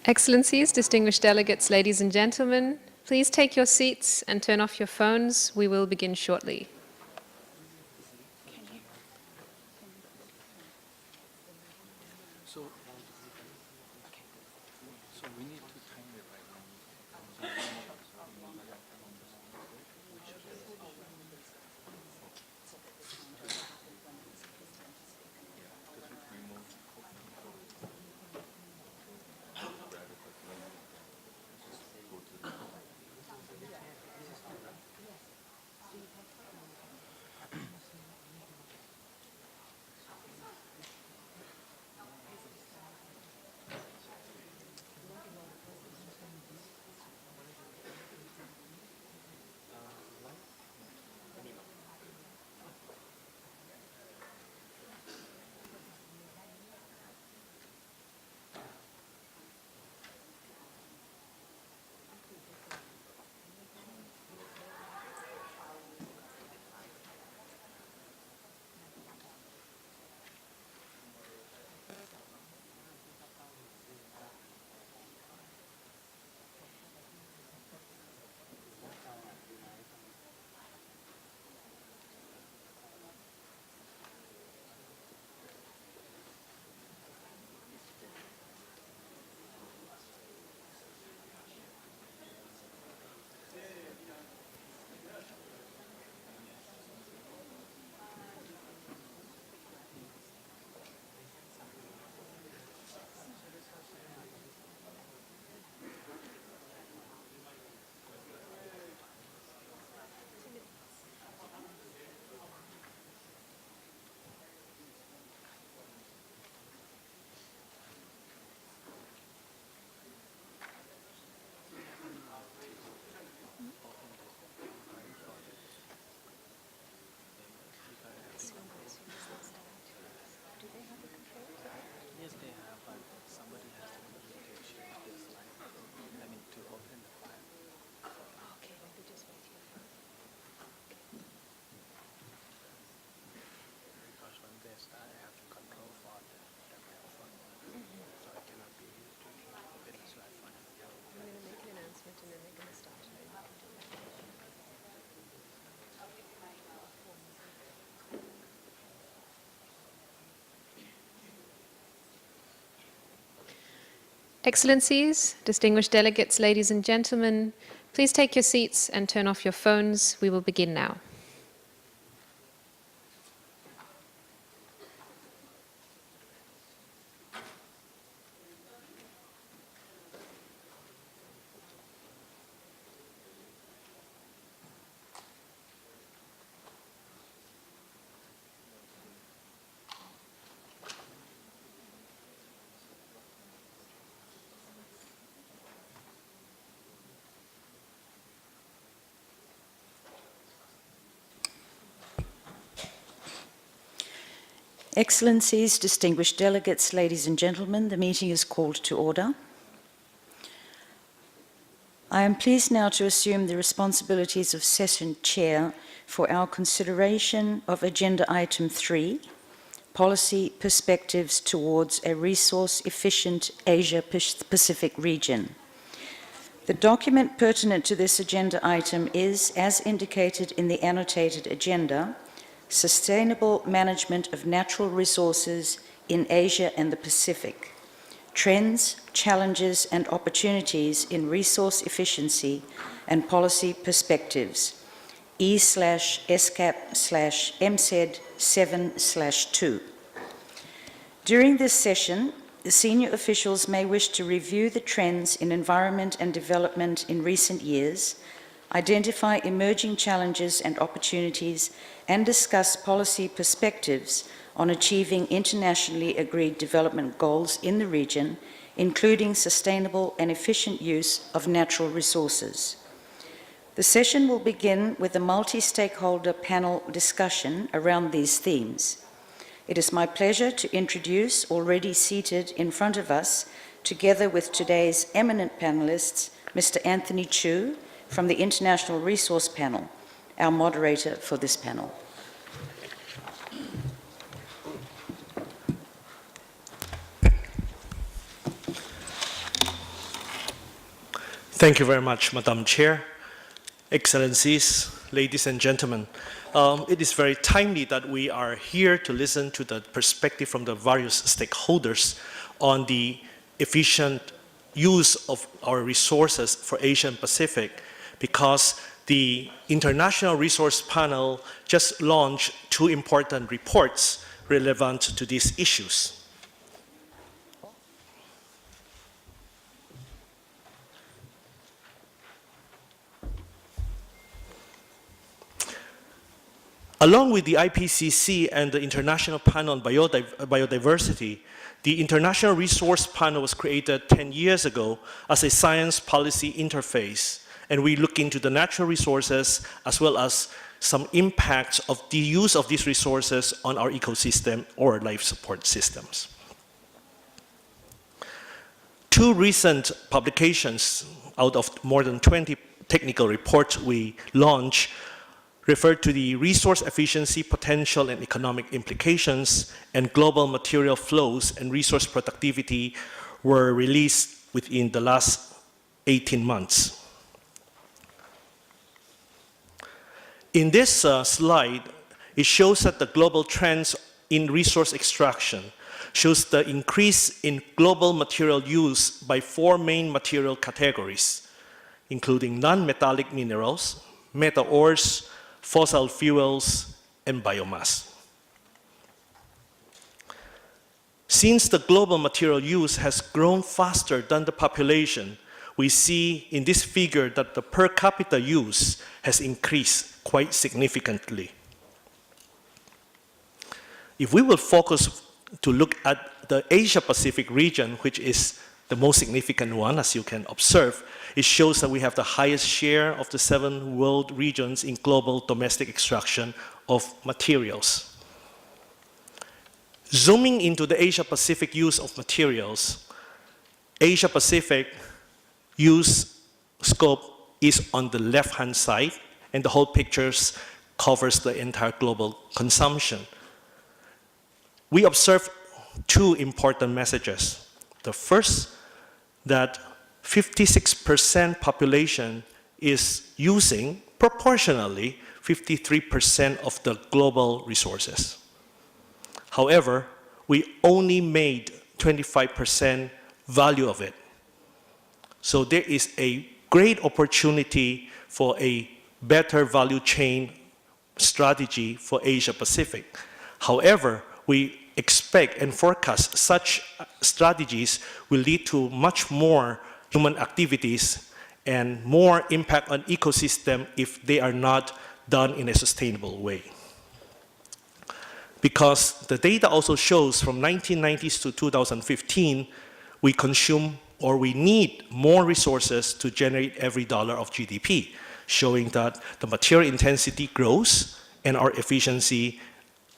Excellencies, distinguished delegates, ladies and gentlemen, please take your seats and turn off your phones. We will begin shortly. Excellencies, distinguished delegates, ladies and gentlemen, please take your seats and turn off your phones. We will begin now. Excellencies, distinguished delegates, ladies and gentlemen, the meeting is called to order. I am pleased now to assume the responsibilities of Session Chair for our consideration of Agenda Item 3, Policy Perspectives Towards a Resource-Efficient Asia-Pacific Region. The document pertinent to this agenda item is, as indicated in the annotated agenda, Sustainable Management of Natural Resources in Asia and the Pacific, Trends, Challenges and Opportunities in Resource Efficiency and Policy Perspectives, E/ESCAP/MSED 7/2. During this session, the senior officials may wish to review the trends in environment and development in recent years, identify emerging challenges and opportunities, and discuss policy perspectives on achieving internationally agreed development goals in the region, including sustainable and efficient use of natural resources. The session will begin with a multi-stakeholder panel discussion around these themes. It is my pleasure to introduce, already seated in front of us, together with today's eminent panelists, Mr. Anthony Chu from the International Resource Panel, our moderator for this panel. Thank you very much, Madam Chair, Excellencies, ladies and gentlemen. It is very timely that we are here to listen to the perspective from the various stakeholders on the efficient use of our resources for Asia and Pacific, because the International Resource Panel just launched 2 important reports relevant to these issues. Along with the IPCC and the International Panel on Biodiversity, the International Resource Panel was created 10 years ago as a science policy interface, and we look into the natural resources as well as some impacts of the use of these resources on our ecosystem or life support systems. 2 recent publications out of more than 20 technical reports we launched referred to the resource efficiency, potential, and economic implications, and global material flows and resource productivity were released within the last 18 months. In this slide, it shows that the global trends in resource extraction shows the increase in global material use by 4 main material categories, including non-metallic minerals, metal ores, fossil fuels, and biomass. Since the global material use has grown faster than the population, we see in this figure that the per capita use has increased quite significantly. If we will focus to look at the Asia-Pacific region, which is the most significant one, as you can observe, it shows that we have the highest share of the 7 world regions in global domestic extraction of materials. Zooming into the Asia-Pacific use of materials, Asia-Pacific use scope is on the left-hand side, and the whole picture covers the entire global consumption. We observe 2 important messages. The first, that 56% population is using proportionally 53% of the global resources. However, we only made 25% value of it. So there is a great opportunity for a better value chain strategy for Asia Pacific. However, we expect and forecast such strategies will lead to much more human activities and more impact on ecosystem if they are not done in a sustainable way. Because the data also shows from 1990s to 2015, we consume or we need more resources to generate every dollar of GDP, showing that the material intensity grows and our efficiency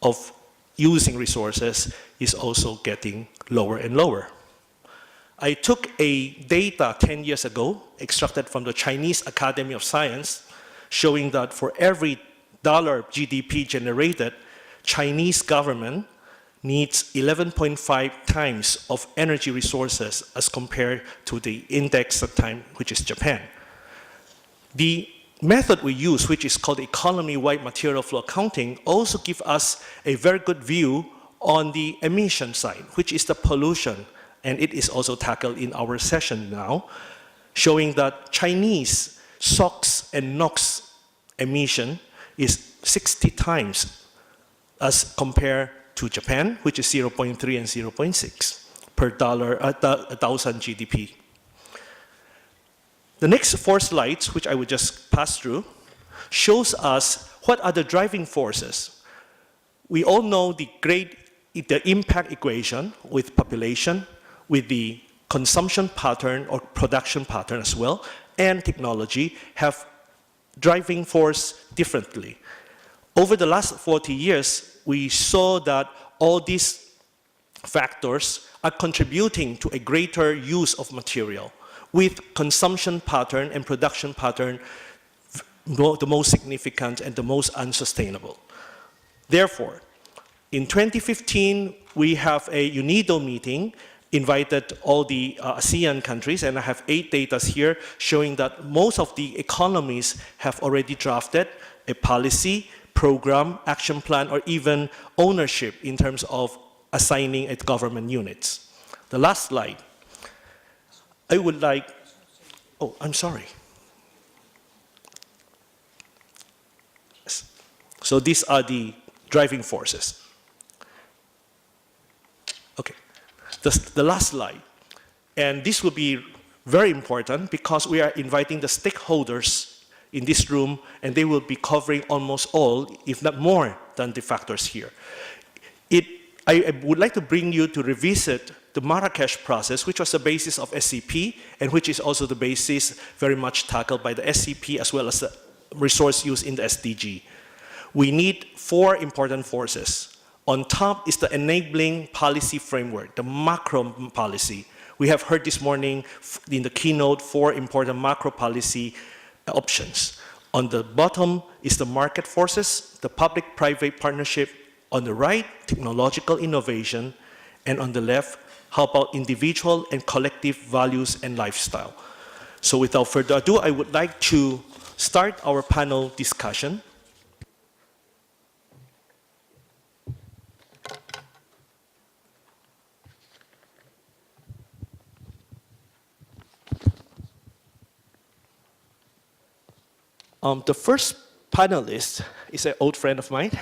of using resources is also getting lower and lower. I took a data 10 years ago, extracted from the Chinese Academy of Science, showing that for every dollar GDP generated, Chinese government needs 11.5 times of energy resources as compared to the index at time, which is Japan. The method we use, which is called economy-wide material flow accounting, also gives us a very good view on the emission side, which is the pollution, and it is also tackled in our session now, showing that Chinese SOx and NOx emission is 60 times as compared to Japan, which is 0.3 and 0.6 per dollar, 1,000 GDP. The next 4 slides, which I would just pass through, shows us what are the driving forces. We all know the impact equation with population, with the consumption pattern or production pattern as well, and technology have driving force differently. Over the last 40 years, we saw that all these factors are contributing to a greater use of material, with consumption pattern and production pattern the most significant and the most unsustainable. Therefore, in 2015, we have a UNIDO meeting, invited all the ASEAN countries, and I have 8 data here showing that most of the economies have already drafted a policy, program, action plan, or even ownership in terms of assigning its government units. The last slide. I would like, oh, I'm sorry. So these are the driving forces. Okay, the last slide. And this will be very important because we are inviting the stakeholders in this room, and they will be covering almost all, if not more, than the factors here. I would like to bring you to revisit the Marrakesh process, which was the basis of SCP, and which is also the basis very much tackled by the SCP as well as the resource use in the SDG. We need 4 important forces. On top is the enabling policy framework, the macro policy. We have heard this morning in the keynote 4 important macro policy options. On the bottom is the market forces, the public-private partnership. On the right, technological innovation. And on the left, how about individual and collective values and lifestyle? So without further ado, I would like to start our panel discussion. The first panelist is an old friend of mine.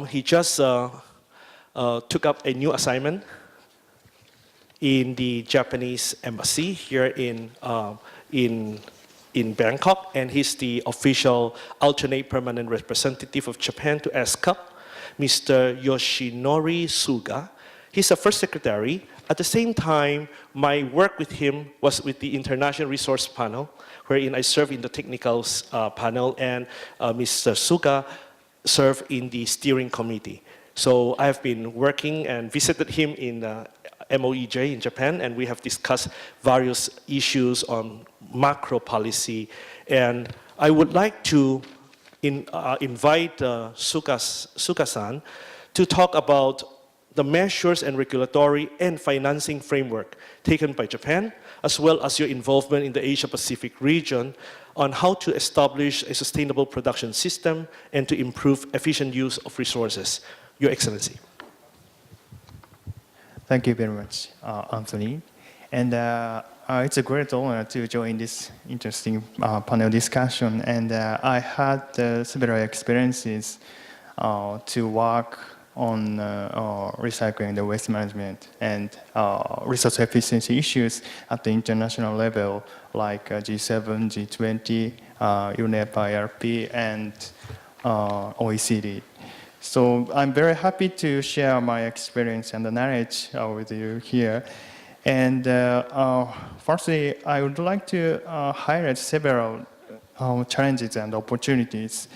He just took up a new assignment in the Japanese embassy here in Bangkok, and he's the official alternate permanent representative of Japan to ESCAP, Mr. Yoshinori Suga. He's the first secretary. At the same time, my work with him was with the International Resource Panel, wherein I served in the technical panel, and Mr. Suga served in the steering committee. So I have been working and visited him in MOEJ in Japan, and we have discussed various issues on macro policy. And I would like to invite Suga-san to talk about the measures and regulatory and financing framework taken by Japan, as well as your involvement in the Asia-Pacific region on how to establish a sustainable production system and to improve efficient use of resources. Your Excellency. Thank you very much, Anthony. And it's a great honor to join this interesting panel discussion. And I had several experiences to work on recycling the waste management and resource efficiency issues at the international level, like G7, G20, UNEP, IRP, and OECD. So I'm very happy to share my experience and the knowledge with you here. And firstly, I would like to highlight several challenges and opportunities.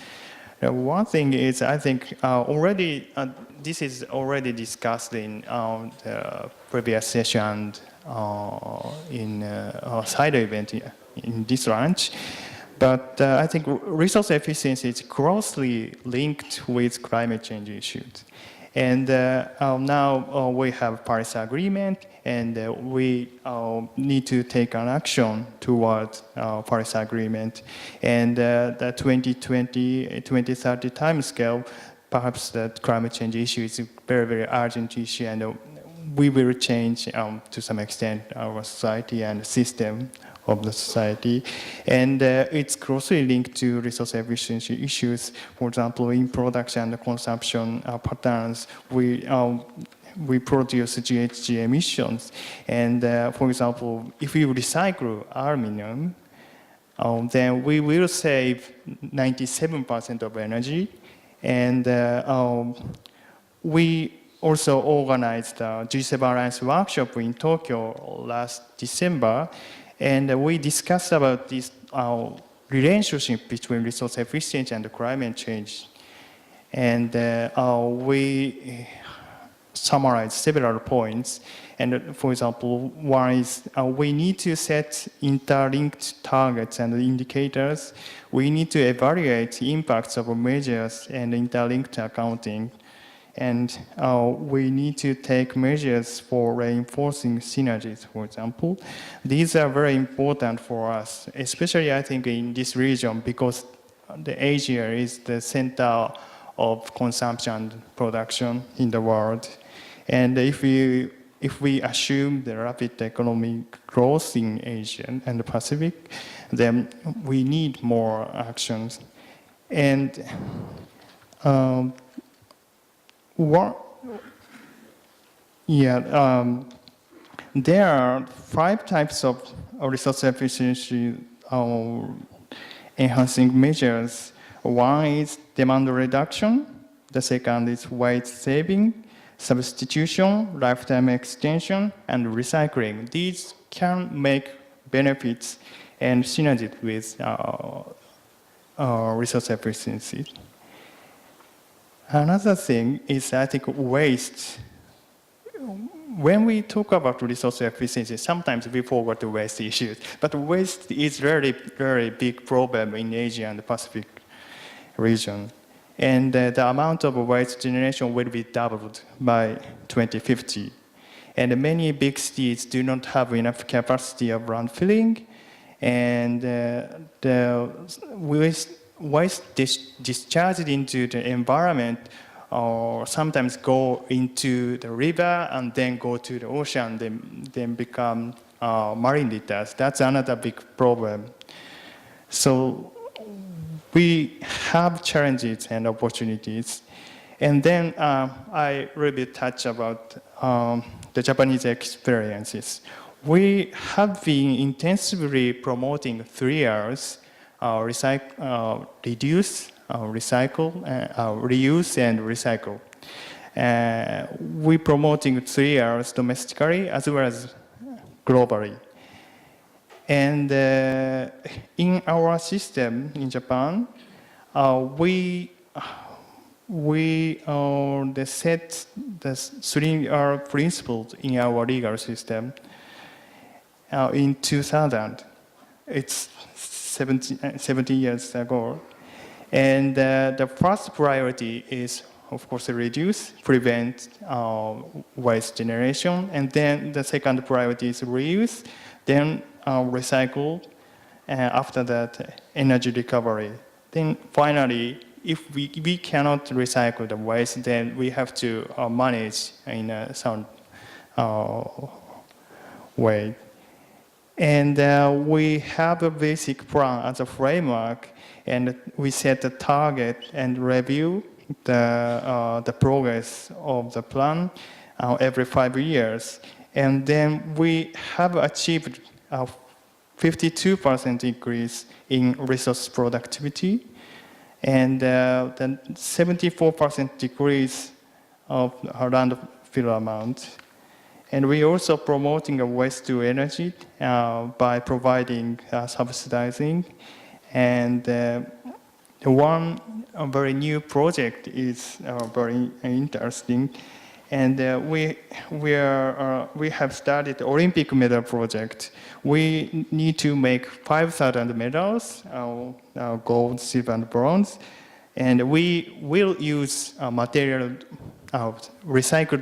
One thing is, I think already this is already discussed in the previous session in a side event in this lunch. But I think resource efficiency is closely linked with climate change issues. And now we have Paris Agreement, and we need to take an action towards Paris Agreement. And the 2020, 2030 timescale, perhaps the climate change issue is a very, very urgent issue, and we will change to some extent our society and system of the society. And it's closely linked to resource efficiency issues. For example, in production and consumption patterns, we produce GHG emissions. And for example, if we recycle aluminum, then we will save 97% of energy. And we also organized a G7 Alliance workshop in Tokyo last December. And we discussed about this relationship between resource efficiency and climate change. And we summarized several points. And for example, one is we need to set interlinked targets and indicators. We need to evaluate the impacts of measures and interlinked accounting. And we need to take measures for reinforcing synergies, for example. These are very important for us, especially I think in this region, because the Asia is the center of consumption and production in the world. And if we assume the rapid economic growth in Asia and the Pacific, then we need more actions. And there are 5 types of resource efficiency enhancing measures. One is demand reduction. The second is weight saving, substitution, lifetime extension, and recycling. These can make benefits and synergy with resource efficiency. Another thing is, I think, waste. When we talk about resource efficiency, sometimes we forget the waste issues. But waste is really, very big problem in Asia and the Pacific region. And the amount of waste generation will be doubled by 2050. And many big cities do not have enough capacity of landfilling. And the waste discharged into the environment or sometimes go into the river and then go to the ocean, then become marine litters. That's another big problem. So we have challenges and opportunities. And then I really touch about the Japanese experiences. We have been intensively promoting 3 R's, reduce, recycle, reuse, and recycle. We're promoting 3 R's domestically as well as globally. And in our system in Japan, we set the 3 R principles in our legal system in 2000. It's 70 years ago. And the first priority is, of course, reduce, prevent waste generation. And then the second priority is reuse, then recycle, and after that, energy recovery. Then finally, if we cannot recycle the waste, then we have to manage in a sound way. And we have a basic plan as a framework, and we set a target and review the progress of the plan every 5 years. And then we have achieved a 52% increase in resource productivity, and then 74% decrease of landfill amount. And we're also promoting a waste to energy by providing subsidizing. And one very new project is very interesting. And we have started Olympic medal project. We need to make 5,000 medals, gold, silver, and bronze. And we will use recycled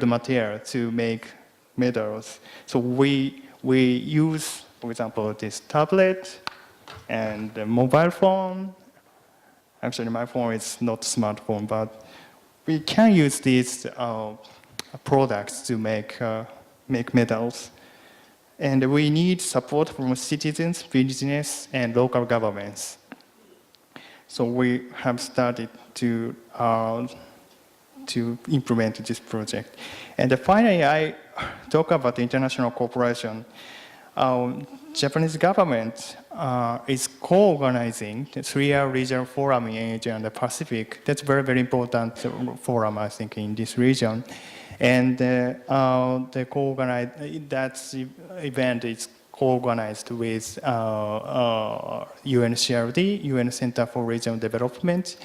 material to make medals. So we use, for example, this tablet and the mobile phone. Actually, my phone is not a smartphone, but we can use these products to make medals. And we need support from citizens, business, and local governments. So we have started to implement this project. And finally, I talk about international cooperation. Japanese government is co-organizing the 3R Regional Forum in Asia and the Pacific. That's very, very important forum, I think, in this region. And that event is co-organized with UNCRD, UN Center for Regional Development.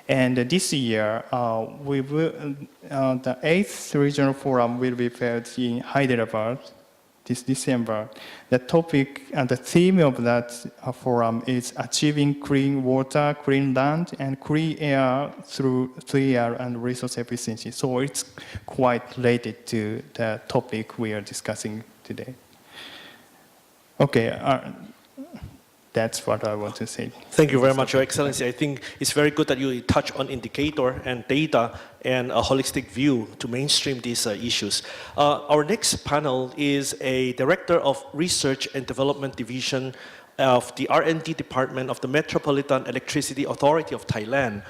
And this year, the 8th Regional Forum will be held in Hyderabad, this December. The topic and the theme of that forum is achieving clean water, clean land, and clean air through 3R and resource efficiency. So it's quite related to the topic we are discussing today. Okay, that's what I want to say. Thank you very much, Your Excellency. I think it's very good that you touch on indicator and data and a holistic view to mainstream these issues. Our next panel is a Director of Research and Development Division of the R&D Department of the Metropolitan Electricity Authority of Thailand.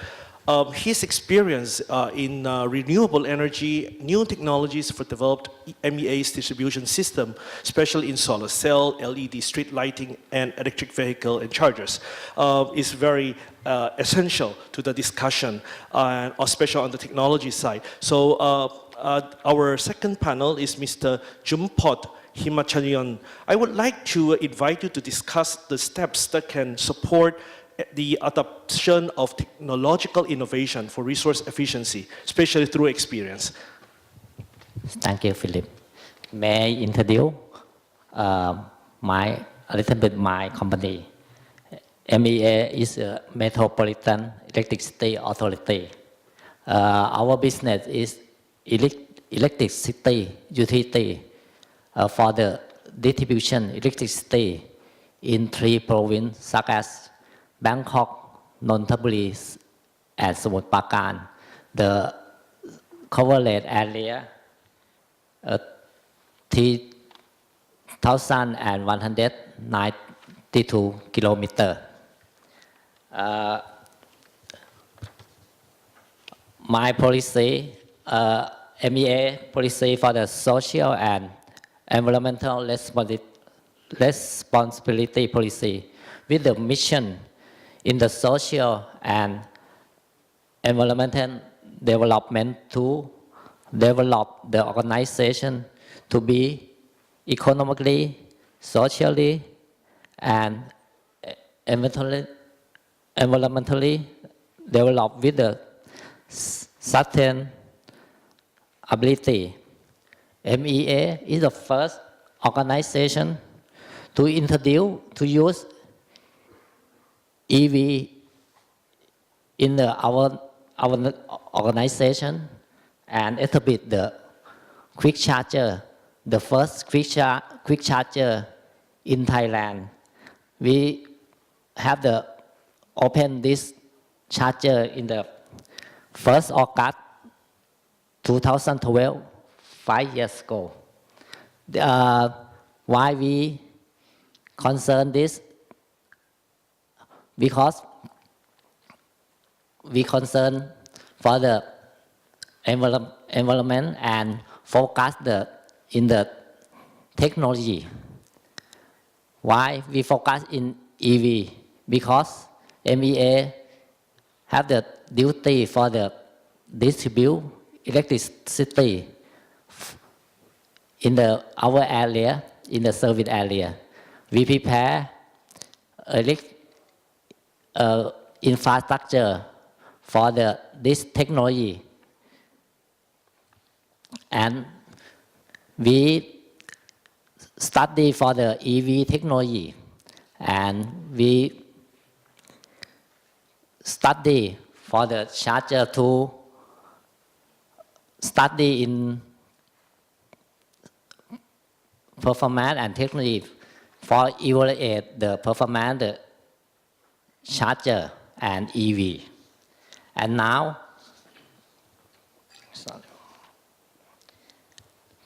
His experience in renewable energy, new technologies for developed MEA's distribution system, especially in solar cell, LED street lighting, and electric vehicle and chargers, is very essential to the discussion, especially on the technology side. So our second panel is Mr. Jumpot Himacharyan. I would like to invite you to discuss the steps that can support the adoption of technological innovation for resource efficiency, especially through experience. Thank you, Philip. May I introduce a little bit my company. MEA is a Metropolitan Electricity Authority. Our business is electricity utility for the distribution electricity in 3 provinces such as Bangkok, Nonthaburi, and Samut Prakan. The coverage area 3,192 kilometers. My policy, MEA policy for the social and environmental responsibility policy with the mission in the social and environmental development to develop the organization to be economically, socially, and environmentally developed with the sustainability. MEA is the first organization to introduce, to use EV in our organization and establish the quick charger, the first quick charger in Thailand. We have opened this charger in the 1st August 2012, 5 years ago. Why we concern this? Because we concern for the environment and focus in the technology. Why we focus in EV? Because MEA have the duty for the distribute electricity in our area, in the service area. We prepare infrastructure for this technology, and we study for the EV technology, and we study for the charger to study in performance and technology for evaluate the performance, the charger and EV. And now,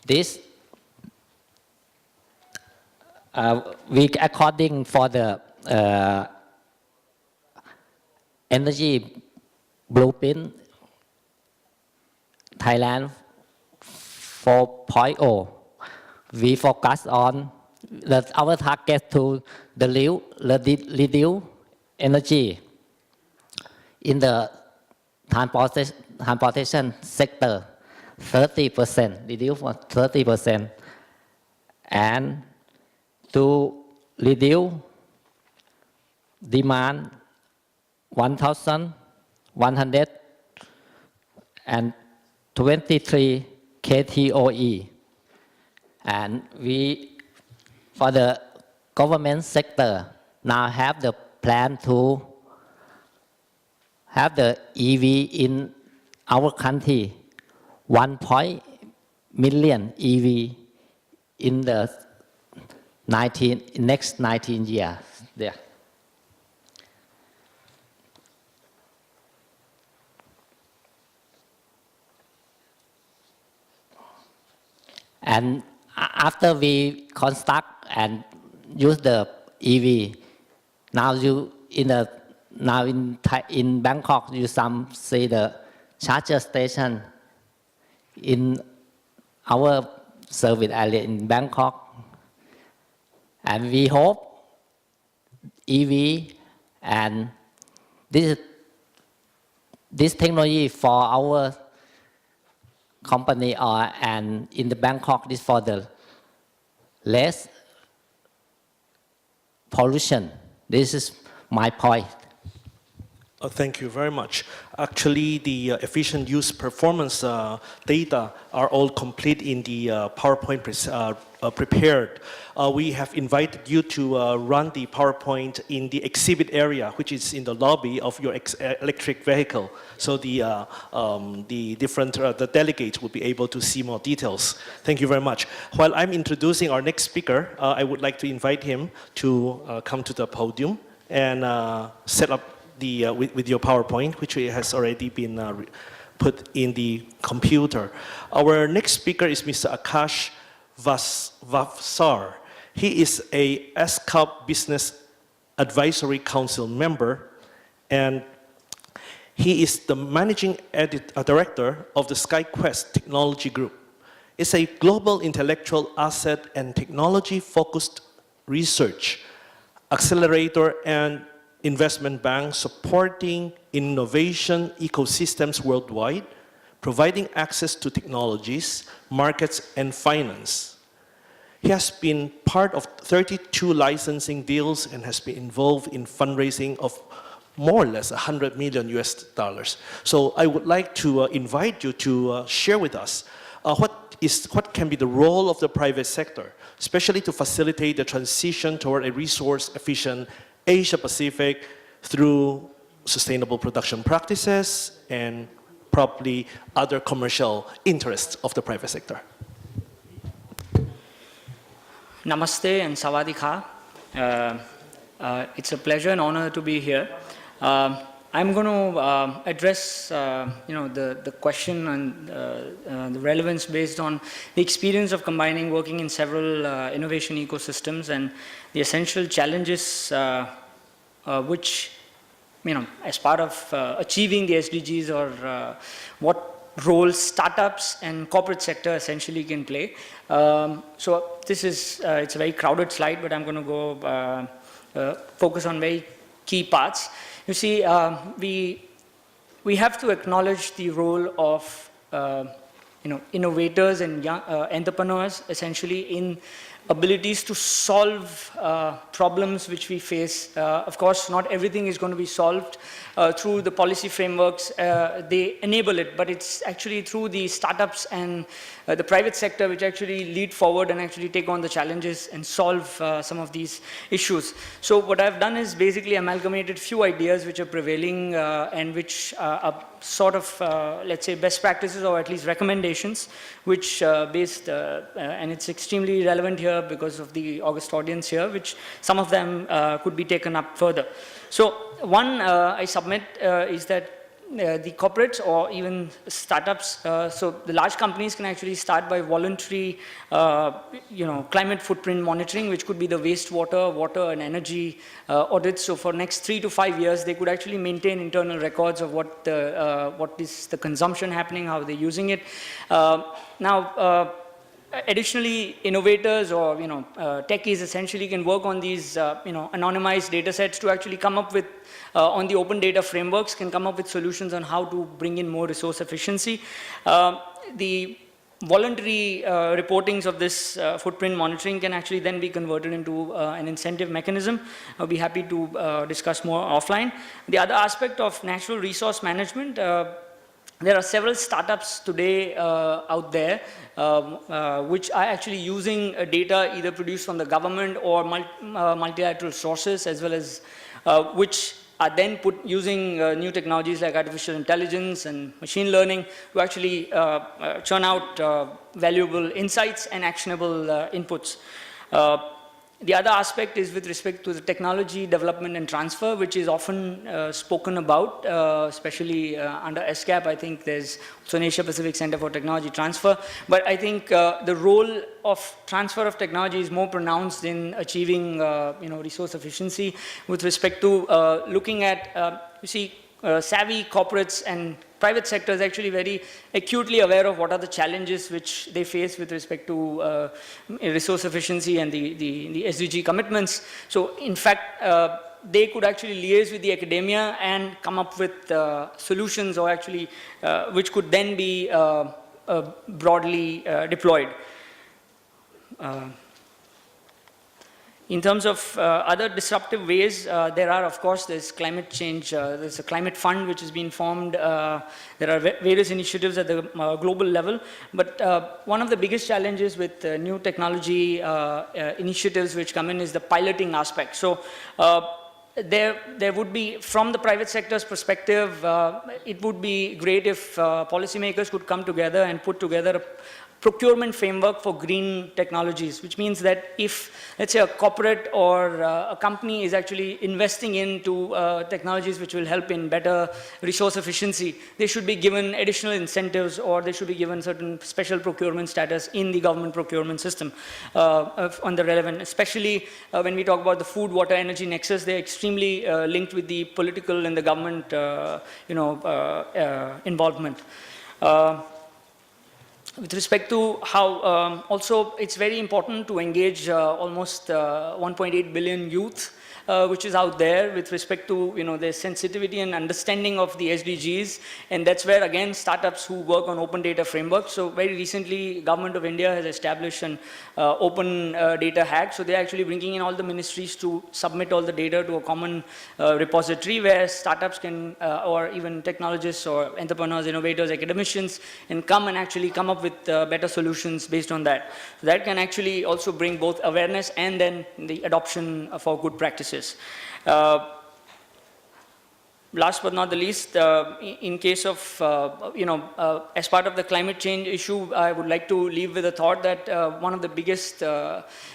this we according for the energy blueprint Thailand 4.0, we focus on our target to reduce energy in the transportation sector 30%, reduce for 30%, and to reduce demand 1,123 KTOE, and we for the government sector, now have the plan to have the EV in our country, 1 million EV in the next 19 years. There. And after we construct and use the EV, now in Bangkok, you some see the charger station in our service area in Bangkok. And we hope EV and this technology for our company and in the Bangkok, this for the less pollution. This is my point. Thank you very much. Actually, the efficient use performance data are all complete in the PowerPoint prepared. We have invited you to run the PowerPoint in the exhibit area, which is in the lobby of your electric vehicle. So the delegates will be able to see more details. Thank you very much. While I'm introducing our next speaker, I would like to invite him to come to the podium and set up with your PowerPoint, which has already been put in the computer. Our next speaker is Mr. Akash Vavsar. He is a ESCAP Business Advisory Council member, and he is the managing director of the SkyQuest Technology Group. It's a global intellectual asset and technology-focused research accelerator and investment bank supporting innovation ecosystems worldwide, providing access to technologies, markets, and finance. He has been part of 32 licensing deals and has been involved in fundraising of more or less $100 million US. So I would like to invite you to share with us what can be the role of the private sector, especially to facilitate the transition toward a resource-efficient Asia-Pacific through sustainable production practices and probably other commercial interests of the private sector. Namaste and Sawadee Kha. It's a pleasure and honor to be here. I'm going to address the question and the relevance based on the experience of combining working in several innovation ecosystems and the essential challenges which, as part of achieving the SDGs or what roles startups and corporate sector essentially can play. So this is, it's a very crowded slide, but I'm going to go focus on very key parts. You see, we have to acknowledge the role of innovators and young entrepreneurs essentially in abilities to solve problems which we face. Of course, not everything is going to be solved through the policy frameworks. They enable it, but it's actually through the startups and the private sector which actually lead forward and actually take on the challenges and solve some of these issues. So what I've done is basically amalgamated few ideas which are prevailing and which are sort of, let's say, best practices or at least recommendations, which based, and it's extremely relevant here because of the August audience here, which some of them could be taken up further. So one I submit is that the corporates or even startups, so the large companies can actually start by voluntary, climate footprint monitoring, which could be the wastewater, water and energy audits. So for next 3 to 5 years, they could actually maintain internal records of what is the consumption happening, how they're using it. Additionally, innovators or techies essentially can work on these anonymized data sets to actually come up with on the open data frameworks, can come up with solutions on how to bring in more resource efficiency. The voluntary reportings of this footprint monitoring can actually then be converted into an incentive mechanism. I'll be happy to discuss more offline. The other aspect of natural resource management, There are several startups today out there which are actually using data either produced from the government or multilateral sources, as well as which are then using new technologies like artificial intelligence and machine learning to actually churn out valuable insights and actionable inputs. The other aspect is with respect to the technology development and transfer, which is often spoken about, especially under ESCAP. I think there's also an Asia-Pacific Center for Technology Transfer. But I think the role of transfer of technology is more pronounced in achieving resource efficiency with respect to looking at, savvy corporates and private sector is actually very acutely aware of what are the challenges which they face with respect to resource efficiency and the SDG commitments. So in fact, they could actually liaise with the academia and come up with solutions, or actually which could then be broadly deployed. In terms of other disruptive ways, there are, of course, there's climate change, there's a climate fund which has been formed, there are various initiatives at the global level, but one of the biggest challenges with new technology initiatives which come in is the piloting aspect. So there would be, from the private sector's perspective, it would be great if policymakers could come together and put together a procurement framework for green technologies, which means that if, let's say, a corporate or a company is actually investing into technologies which will help in better resource efficiency, they should be given additional incentives, or they should be given certain special procurement status in the government procurement system on the relevant, especially when we talk about the food, water, energy nexus, they're extremely linked with the political and the government involvement. With respect to how, also it's very important to engage almost 1.8 billion youth, which is out there with respect to their sensitivity and understanding of the SDGs, and that's where again startups who work on open data frameworks. So very recently, Government of India has established an open data hack. So they're actually bringing in all the ministries to submit all the data to a common repository where startups can, or even technologists or entrepreneurs, innovators, academicians, and come and actually come up with better solutions based on that. So that can actually also bring both awareness and then the adoption for good practices. Last but not the least, in case of, as part of the climate change issue, I would like to leave with a thought that one of the biggest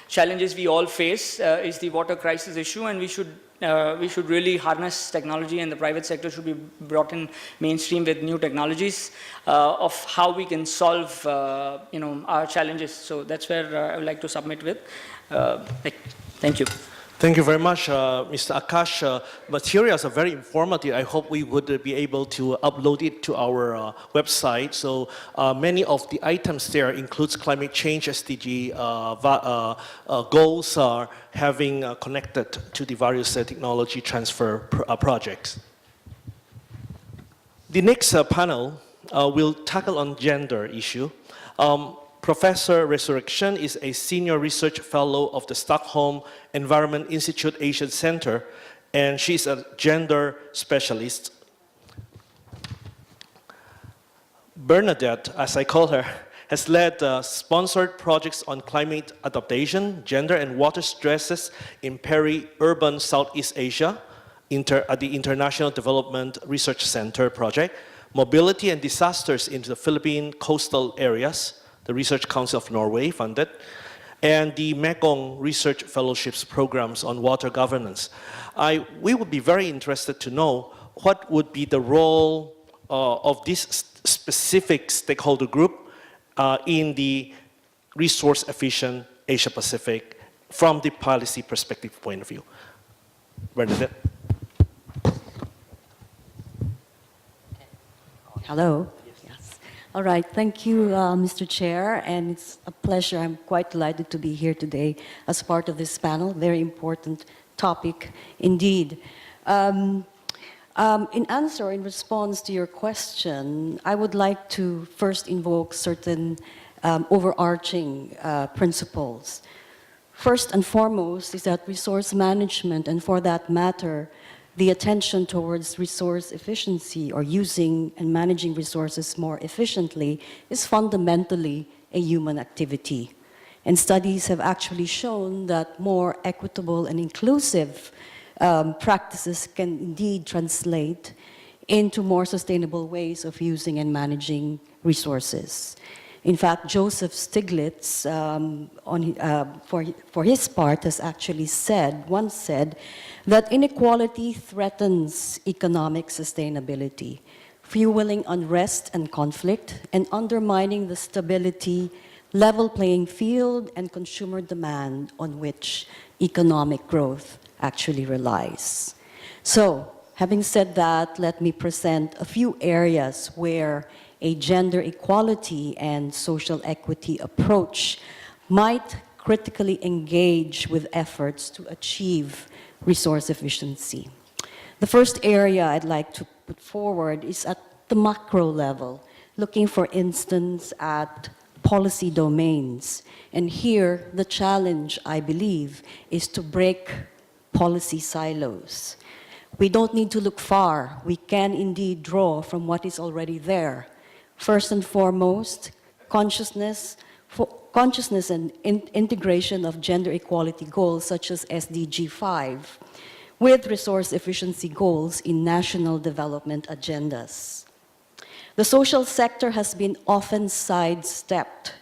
challenges we all face is the water crisis issue, and we should really harness technology, and the private sector should be brought in mainstream with new technologies of how we can solve, our challenges. So that's where I would like to submit with. Thank you. Thank you very much, Mr. Akash. Materials are very informative. I hope we would be able to upload it to our website. So many of the items there includes climate change SDG goals are having connected to the various technology transfer projects. The next panel will tackle on gender issue. Professor Resurrection is a senior research fellow of the Stockholm Environment Institute Asian Center, and she's a gender specialist. Bernadette, as I call her, has led sponsored projects on climate adaptation, gender and water stresses in peri-urban Southeast Asia at the International Development Research Center project, mobility and disasters in the Philippine coastal areas, the Research Council of Norway funded, and the Mekong Research Fellowships programs on water governance. We would be very interested to know what would be the role of this specific stakeholder group in the resource-efficient Asia-Pacific from the policy perspective point of view. Bernadette. Hello. All right, thank you, Mr. Chair, and it's a pleasure. I'm quite delighted to be here today as part of this panel. Very important topic indeed. In response to your question, I would like to first invoke certain overarching principles. First and foremost is that resource management, and for that matter, the attention towards resource efficiency or using and managing resources more efficiently is fundamentally a human activity. And studies have actually shown that more equitable and inclusive practices can indeed translate into more sustainable ways of using and managing resources. In fact, Joseph Stiglitz, for his part, has actually once said that inequality threatens economic sustainability, fueling unrest and conflict, and undermining the stability, level playing field, and consumer demand on which economic growth actually relies. So, having said that, let me present a few areas where a gender equality and social equity approach might critically engage with efforts to achieve resource efficiency. The first area I'd like to put forward is at the macro level, looking, for instance, at policy domains. And here, the challenge, I believe, is to break policy silos. We don't need to look far. We can indeed draw from what is already there. First and foremost, consciousness and integration of gender equality goals such as SDG 5 with resource efficiency goals in national development agendas. The social sector has been often sidestepped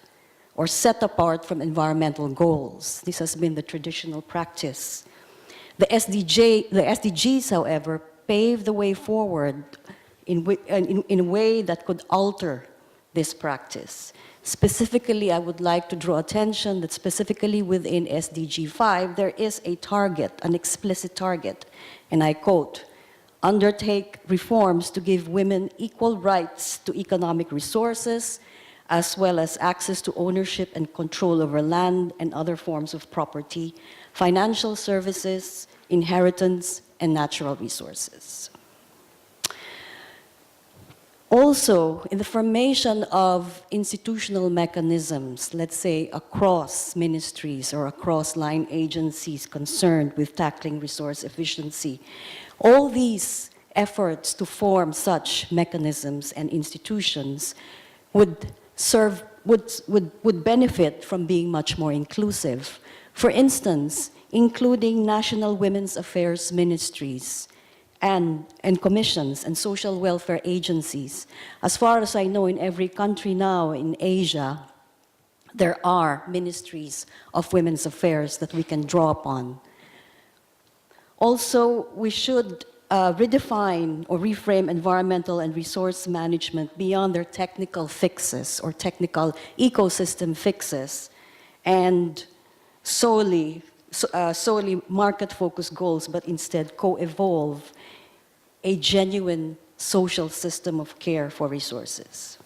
or set apart from environmental goals. This has been the traditional practice. The SDGs, however, pave the way forward in a way that could alter this practice. Specifically, I would like to draw attention that specifically within SDG 5, there is a target, an explicit target, and I quote, "Undertake reforms to give women equal rights to economic resources, as well as access to ownership and control over land and other forms of property, financial services, inheritance, and natural resources." Also, in the formation of institutional mechanisms, let's say across ministries or across line agencies concerned with tackling resource efficiency, all these efforts to form such mechanisms and institutions would benefit from being much more inclusive. For instance, including national women's affairs ministries and commissions and social welfare agencies. As far as I know, in every country now in Asia, there are ministries of women's affairs that we can draw upon. Also, we should redefine or reframe environmental and resource management beyond their technical fixes or technical ecosystem fixes and solely market-focused goals, but instead co-evolve a genuine social system of care for resources.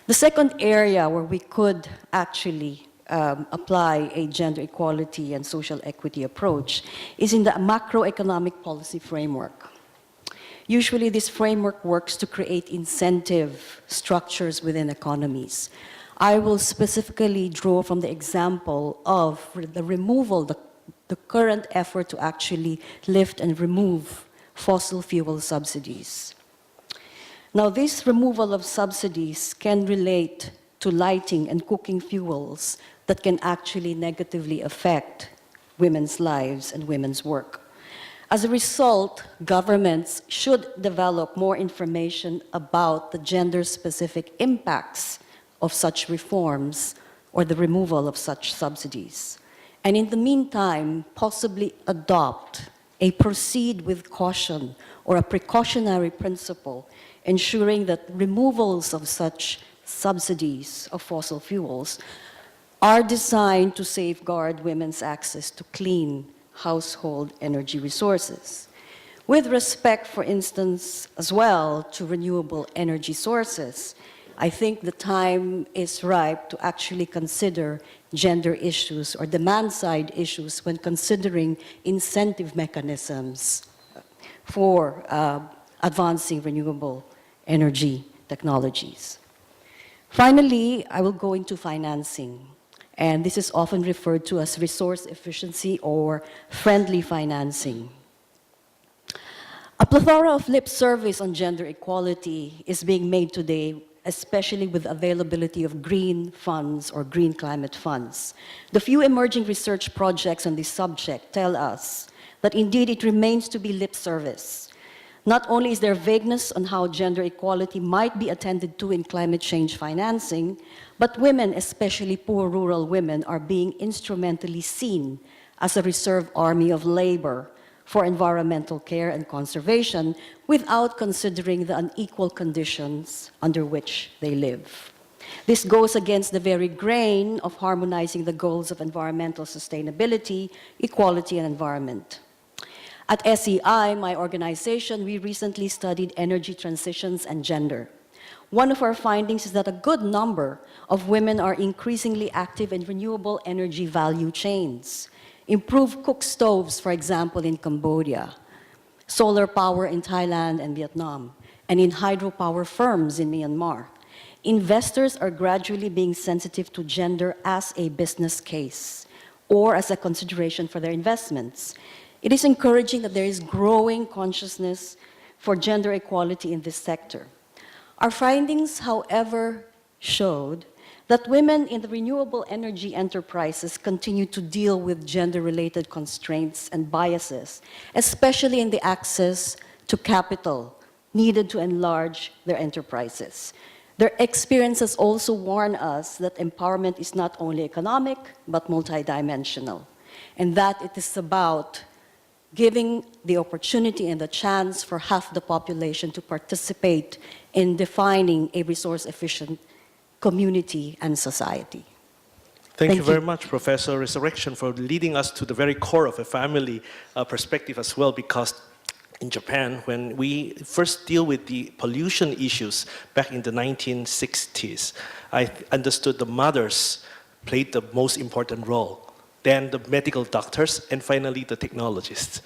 The second area where we could actually apply a gender equality and social equity approach is in the macroeconomic policy framework. Usually this framework works to create incentive structures within economies. I will specifically draw from the example of the removal, the current effort to actually lift and remove fossil fuel subsidies. Now, this removal of subsidies can relate to lighting and cooking fuels that can actually negatively affect women's lives and women's work. As a result, governments should develop more information about the gender-specific impacts of such reforms or the removal of such subsidies. And in the meantime, possibly adopt a proceed with caution or a precautionary principle, ensuring that removals of such subsidies of fossil fuels are designed to safeguard women's access to clean household energy resources. With respect, for instance, as well to renewable energy sources, I think the time is ripe to actually consider gender issues or demand-side issues when considering incentive mechanisms for advancing renewable energy technologies. Finally, I will go into financing, and this is often referred to as resource efficiency or friendly financing. A plethora of lip service on gender equality is being made today, especially with availability of green funds or green climate funds. The few emerging research projects on this subject tell us that indeed it remains to be lip service. Not only is there vagueness on how gender equality might be attended to in climate change financing, but women, especially poor rural women, are being instrumentally seen as a reserve army of labor for environmental care and conservation without considering the unequal conditions under which they live. This goes against the very grain of harmonizing the goals of environmental sustainability, equality, and environment. At SEI, my organization, we recently studied energy transitions and gender. One of our findings is that a good number of women are increasingly active in renewable energy value chains. Improved cook stoves, for example, in Cambodia, solar power in Thailand and Vietnam, and in hydropower firms in Myanmar. Investors are gradually being sensitive to gender as a business case or as a consideration for their investments. It is encouraging that there is growing consciousness for gender equality in this sector. Our findings, however, showed that women in the renewable energy enterprises continue to deal with gender-related constraints and biases, especially in the access to capital needed to enlarge their enterprises. Their experiences also warn us that empowerment is not only economic, but multidimensional, and that it is about giving the opportunity and the chance for half the population to participate in defining a resource-efficient community and society. Thank you very much, Professor Resurrection, for leading us to the very core of a family perspective as well, because in Japan, when we first deal with the pollution issues back in the 1960s, I understood the mothers played the most important role, then the medical doctors, and finally the technologists.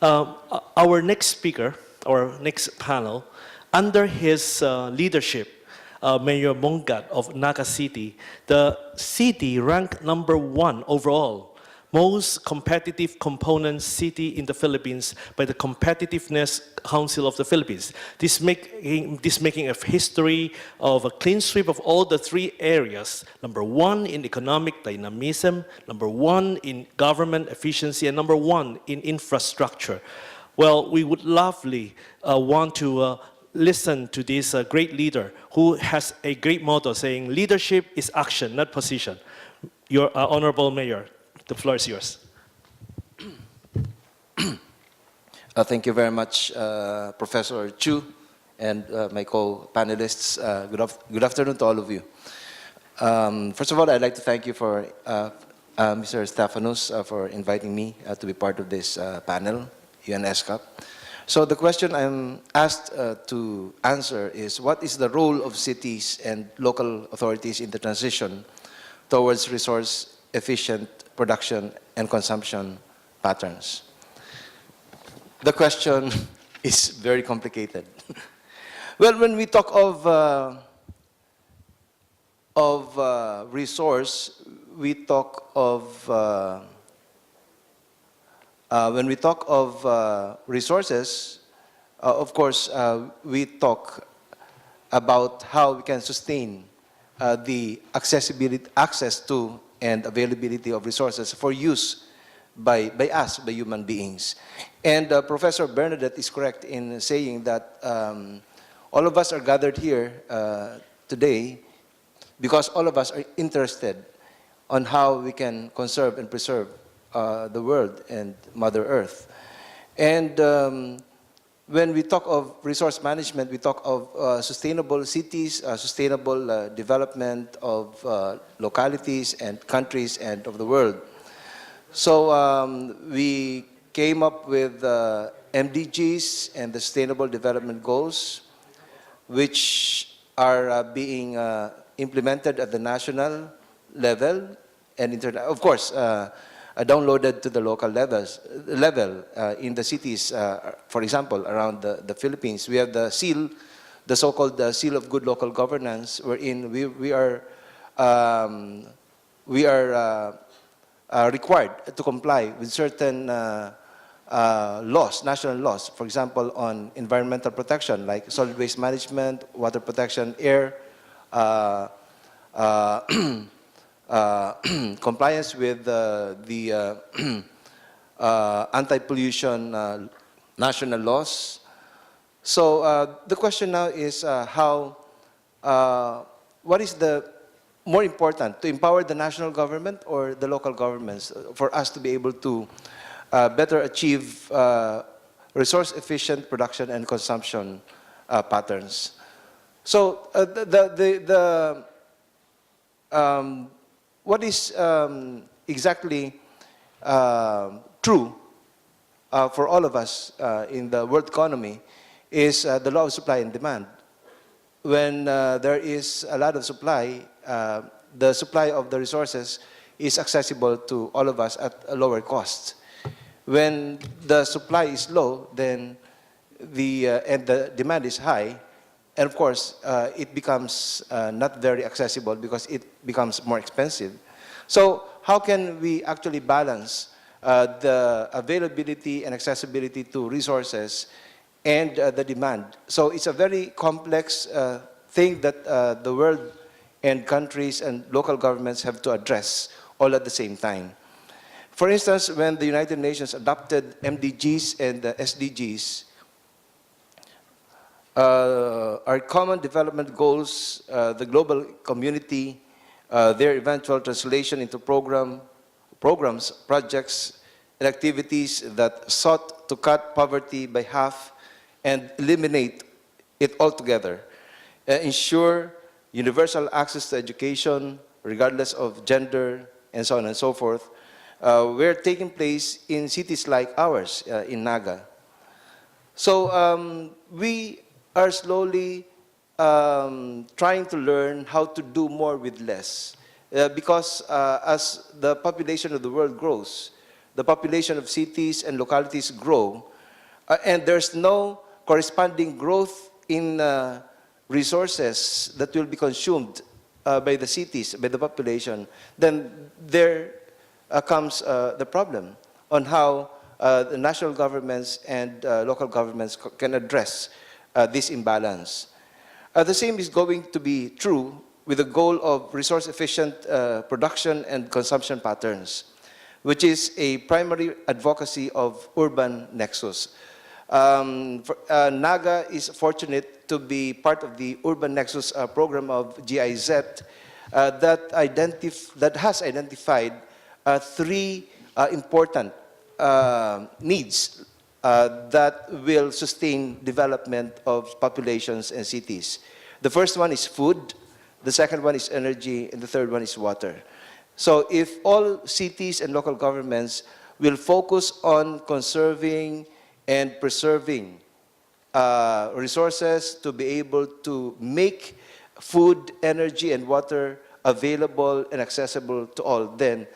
Our next speaker, our next panel, under his leadership, Mayor Mongat of Naga City, the city ranked #1 overall, most competitive component city in the Philippines by the Competitiveness Council of the Philippines. This making a history of a clean sweep of all the 3 areas. #1 in economic dynamism, #1 in government efficiency, and #1 in infrastructure. Well, we would lovely want to listen to this great leader who has a great motto saying, leadership is action, not position. Your Honorable Mayor, the floor is yours. Thank you very much, Professor Chu, and my co-panelists. Good afternoon to all of you. First of all, I'd like to thank you for Mr. Stefanos for inviting me to be part of this panel, ESCAP. So the question I'm asked to answer is, what is the role of cities and local authorities in the transition towards resource-efficient production and consumption patterns? The question is very complicated. Well, when we talk of resource, we talk of when we talk of resources, of course, we talk about how we can sustain the access to and availability of resources for use by us, by human beings. And Professor Bernadette is correct in saying that all of us are gathered here today because all of us are interested on how we can conserve and preserve the world and Mother Earth. And when we talk of resource management, we talk of sustainable cities, sustainable development of localities and countries and of the world. So we came up with MDGs and the Sustainable Development Goals, which are being implemented at the national level and of course, downloaded to the local level in the cities, for example, around the Philippines. We have the seal, the so-called seal of good local governance, wherein we are required to comply with certain laws, national laws, for example, on environmental protection, like solid waste management, water protection, air, compliance with the anti-pollution national laws. So the question now is what is the more important, to empower the national government or the local governments for us to be able to better achieve resource-efficient production and consumption patterns? So what is exactly true for all of us in the world economy is the law of supply and demand. When there is a lot of supply, the supply of the resources is accessible to all of us at a lower cost. When the supply is low, then and the demand is high, and of course, it becomes not very accessible because it becomes more expensive. So how can we actually balance the availability and accessibility to resources and the demand? So it's a very complex thing that the world and countries and local governments have to address all at the same time. For instance, when the United Nations adopted MDGs and SDGs, our common development goals, the global community, their eventual translation into programs, projects, and activities that sought to cut poverty by half and eliminate it altogether, ensure universal access to education, regardless of gender, and so on and so forth, were taking place in cities like ours, in Naga. So we are slowly trying to learn how to do more with less. Because as the population of the world grows, the population of cities and localities grow, and there's no corresponding growth in resources that will be consumed by the cities, by the population, then there comes the problem on how the national governments and local governments can address this imbalance. The same is going to be true with the goal of resource-efficient production and consumption patterns, which is a primary advocacy of urban nexus. Naga is fortunate to be part of the Urban Nexus program of GIZ that has identified three important needs that will sustain development of populations and cities. The first one is food, the second one is energy, and the third one is water. So if all cities and local governments will focus on conserving and preserving resources to be able to make food, energy, and water available and accessible to all, then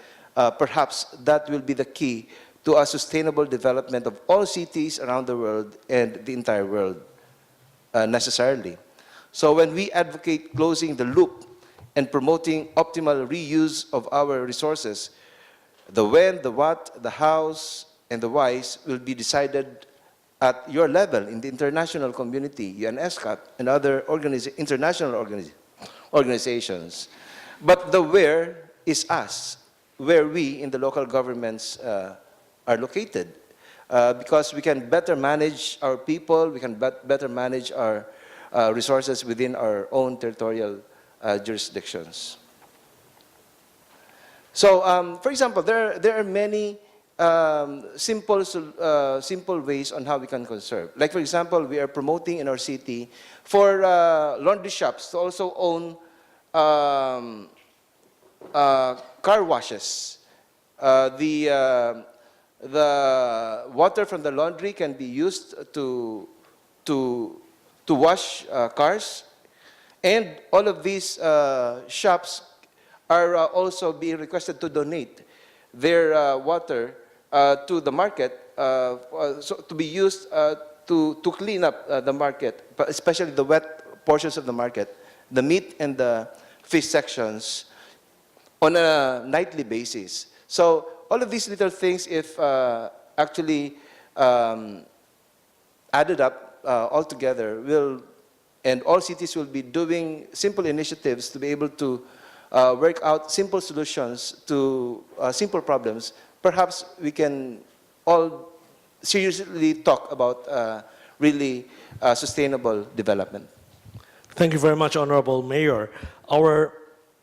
perhaps that will be the key to a sustainable development of all cities around the world and the entire world, necessarily. So when we advocate closing the loop and promoting optimal reuse of our resources, the when, the what, the hows, and the whys will be decided at your level in the international community, ESCAP, and other international organizations. But the where is us, where we in the local governments are located, because we can better manage our people, we can better manage our resources within our own territorial jurisdictions. So, for example, there are many simple ways on how we can conserve. Like, for example, we are promoting in our city for laundry shops to also own car washes. The water from the laundry can be used to wash cars, and all of these shops are also being requested to donate their water to the market, so to be used to clean up the market, especially the wet portions of the market, the meat and the fish sections, on a nightly basis. So all of these little things, if actually added up altogether and all cities will be doing simple initiatives to be able to work out simple solutions to simple problems, perhaps we can all seriously talk about really sustainable development. Thank you very much, Honorable Mayor. Our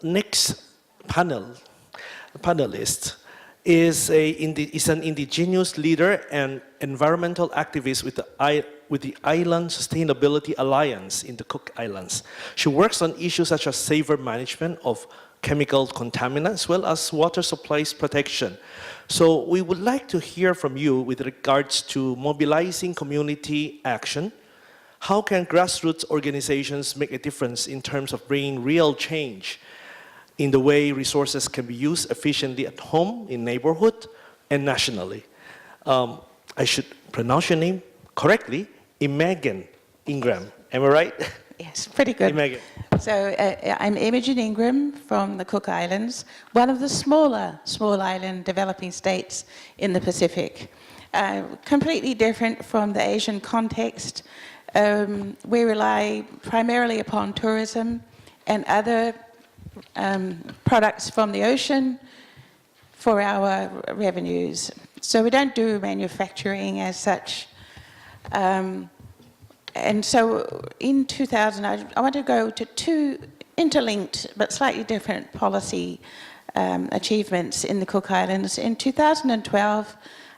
next panelist is an indigenous leader and environmental activist with the Island Sustainability Alliance in the Cook Islands. She works on issues such as safer management of chemical contaminants as well as water supplies protection. So we would like to hear from you with regards to mobilizing community action. How can grassroots organizations make a difference in terms of bringing real change in the way resources can be used efficiently at home, in neighborhood, and nationally? I should pronounce your name correctly, Imogen Ingram. Am I right? Yes, pretty good. Imogen. So I'm Imogen Ingram from the Cook Islands, one of the small island developing states in the Pacific. Completely different from the Asian context. We rely primarily upon tourism and other products from the ocean for our revenues. So we don't do manufacturing as such. And so in 2000, I want to go to two interlinked but slightly different policy achievements in the Cook Islands. In 2012,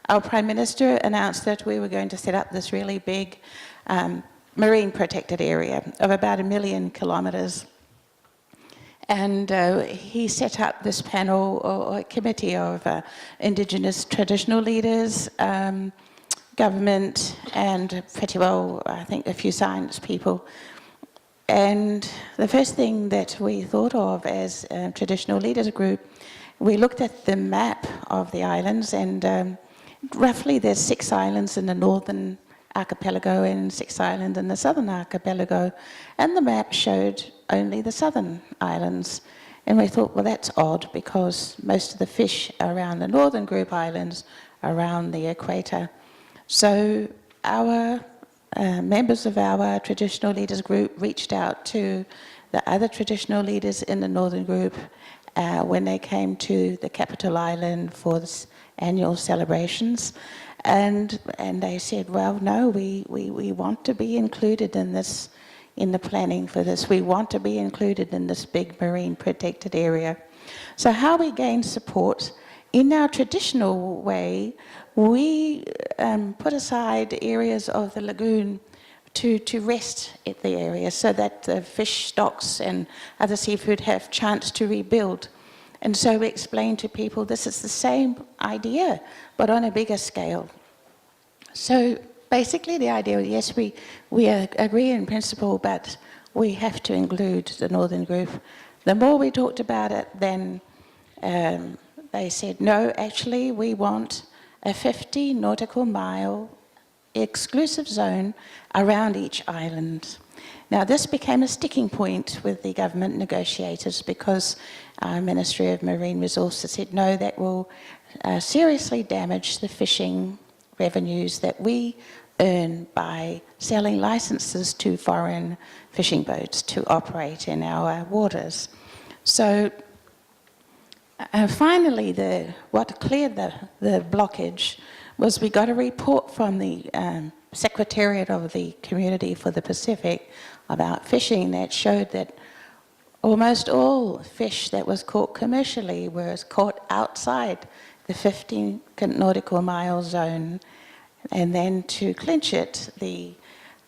our Prime Minister announced that we were going to set up this really big marine protected area of about 1 million kilometers. And he set up this panel or committee of indigenous traditional leaders, government, and pretty well, I think, a few science people. And the first thing that we thought of as a traditional leaders group, we looked at the map of the islands, and roughly there's 6 islands in the northern archipelago and 6 islands in the southern archipelago, and the map showed only the southern islands. And we thought, well, that's odd, because most of the fish around the northern group islands are around the equator. So our members of our traditional leaders group reached out to the other traditional leaders in the northern group when they came to the capital island for this annual celebrations. And they said, well, no, we want to be included in this, in the planning for this. We want to be included in this big marine protected area. So how we gain support? In our traditional way, we put aside areas of the lagoon to rest at the area so that the fish stocks and other seafood have chance to rebuild. And so we explain to people this is the same idea, but on a bigger scale. So basically the idea, yes, we agree in principle, but we have to include the northern group. The more we talked about it, then they said, no, actually we want a 50 nautical mile exclusive zone around each island. Now this became a sticking point with the government negotiators, because our Ministry of Marine Resources said, no, that will seriously damage the fishing revenues that we earn by selling licenses to foreign fishing boats to operate in our waters. So finally, what cleared the blockage was we got a report from the Secretariat of the Community for the Pacific about fishing that showed that almost all fish that was caught commercially was caught outside the 15 nautical mile zone. And then to clinch it, the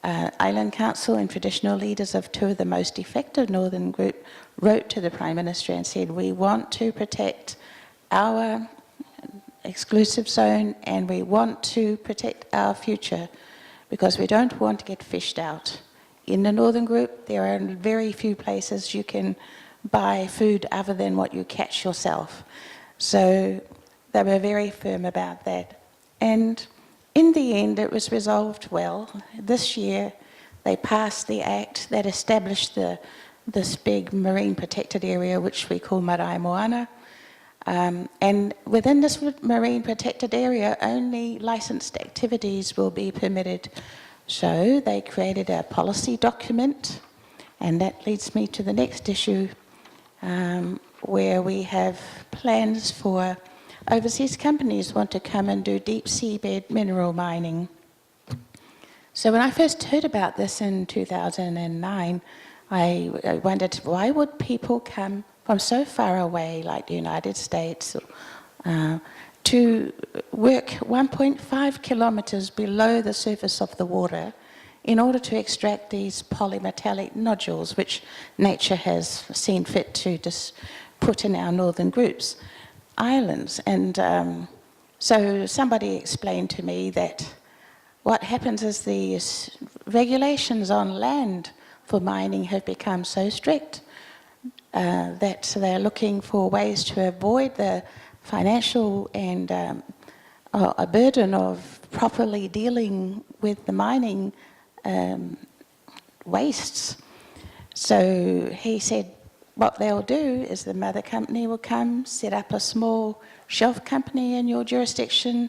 Island Council and traditional leaders of 2 of the most effective northern group wrote to the Prime Minister and said, we want to protect our exclusive zone and we want to protect our future, because we don't want to get fished out. In the northern group, there are very few places you can buy food other than what you catch yourself. So they were very firm about that. And in the end, it was resolved well. This year, they passed the act that established this big marine protected area, which we call Marae Moana. And within this marine protected area, only licensed activities will be permitted. So they created a policy document, and that leads me to the next issue, where we have plans for overseas companies want to come and do deep seabed mineral mining. So when I first heard about this in 2009, I wondered, why would people come from so far away, like the United States, to work 1.5 kilometers below the surface of the water in order to extract these polymetallic nodules, which nature has seen fit to just put in our northern groups islands. And so somebody explained to me that what happens is the regulations on land for mining have become so strict that they're looking for ways to avoid the financial and a burden of properly dealing with the mining wastes. So he said what they'll do is the mother company will come, set up a small shelf company in your jurisdiction.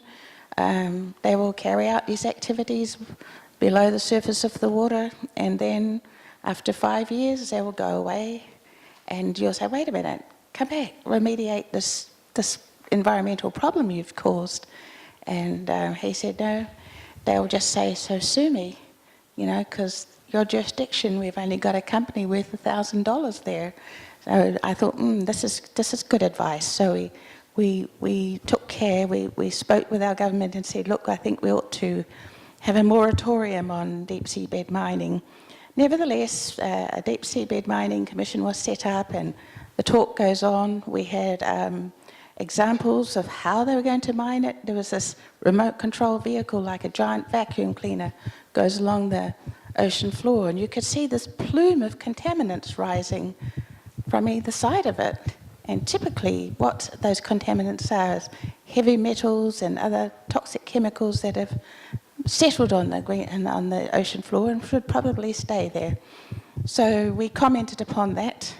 They will carry out these activities below the surface of the water, and then after 5 years they will go away, and you'll say, wait a minute, come back, remediate this environmental problem you've caused. And he said, no, they'll just say, so sue me, you know, because your jurisdiction, we've only got a company worth $1,000 there. So I thought, this is good advice. So we took care, we spoke with our government and said, look, I think we ought to have a moratorium on deep seabed mining. Nevertheless, a deep seabed mining commission was set up, and the talk goes on. We had examples of how they were going to mine it. There was this remote control vehicle, like a giant vacuum cleaner, goes along the ocean floor, and you could see this plume of contaminants rising from either side of it. And typically what those contaminants are is heavy metals and other toxic chemicals that have settled on the ocean floor and should probably stay there. So we commented upon that.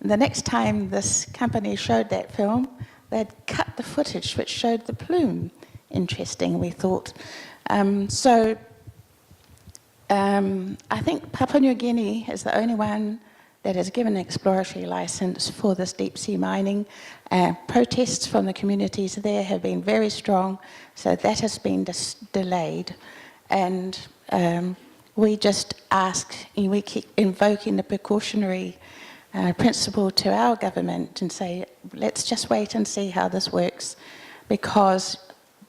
And the next time this company showed that film, they'd cut the footage which showed the plume. Interesting, we thought. I think Papua New Guinea is the only one that has given an exploratory license for this deep sea mining. Protests from the communities there have been very strong, so that has been delayed. And we just ask, we keep invoking the precautionary principle to our government and say, let's just wait and see how this works, because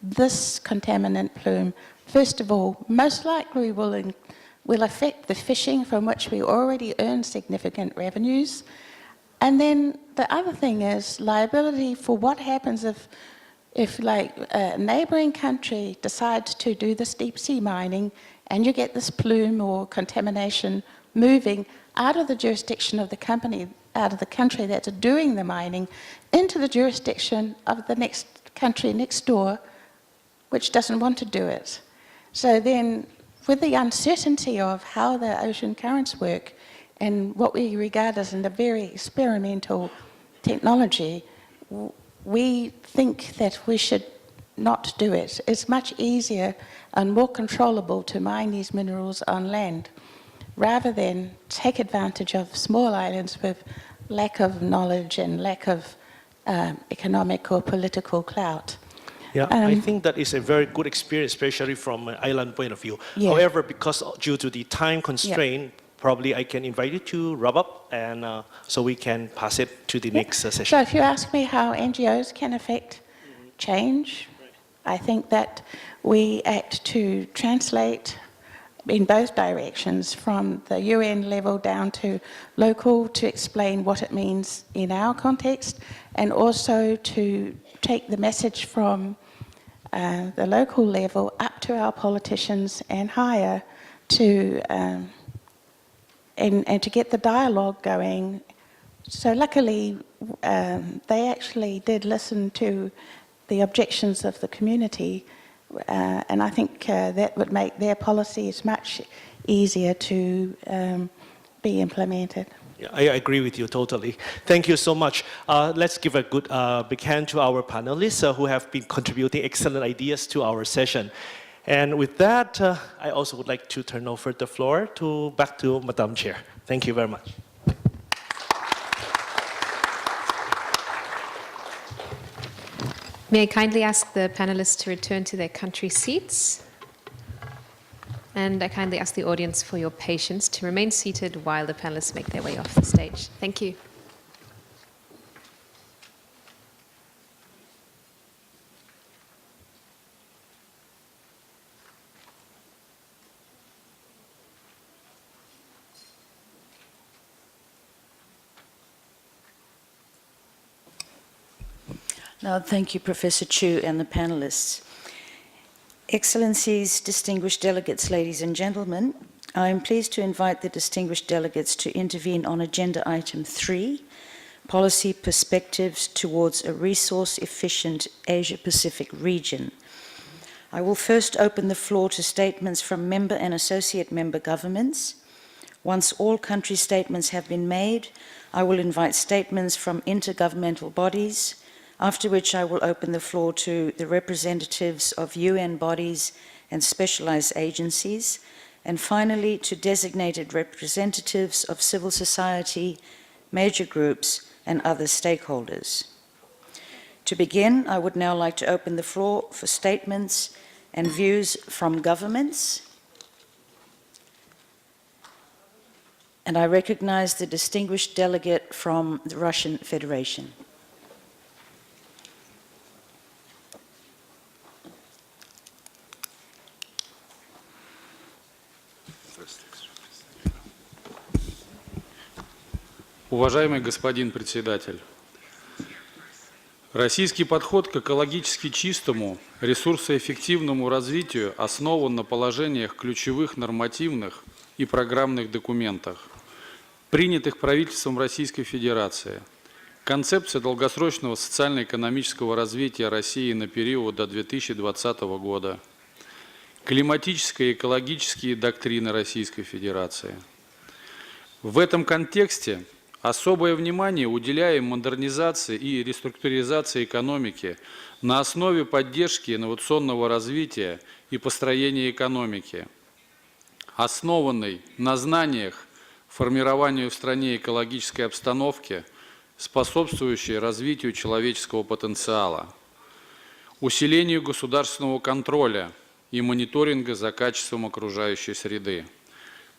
this contaminant plume, first of all, most likely will affect the fishing, from which we already earn significant revenues. And then the other thing is liability for what happens if like a neighbouring country decides to do this deep sea mining, and you get this plume or contamination moving out of the jurisdiction of the company, out of the country that's doing the mining, into the jurisdiction of the next country next door, which doesn't want to do it. So then, with the uncertainty of how the ocean currents work and what we regard as a very experimental technology, we think that we should not do it. It's much easier and more controllable to mine these minerals on land, rather than take advantage of small islands with lack of knowledge and lack of economic or political clout. Yeah, I think that is a very good experience, especially from an island point of view. Yeah. However, because due to the time constraint, probably I can invite you to wrap up, and so we can pass it to the next session. So if you ask me how NGOs can affect change, I think that we act to translate in both directions, from the UN level down to local, to explain what it means in our context, and also to take the message from the local level up to our politicians and higher, to and to get the dialogue going. So luckily, they actually did listen to the objections of the community, and I think that would make their policies much easier to be implemented. I agree with you totally. Thank you so much. Let's give a good big hand to our panelists who have been contributing excellent ideas to our session. And with that, I also would like to turn over the floor back to Madam Chair. Thank you very much. May I kindly ask the panelists to return to their country seats? And I kindly ask the audience for your patience to remain seated while the panelists make their way off the stage. Thank you. Now, thank you, Professor Chu and the panelists. Excellencies, distinguished delegates, ladies and gentlemen, I am pleased to invite the distinguished delegates to intervene on Agenda Item 3, Policy Perspectives Towards a Resource-Efficient Asia-Pacific Region. I will first open the floor to statements from member and associate member governments. Once all country statements have been made, I will invite statements from intergovernmental bodies, after which I will open the floor to the representatives of UN bodies and specialized agencies, and finally to designated representatives of civil society, major groups, and other stakeholders. To begin, I would now like to open the floor for statements and views from governments. And I recognize the distinguished delegate from the Russian Federation. Уважаемый господин председатель, российский подход к экологически чистому, ресурсоэффективному развитию основан на положениях ключевых нормативных и программных документах, принятых правительством Российской Федерации. Концепция долгосрочного социально-экономического развития России на период до 2020 года, климатические и экологические доктрины Российской Федерации. В этом контексте особое внимание уделяем модернизации и реструктуризации экономики на основе поддержки инновационного развития и построения экономики, основанной на знаниях, формированию в стране экологической обстановки, способствующей развитию человеческого потенциала, усилению государственного контроля и мониторинга за качеством окружающей среды,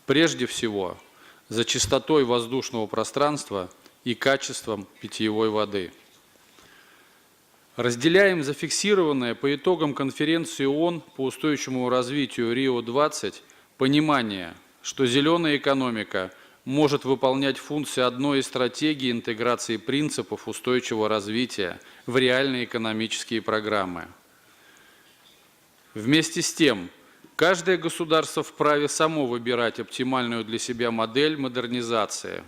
прежде всего за чистотой воздушного пространства и качеством питьевой воды. Разделяем зафиксированное по итогам конференции ООН по устойчивому развитию Рио-20 понимание, что зеленая экономика может выполнять функции одной из стратегий интеграции принципов устойчивого развития в реальные экономические программы. Вместе с тем, каждое государство вправе само выбирать оптимальную для себя модель модернизации,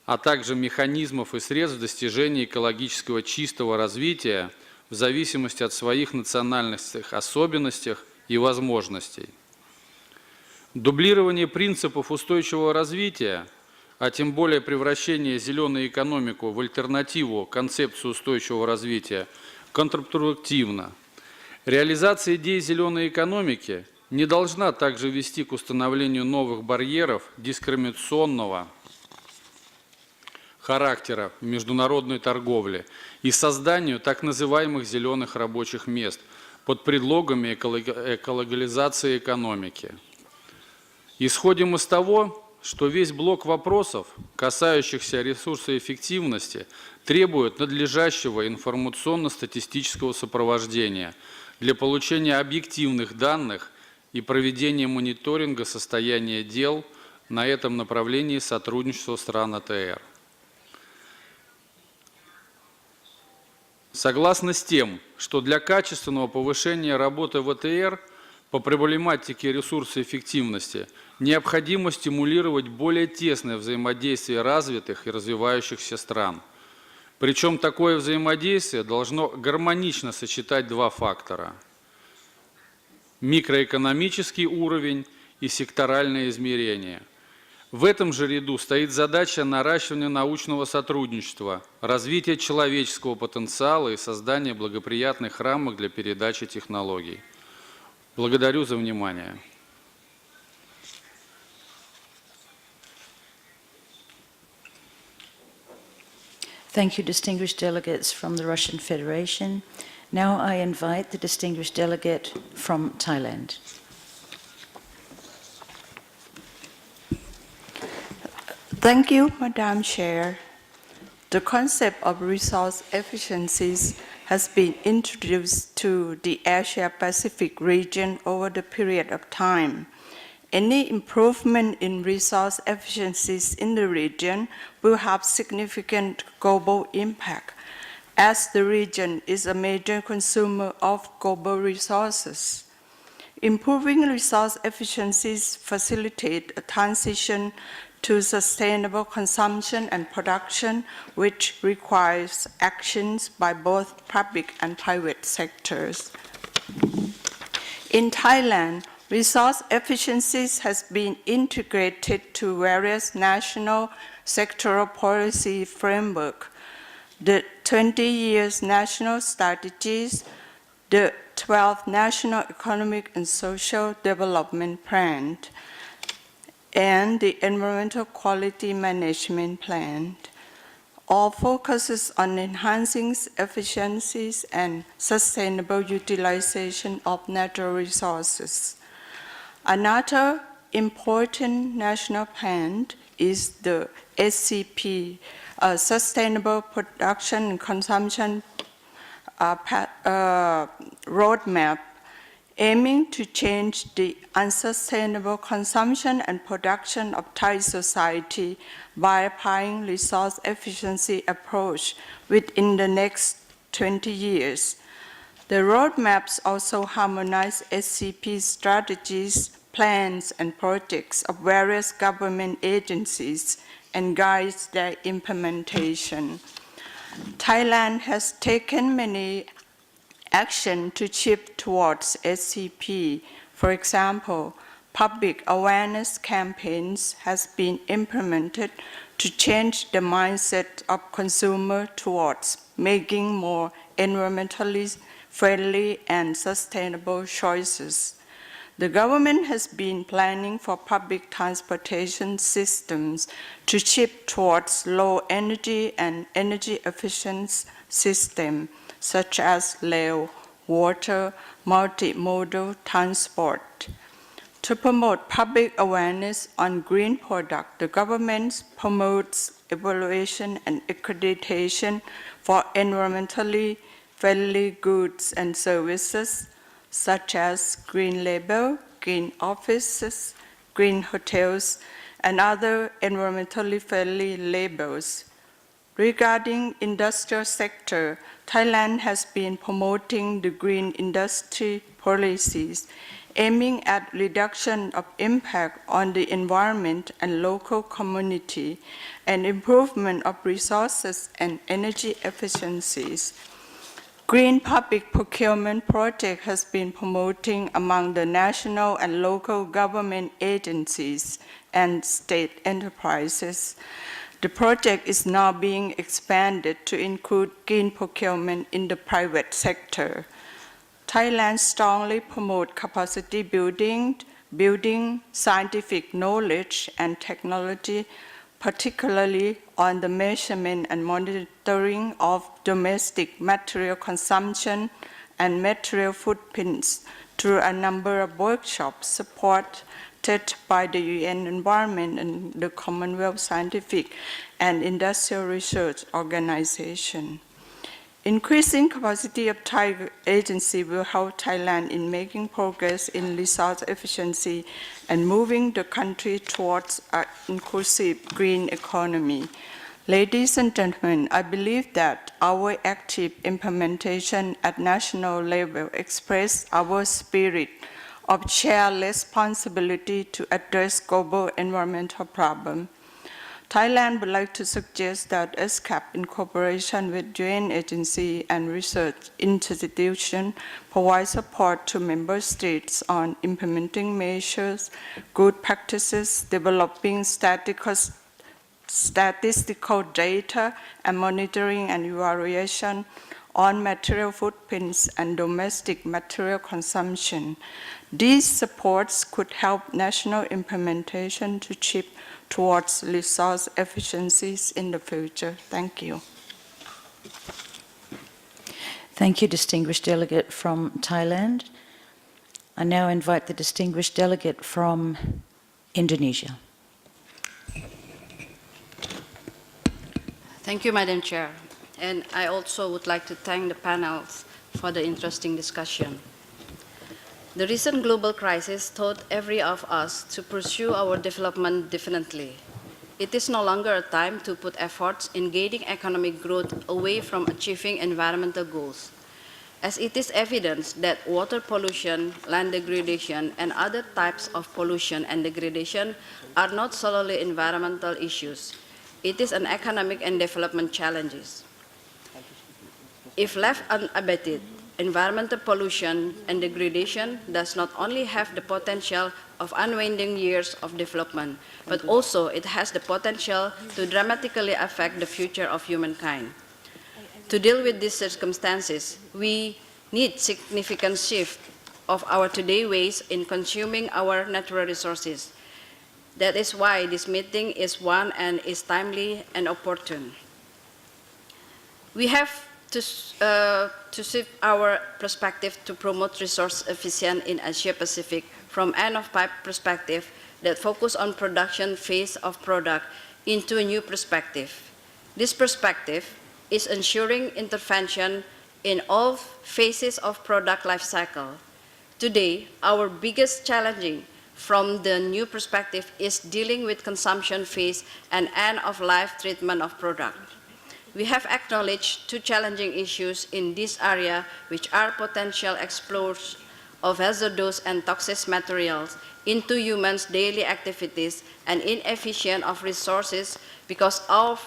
а также механизмов и средств достижения экологического чистого развития в зависимости от своих национальных особенностей и возможностей. Дублирование принципов устойчивого развития, а тем более превращение зеленой экономики в альтернативу концепции устойчивого развития, контрпродуктивно. Реализация идей зеленой экономики не должна также вести к установлению новых барьеров дискриминационного характера в международной торговле и созданию так называемых зеленых рабочих мест под предлогами экологизации экономики. Исходим из того, что весь блок вопросов, касающихся ресурсоэффективности, требует надлежащего информационно-статистического сопровождения для получения объективных данных и проведения мониторинга состояния дел на этом направлении сотрудничества стран АТР. Согласно с тем, что для качественного повышения работы ВТР по проблематике ресурсоэффективности необходимо стимулировать более тесное взаимодействие развитых и развивающихся стран. Причем такое взаимодействие должно гармонично сочетать два фактора – микроэкономический уровень и секторальное измерение. В этом же ряду стоит задача наращивания научного сотрудничества, развития человеческого потенциала и создания благоприятных рамок для передачи технологий. Благодарю за внимание. Thank you, distinguished delegates from the Russian Federation. Now I invite the distinguished delegate from Thailand. Thank you, Madam Chair. The concept of resource efficiencies has been introduced to the Asia-Pacific region over the period of time. Any improvement in resource efficiencies in the region will have significant global impact, as the region is a major consumer of global resources. Improving resource efficiencies facilitate a transition to sustainable consumption and production, which requires actions by both public and private sectors. In Thailand, resource efficiencies has been integrated to various national sectoral policy framework, the 20 years national strategies, the 12th National Economic and Social Development Plan, and the Environmental Quality Management Plan. All focuses on enhancing efficiencies and sustainable utilization of natural resources. Another important national plan is the SCP, Sustainable Production and Consumption Roadmap, aiming to change the unsustainable consumption and production of Thai society by applying resource efficiency approach within the next 20 years. The roadmaps also harmonize SCP strategies, plans, and projects of various government agencies and guides their implementation. Thailand has taken many actions to shift towards SCP. For example, public awareness campaigns has been implemented to change the mindset of consumer towards making more environmentally friendly and sustainable choices. The government has been planning for public transportation systems to shift towards low energy and energy efficient systems such as rail, water, multimodal transport. To promote public awareness on green products, the government promotes evaluation and accreditation for environmentally friendly goods and services, such as green label, green offices, green hotels, and other environmentally friendly labels. Regarding industrial sector, Thailand has been promoting the green industry policies, aiming at reduction of impact on the environment and local community, and improvement of resources and energy efficiencies. Green public procurement project has been promoting among the national and local government agencies and state enterprises. The project is now being expanded to include green procurement in the private sector. Thailand strongly promotes capacity building scientific knowledge and technology, particularly on the measurement and monitoring of domestic material consumption and material footprints through a number of workshops supported by the UN Environment and the Commonwealth Scientific and Industrial Research Organization. Increasing capacity of Thai agency will help Thailand in making progress in resource efficiency and moving the country towards an inclusive green economy. Ladies and gentlemen, I believe that our active implementation at national level expresses our spirit of shared responsibility to address global environmental problems. Thailand would like to suggest that ESCAP, in cooperation with UN agency and research institution, provide support to member states on implementing measures, good practices, developing statistical data, and monitoring and evaluation on material footprints and domestic material consumption. These supports could help national implementation to shift towards resource efficiencies in the future. Thank you. Thank you, distinguished delegate from Thailand. I now invite the distinguished delegate from Indonesia. Thank you, Madam Chair. And I also would like to thank the panels for the interesting discussion. The recent global crisis taught every of us to pursue our development differently. It is no longer a time to put efforts in gaining economic growth away from achieving environmental goals, as it is evident that water pollution, land degradation, and other types of pollution and degradation are not solely environmental issues. It is an economic and development challenges. If left unabated, environmental pollution and degradation does not only have the potential of unwinding years of development, but also it has the potential to dramatically affect the future of humankind. To deal with these circumstances, we need significant shift of our today ways in consuming our natural resources. That is why this meeting is one and is timely and opportune. We have to shift our perspective to promote resource efficiency in Asia-Pacific from end-of-pipe perspective that focus on production phase of product into a new perspective. This perspective is ensuring intervention in all phases of product life cycle. Today, our biggest challenge from the new perspective is dealing with consumption phase and end-of-life treatment of product. We have acknowledged two challenging issues in this area, which are potential exposure of hazardous and toxic materials into humans' daily activities and inefficient of resources because our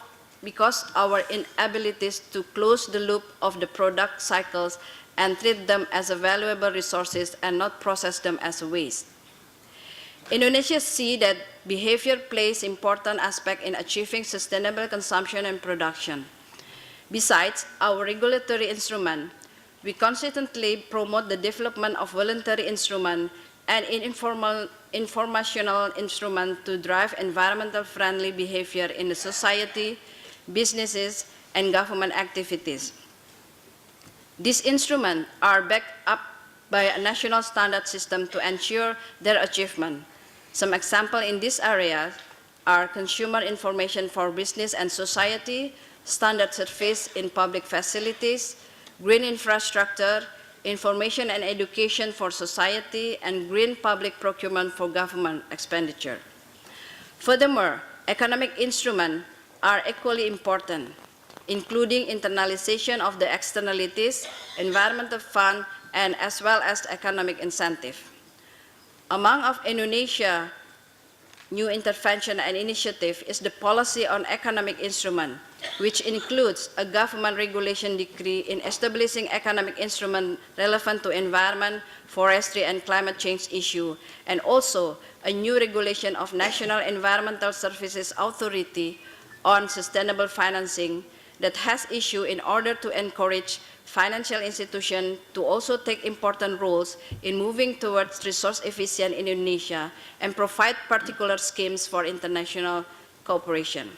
inabilities to close the loop of the product cycles and treat them as valuable resources and not process them as waste. Indonesia sees that behavior plays an important aspect in achieving sustainable consumption and production. Besides our regulatory instrument, we consistently promote the development of voluntary instruments and informational instruments to drive environmental friendly behavior in the society, businesses, and government activities. These instruments are backed up by a national standard system to ensure their achievement. Some examples in this area are consumer information for business and society, standard service in public facilities, green infrastructure, information and education for society, and green public procurement for government expenditure. Furthermore, economic instruments are equally important, including internalization of the externalities, environmental fund, and as well as economic incentive. Among of Indonesia's new intervention and initiative is the policy on economic instrument, which includes a government regulation decree in establishing economic instrument relevant to environment, forestry, and climate change issue, and also a new regulation of National Environmental Services Authority on sustainable financing that has issued in order to encourage financial institutions to also take important roles in moving towards resource efficient in Indonesia and provide particular schemes for international cooperation.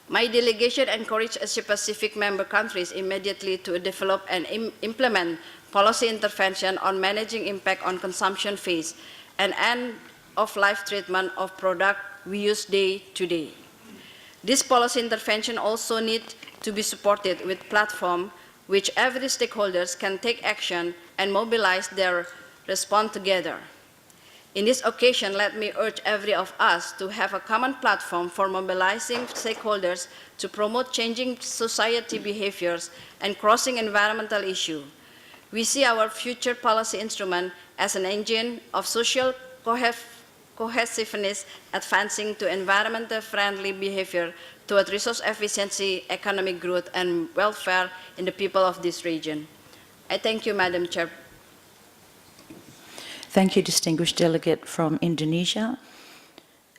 My delegation encouraged Asia-Pacific member countries immediately to develop and implement policy intervention on managing impact on consumption phase and end-of-life treatment of product we use day to day. This policy intervention also needs to be supported with platforms which every stakeholders can take action and mobilize their response together. In this occasion, let me urge every of us to have a common platform for mobilizing stakeholders to promote changing society behaviors and crossing environmental issues. We see our future policy instrument as an engine of social cohesiveness, advancing to environmental friendly behavior toward resource efficiency, economic growth, and welfare in the people of this region. I thank you, Madam Chair. Thank you, distinguished delegate from Indonesia.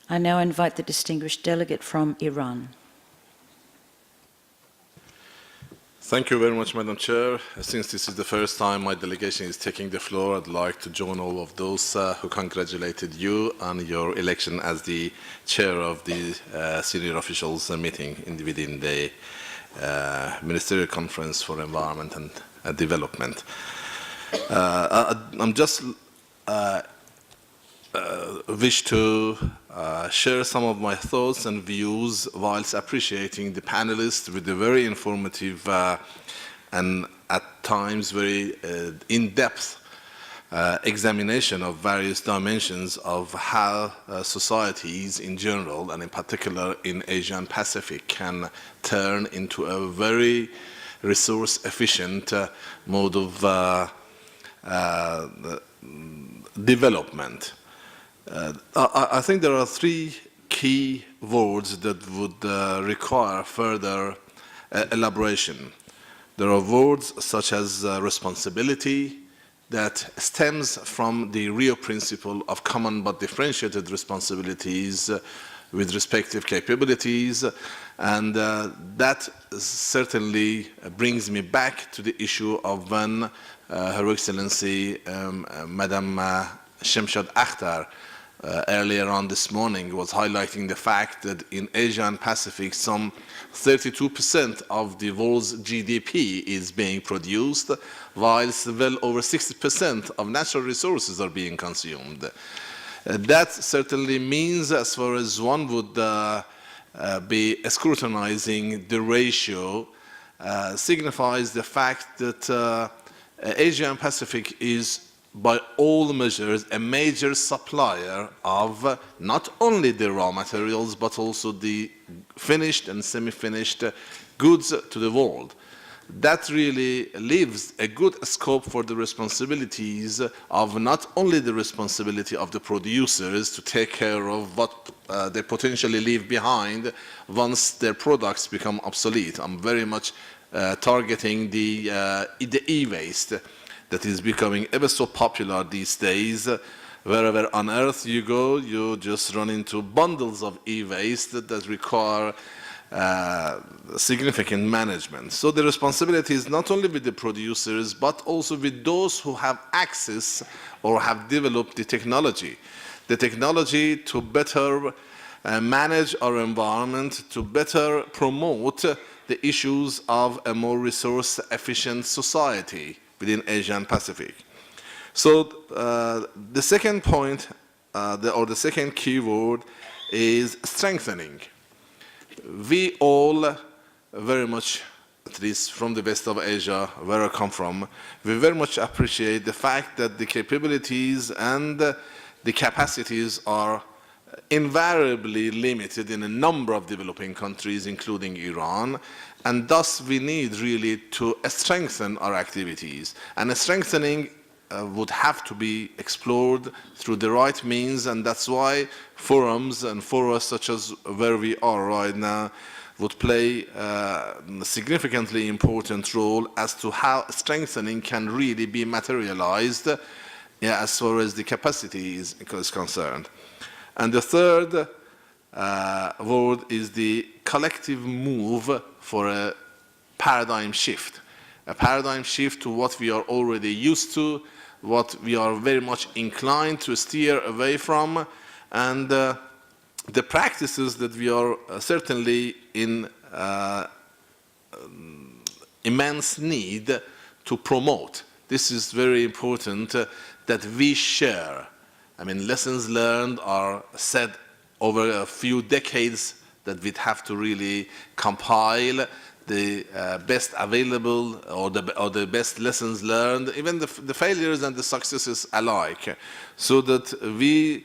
I now invite the distinguished delegate from Iran. Thank you very much, Madam Chair. Since this is the first time my delegation is taking the floor, I'd like to join all of those who congratulated you on your election as the chair of the senior officials meeting within the Ministerial Conference for Environment and Development. I'm just wish to share some of my thoughts and views whilst appreciating the panelists with a very informative and at times very in-depth examination of various dimensions of how societies in general and in particular in Asia and Pacific can turn into a very resource efficient mode of development. I think there are three key words that would require further elaboration. There are words such as responsibility that stems from the Rio principle of common but differentiated responsibilities with respective capabilities, and that certainly brings me back to the issue of when Her Excellency Madam Shemshad Akhtar earlier on this morning was highlighting the fact that in Asia and Pacific some 32% of the world's GDP is being produced, whilst well over 60% of natural resources are being consumed. That certainly means, as far as one would be scrutinizing the ratio, signifies the fact that Asia and Pacific is by all measures a major supplier of not only the raw materials but also the finished and semi-finished goods to the world. That really leaves a good scope for the responsibilities of not only the responsibility of the producers to take care of what they potentially leave behind once their products become obsolete. I'm very much targeting the e-waste that is becoming ever so popular these days. Wherever on earth you go, you just run into bundles of e-waste that require significant management. So the responsibility is not only with the producers, but also with those who have access or have developed the technology to better manage our environment, to better promote the issues of a more resource-efficient society within Asia and Pacific. So the second point, or the second key word, is strengthening. We all very much, at least from the west of Asia, where I come from, we very much appreciate the fact that the capabilities and the capacities are invariably limited in a number of developing countries, including Iran, and thus we need really to strengthen our activities. And a strengthening would have to be explored through the right means, and that's why forums and fora such as where we are right now would play a significantly important role as to how strengthening can really be materialized as far as the capacity is concerned. And the third word is the collective move for a paradigm shift to what we are already used to, what we are very much inclined to steer away from, and the practices that we are certainly in immense need to promote. This is very important that we share. I mean, lessons learned are said over a few decades that we'd have to really compile the best available or the best lessons learned, even the failures and the successes alike, so that we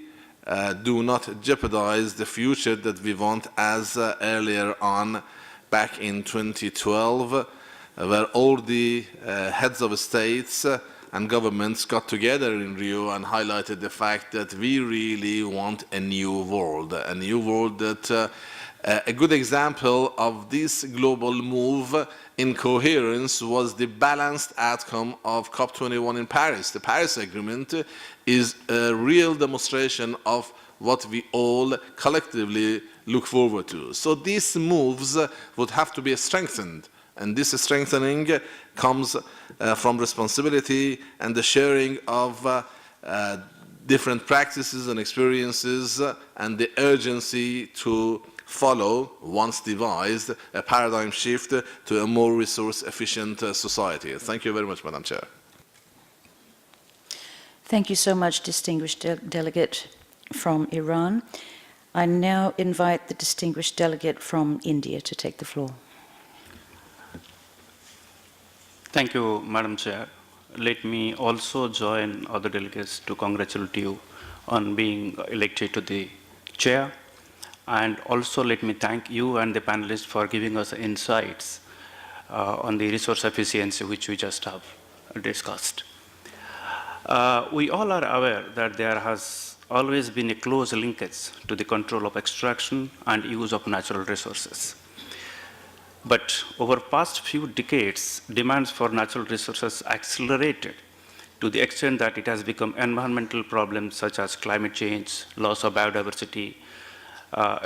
do not jeopardize the future that we want, as earlier on back in 2012, where all the heads of states and governments got together in Rio and highlighted the fact that we really want a new world that a good example of this global move in coherence was the balanced outcome of COP21 in Paris. The Paris Agreement is a real demonstration of what we all collectively look forward to. So these moves would have to be strengthened, and this strengthening comes from responsibility and the sharing of different practices and experiences and the urgency to follow, once devised, a paradigm shift to a more resource-efficient society. Thank you very much, Madam Chair. Thank you so much, distinguished delegate from Iran. I now invite the distinguished delegate from India to take the floor. Thank you, Madam Chair. Let me also join other delegates to congratulate you on being elected to the chair. And also let me thank you and the panelists for giving us insights on the resource efficiency which we just have discussed. We all are aware that there has always been a close linkage to the control of extraction and use of natural resources. But over past few decades, demands for natural resources accelerated to the extent that it has become environmental problems such as climate change, loss of biodiversity,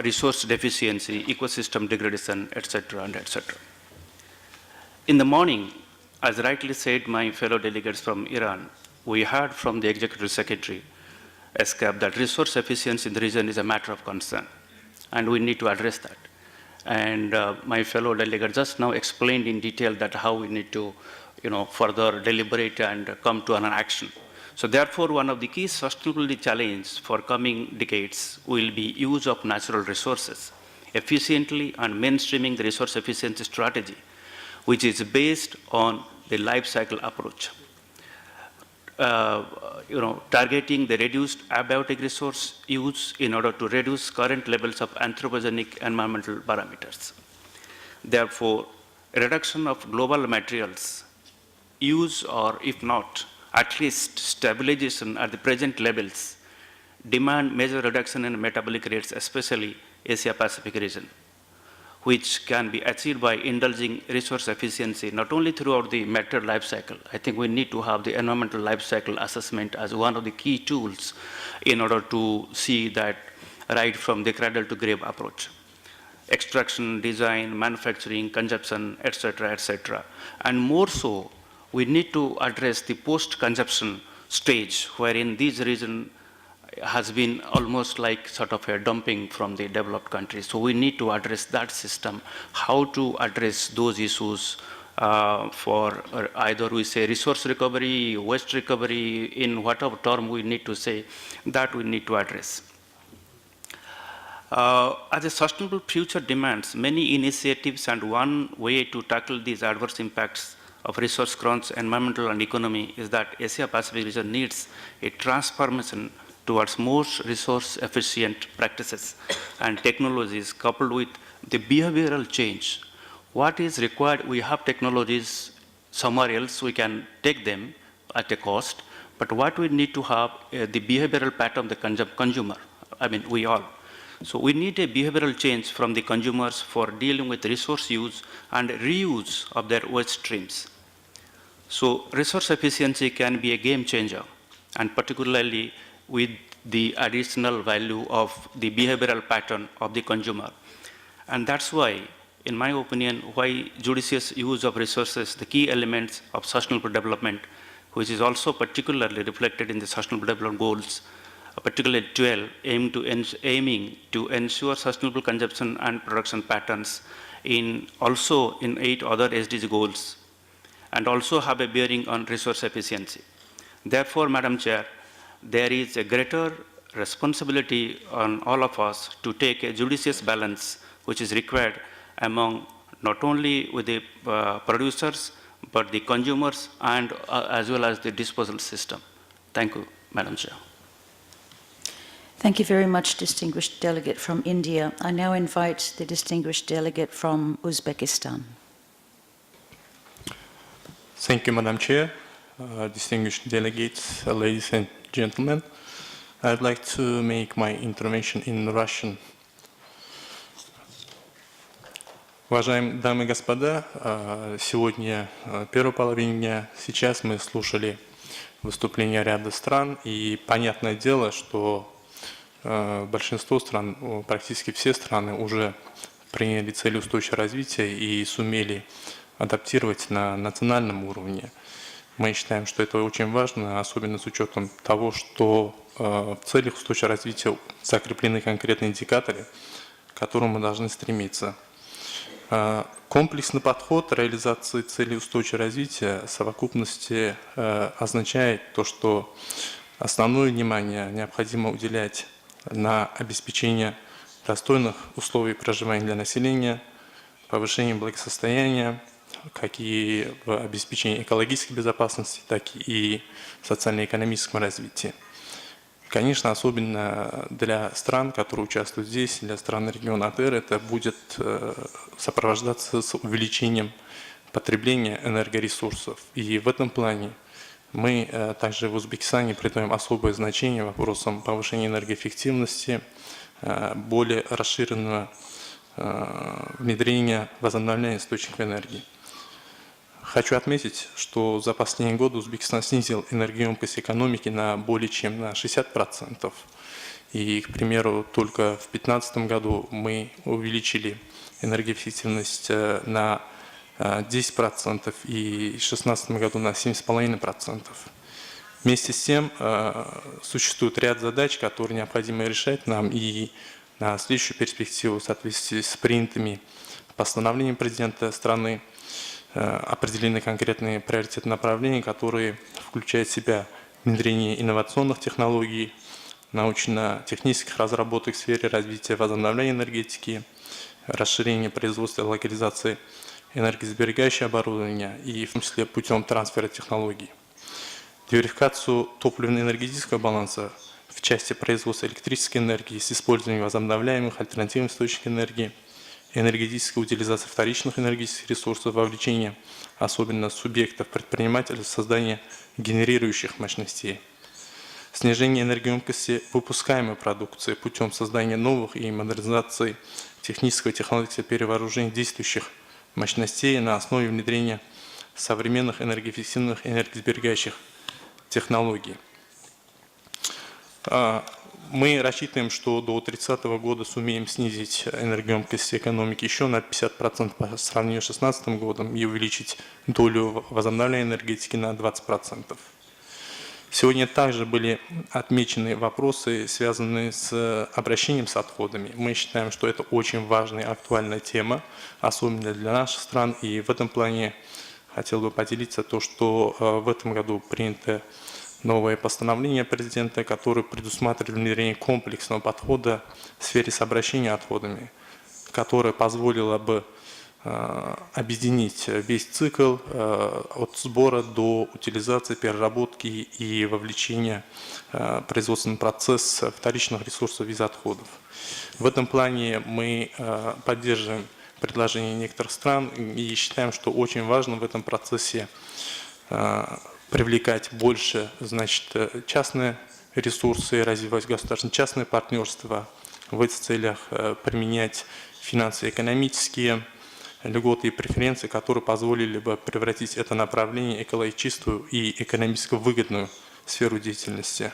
resource deficiency, ecosystem degradation, etc., and etc. In the morning, as rightly said my fellow delegates from Iran, we heard from the Executive Secretary, ESCAP, that resource efficiency in the region is a matter of concern, and we need to address that. And my fellow delegate just now explained in detail that how we need to, further deliberate and come to an action. So therefore, one of the key sustainability challenges for coming decades will be use of natural resources efficiently and mainstreaming the resource efficiency strategy, which is based on the life cycle approach. Targeting the reduced abiotic resource use in order to reduce current levels of anthropogenic environmental parameters. Therefore, a reduction of global materials use, or if not, at least stabilization at the present levels, demand major reduction in metabolic rates, especially Asia-Pacific region, which can be achieved by indulging resource efficiency, not only throughout the material life cycle. I think we need to have the environmental life cycle assessment as one of the key tools in order to see that right from the cradle to grave approach. Extraction, design, manufacturing, consumption, etc., etc. And more so, we need to address the post-consumption stage, wherein this region has been almost like sort of a dumping from the developed countries. So we need to address that system, how to address those issues for either we say resource recovery, waste recovery, in whatever term we need to say, that we need to address. As a sustainable future demands many initiatives, and one way to tackle these adverse impacts of resource crunch, environmental and economy is that Asia-Pacific region needs a transformation towards more resource-efficient practices and technologies coupled with the behavioral change. What is required? We have technologies somewhere else, we can take them at a cost, but what we need to have the behavioral pattern of the consumer, we all. So we need a behavioral change from the consumers for dealing with resource use and reuse of their waste streams. So resource efficiency can be a game changer, and particularly with the additional value of the behavioral pattern of the consumer. And that's why, in my opinion, why judicious use of resources, the key elements of sustainable development, which is also particularly reflected in the sustainable development goals, particularly 12, aiming to ensure sustainable consumption and production patterns also in 8 other SDG goals, and also have a bearing on resource efficiency. Therefore, Madam Chair, there is a greater responsibility on all of us to take a judicious balance which is required among not only with the producers, but the consumers and as well as the disposal system. Thank you, Madam Chair. Thank you very much, distinguished delegate from India. I now invite the distinguished delegate from Uzbekistan. Thank you, Madam Chair. distinguished delegates, ladies and gentlemen. I'd like to make my intervention in Russian. Уважаемые дамы и господа, сегодня первая половина дня. Сейчас мы слушали выступления ряда стран, и понятное дело, что большинство стран, практически все страны уже приняли цели устойчивого развития и сумели адаптировать на национальном уровне. Мы считаем, что это очень важно, особенно с учетом того, что в целях устойчивого развития закреплены конкретные индикаторы, к которым мы должны стремиться. Комплексный подход реализации целей устойчивого развития в совокупности означает то, что основное внимание необходимо уделять на обеспечение достойных условий проживания для населения, повышение благосостояния, как и в обеспечении экологической безопасности, так и в социально-экономическом развитии. Конечно, особенно для стран, которые участвуют здесь, для стран региона АТР, это будет сопровождаться с увеличением потребления энергоресурсов. И в этом плане мы также в Узбекистане придаем особое значение вопросам повышения энергоэффективности, более расширенного внедрения возобновляемых источников энергии. Хочу отметить, что за последние годы Узбекистан снизил энергоемкость экономики на более чем на 60%. И, к примеру, только в 2015 году мы увеличили энергоэффективность на 10% и в 2016 году на 7,5%. Вместе с тем существует ряд задач, которые необходимо решать нам и на следующую перспективу в соответствии с принятыми постановлениями президента страны, определены конкретные приоритетные направления, которые включают в себя внедрение инновационных технологий, научно-технических разработок в сфере развития возобновляемой энергетики, расширение производства и локализации энергосберегающего оборудования и в том числе путем трансфера технологий. Диверсификацию топливно-энергетического баланса в части производства электрической энергии с использованием возобновляемых альтернативных источников энергии, энергетическая утилизация вторичных энергетических ресурсов, вовлечение особенно субъектов предпринимателей в создание генерирующих мощностей, снижение энергоемкости выпускаемой продукции путем создания новых и модернизации технического и технологического перевооружения действующих мощностей на основе внедрения современных энергоэффективных и энергосберегающих технологий. Мы рассчитываем, что до 2030 года сумеем снизить энергоемкость экономики еще на 50% по сравнению с 2016 годом и увеличить долю возобновляемой энергетики на 20%. Сегодня также были отмечены вопросы, связанные с обращением с отходами. Мы считаем, что это очень важная и актуальная тема, особенно для наших стран. И в этом плане хотел бы поделиться то, что в этом году принято новое постановление президента, которое предусматривает внедрение комплексного подхода в сфере с обращением отходами, которое позволило бы объединить весь цикл от сбора до утилизации, переработки и вовлечения в производственный процесс вторичных ресурсов из отходов. В этом плане мы поддерживаем предложения некоторых стран и считаем, что очень важно в этом процессе привлекать больше, значит, частные ресурсы, развивать государственно-частное партнерство, в этих целях применять финансово-экономические льготы и преференции, которые позволили бы превратить это направление в экологическую и экономически выгодную сферу деятельности.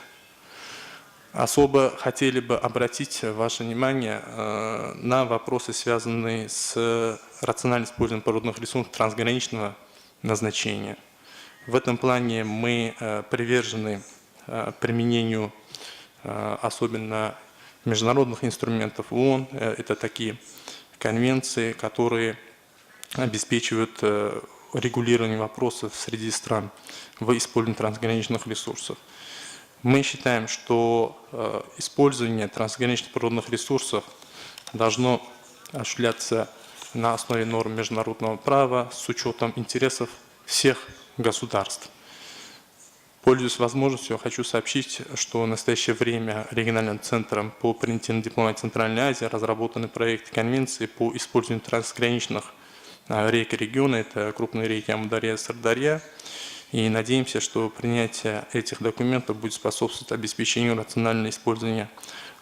Особо хотели бы обратить ваше внимание на вопросы, связанные с рациональным использованием природных ресурсов трансграничного назначения. В этом плане мы привержены применению особенно международных инструментов ООН. Это такие конвенции, которые обеспечивают регулирование вопросов среди стран в использовании трансграничных ресурсов. Мы считаем, что использование трансграничных природных ресурсов должно осуществляться на основе норм международного права с учетом интересов всех государств. Пользуясь возможностью, хочу сообщить, что в настоящее время региональным центром по превентивной дипломатии Центральной Азии разработаны проекты конвенции по использованию трансграничных рек и региона, это крупные реки Амударья и Сырдарья, И надеемся, что принятие этих документов будет способствовать обеспечению рационального использования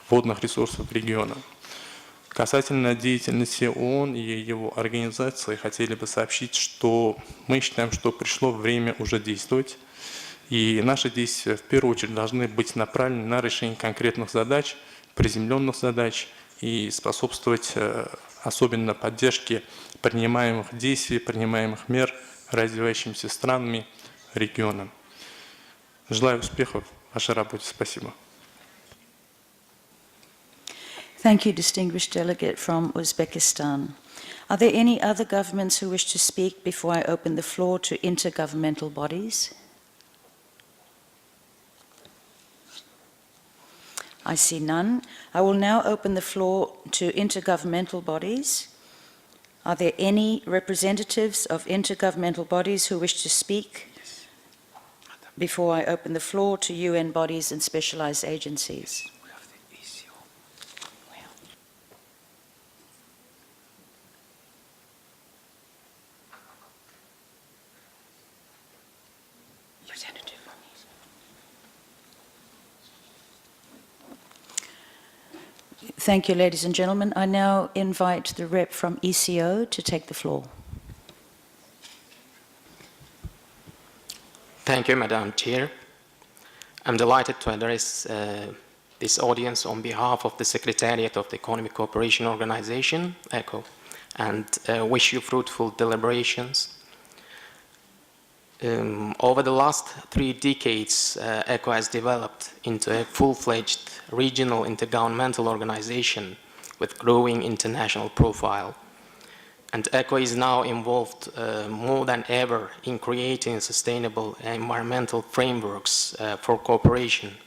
водных ресурсов региона. Касательно деятельности ООН и его организации, хотели бы сообщить, что мы считаем, что пришло время уже действовать. И наши действия в первую очередь должны быть направлены на решение конкретных задач, приземленных задач и способствовать особенно поддержке принимаемых действий, принимаемых мер развивающимися странами, регионам. Желаю успехов в вашей работе. Спасибо. Thank you, distinguished delegate from Uzbekistan. Are there any other governments who wish to speak before I open the floor to intergovernmental bodies? I see none. I will now open the floor to intergovernmental bodies. Are there any representatives of intergovernmental bodies who wish to speak before I open the floor to UN bodies and specialized agencies? Thank you, ladies and gentlemen. I now invite the rep from ECO to take the floor. Thank you, Madam Chair. I'm delighted to address this audience on behalf of the Secretariat of the Economic Cooperation Organization, ECO, and wish you fruitful deliberations. Over the last 3 decades, ECO has developed into a full-fledged regional intergovernmental organization with growing international profile. And ECO is now involved more than ever in creating sustainable environmental frameworks for cooperation.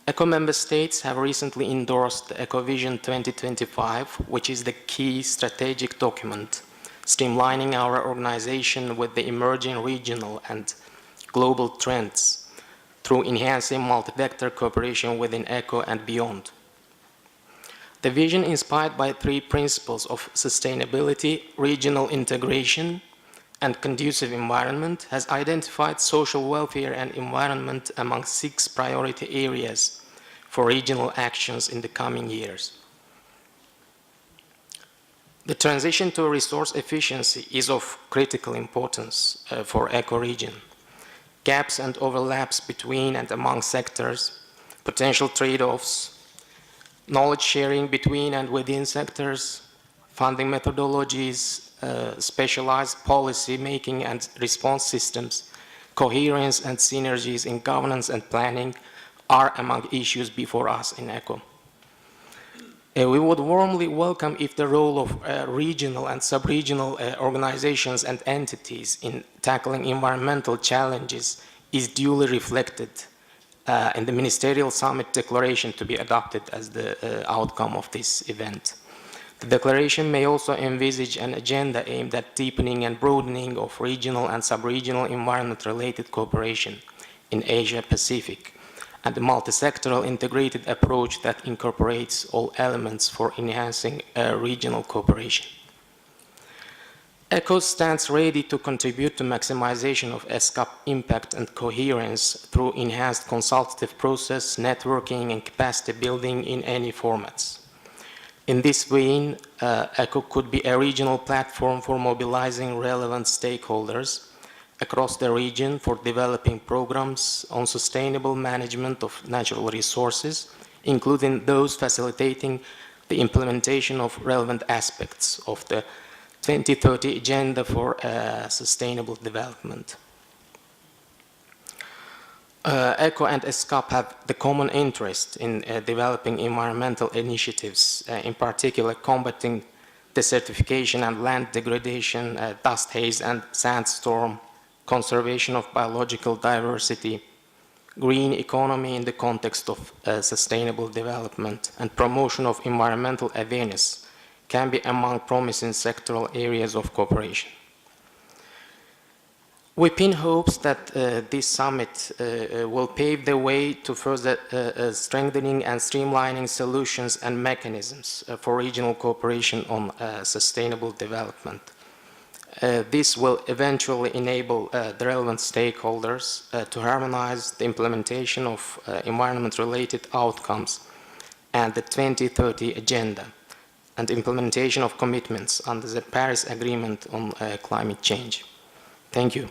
ECO member states have recently endorsed the ECO Vision 2025, which is the key strategic document streamlining our organization with the emerging regional and global trends through enhancing multi-vector cooperation within ECO and beyond. The vision, inspired by 3 principles of sustainability, regional integration, and conducive environment, has identified social welfare and environment among 6 priority areas for regional actions in the coming years. The transition to resource efficiency is of critical importance for ECO region. Gaps and overlaps between and among sectors, potential trade-offs, knowledge sharing between and within sectors, funding methodologies, specialized policy making and response systems, coherence and synergies in governance and planning are among issues before us in ECO. We would warmly welcome if the role of regional and sub-regional organizations and entities in tackling environmental challenges is duly reflected in the Ministerial Summit declaration to be adopted as the outcome of this event. The declaration may also envisage an agenda aimed at deepening and broadening of regional and sub-regional environment-related cooperation in Asia-Pacific, and a multi-sectoral integrated approach that incorporates all elements for enhancing regional cooperation. ECO stands ready to contribute to maximization of ESCAP impact and coherence through enhanced consultative process, networking, and capacity building in any formats. In this vein, ECO could be a regional platform for mobilizing relevant stakeholders across the region for developing programs on sustainable management of natural resources, including those facilitating the implementation of relevant aspects of the 2030 Agenda for Sustainable Development. ECO and ESCAP have the common interest in developing environmental initiatives, in particular combating desertification and land degradation, dust haze and sandstorm, conservation of biological diversity, green economy in the context of sustainable development, and promotion of environmental awareness can be among promising sectoral areas of cooperation. We pin hopes that this summit will pave the way to further strengthening and streamlining solutions and mechanisms for regional cooperation on sustainable development. This will eventually enable the relevant stakeholders to harmonize the implementation of environment-related outcomes and the 2030 Agenda and implementation of commitments under the Paris Agreement on climate change. Thank you.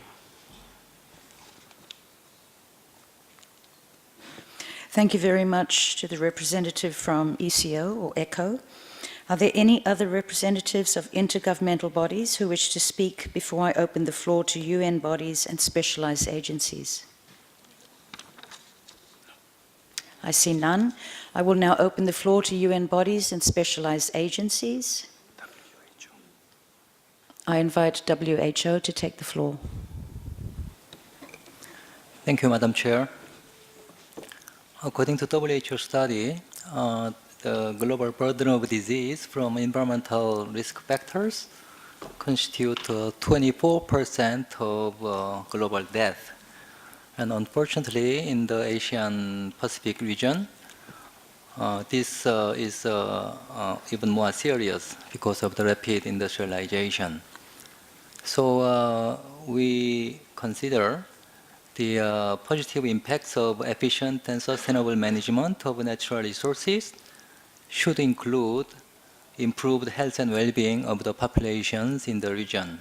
Thank you very much to the representative from ECO or ECHO. Are there any other representatives of intergovernmental bodies who wish to speak before I open the floor to UN bodies and specialized agencies? I see none. I will now open the floor to UN bodies and specialized agencies. I invite WHO to take the floor. Thank you, Madam Chair. According to WHO study, the global burden of disease from environmental risk factors constitute 24% of global death. And unfortunately, in the Asian Pacific region, this is even more serious because of the rapid industrialization. So we consider the positive impacts of efficient and sustainable management of natural resources should include improved health and well-being of the populations in the region.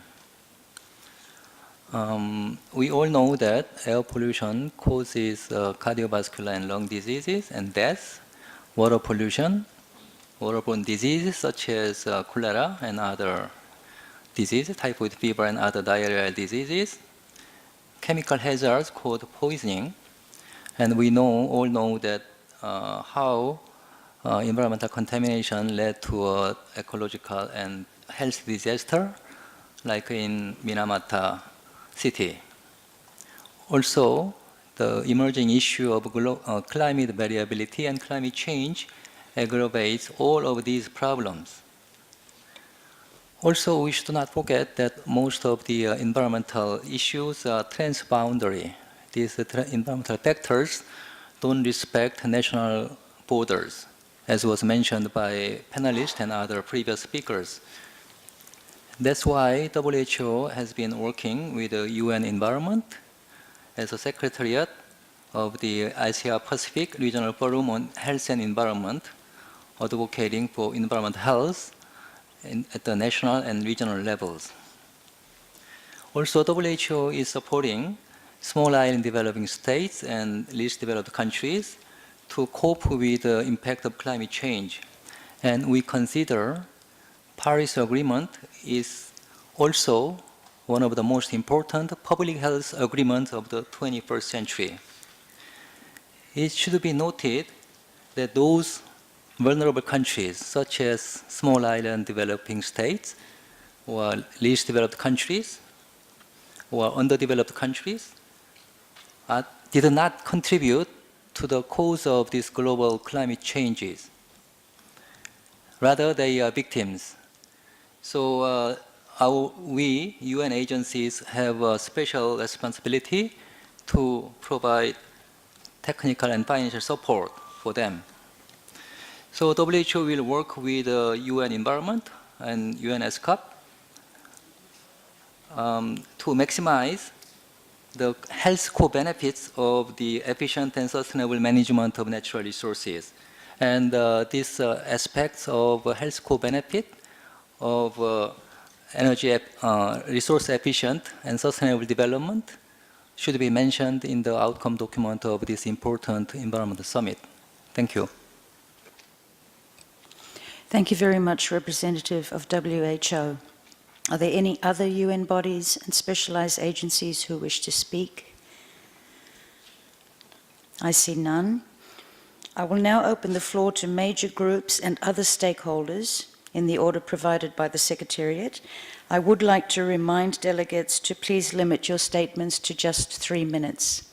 We all know that air pollution causes cardiovascular and lung diseases and death, water pollution, waterborne diseases such as cholera and other diseases, typhoid fever and other diarrheal diseases, chemical hazards called poisoning, and we all know that how environmental contamination led to ecological and health disaster, like in Minamata city. Also, the emerging issue of climate variability and climate change aggravates all of these problems. Also, we should not forget that most of the environmental issues are transboundary. These environmental factors don't respect national borders, as was mentioned by panelists and other previous speakers. That's why WHO has been working with the UN Environment as a secretariat of the Asia Pacific Regional Forum on Health and Environment, advocating for environment health at the national and regional levels. Also, WHO is supporting small island developing states and least developed countries to cope with the impact of climate change. And we consider Paris Agreement is also one of the most important public health agreements of the 21st century. It should be noted that those vulnerable countries, such as small island developing states, or least developed countries, or underdeveloped countries, did not contribute to the cause of these global climate changes. Rather, they are victims. So we, UN agencies, have a special responsibility to provide technical and financial support for them. So WHO will work with UN Environment and UN ESCAP to maximize the health co-benefits of the efficient and sustainable management of natural resources. And these aspects of health co-benefit of energy resource efficient and sustainable development should be mentioned in the outcome document of this important environmental summit. Thank you. Thank you very much, representative of WHO. Are there any other UN bodies and specialized agencies who wish to speak? I see none. I will now open the floor to major groups and other stakeholders in the order provided by the Secretariat. I would like to remind delegates to please limit your statements to just 3 minutes.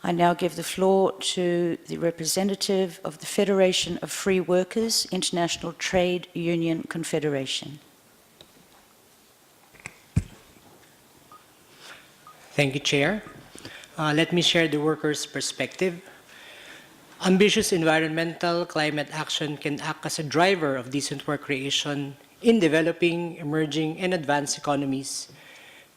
I now give the floor to the representative of the Federation of Free Workers, International Trade Union Confederation. Thank you, Chair. Let me share the workers' perspective. Ambitious environmental climate action can act as a driver of decent work creation in developing, emerging, and advanced economies.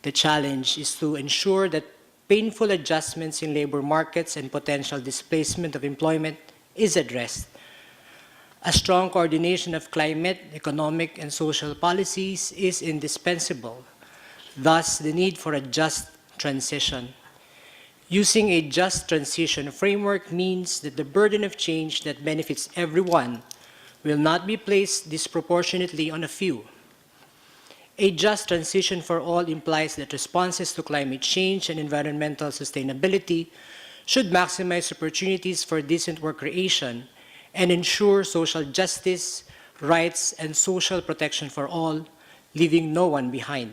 The challenge is to ensure that painful adjustments in labor markets and potential displacement of employment is addressed. A strong coordination of climate, economic, and social policies is indispensable. Thus, the need for a just transition. Using a just transition framework means that the burden of change that benefits everyone will not be placed disproportionately on a few. A just transition for all implies that responses to climate change and environmental sustainability should maximize opportunities for decent work creation and ensure social justice, rights, and social protection for all, leaving no one behind.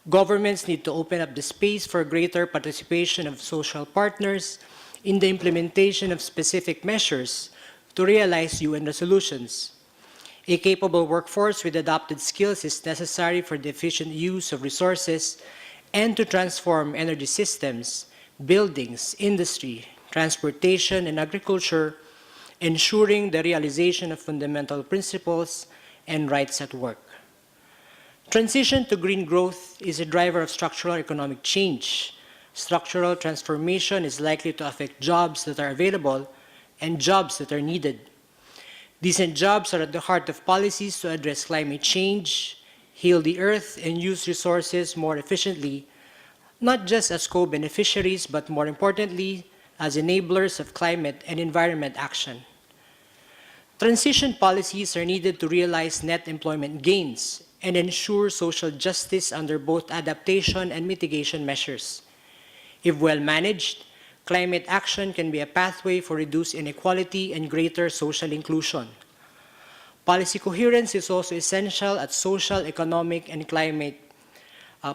Governments need to open up the space for greater participation of social partners in the implementation of specific measures to realize UN resolutions. A capable workforce with adapted skills is necessary for the efficient use of resources and to transform energy systems, buildings, industry, transportation, and agriculture, ensuring the realization of fundamental principles and rights at work. Transition to green growth is a driver of structural economic change. Structural transformation is likely to affect jobs that are available and jobs that are needed. Decent jobs are at the heart of policies to address climate change, heal the earth, and use resources more efficiently, not just as co-beneficiaries, but more importantly, as enablers of climate and environment action. Transition policies are needed to realize net employment gains and ensure social justice under both adaptation and mitigation measures. If well managed, climate action can be a pathway for reduced inequality and greater social inclusion. Policy coherence is also essential at social, economic, and climate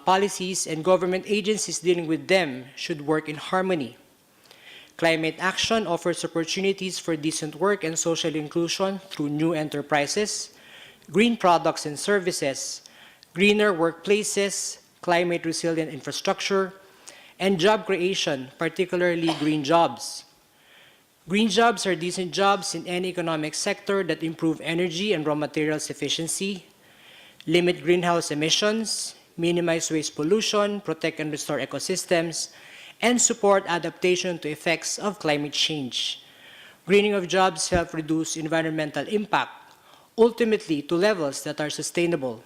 policies, and government agencies dealing with them should work in harmony. Climate action offers opportunities for decent work and social inclusion through new enterprises, green products and services, greener workplaces, climate-resilient infrastructure, and job creation, particularly green jobs. Green jobs are decent jobs in any economic sector that improve energy and raw materials efficiency, limit greenhouse emissions, minimize waste pollution, protect and restore ecosystems, and support adaptation to effects of climate change. Greening of jobs help reduce environmental impact, ultimately to levels that are sustainable.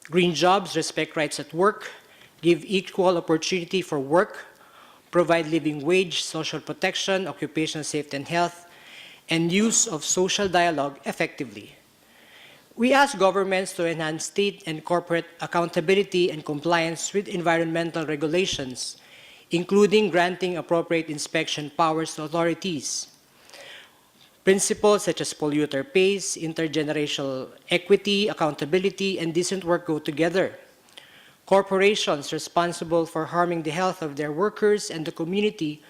Green jobs respect rights at work, give equal opportunity for work, provide living wage, social protection, occupational safety and health, and use of social dialogue effectively. We ask governments to enhance state and corporate accountability and compliance with environmental regulations, including granting appropriate inspection powers to authorities. Principles such as polluter pays, intergenerational equity, accountability, and decent work go together. Corporations responsible for harming the health of their workers and the community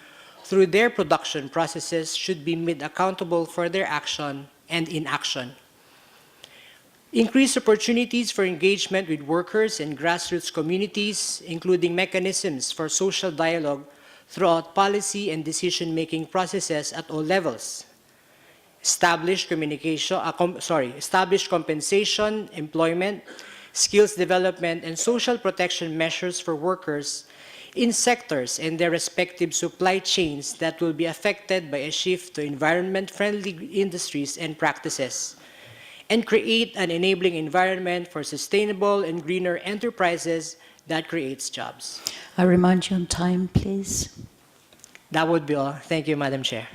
through their production processes should be made accountable for their action and inaction. Increased opportunities for engagement with workers and grassroots communities, including mechanisms for social dialogue throughout policy and decision-making processes at all levels. Established compensation, employment, skills development, and social protection measures for workers in sectors and their respective supply chains that will be affected by a shift to environment-friendly industries and practices, and create an enabling environment for sustainable and greener enterprises that creates jobs. I remind you on time, please. That would be all. Thank you, Madam Chair.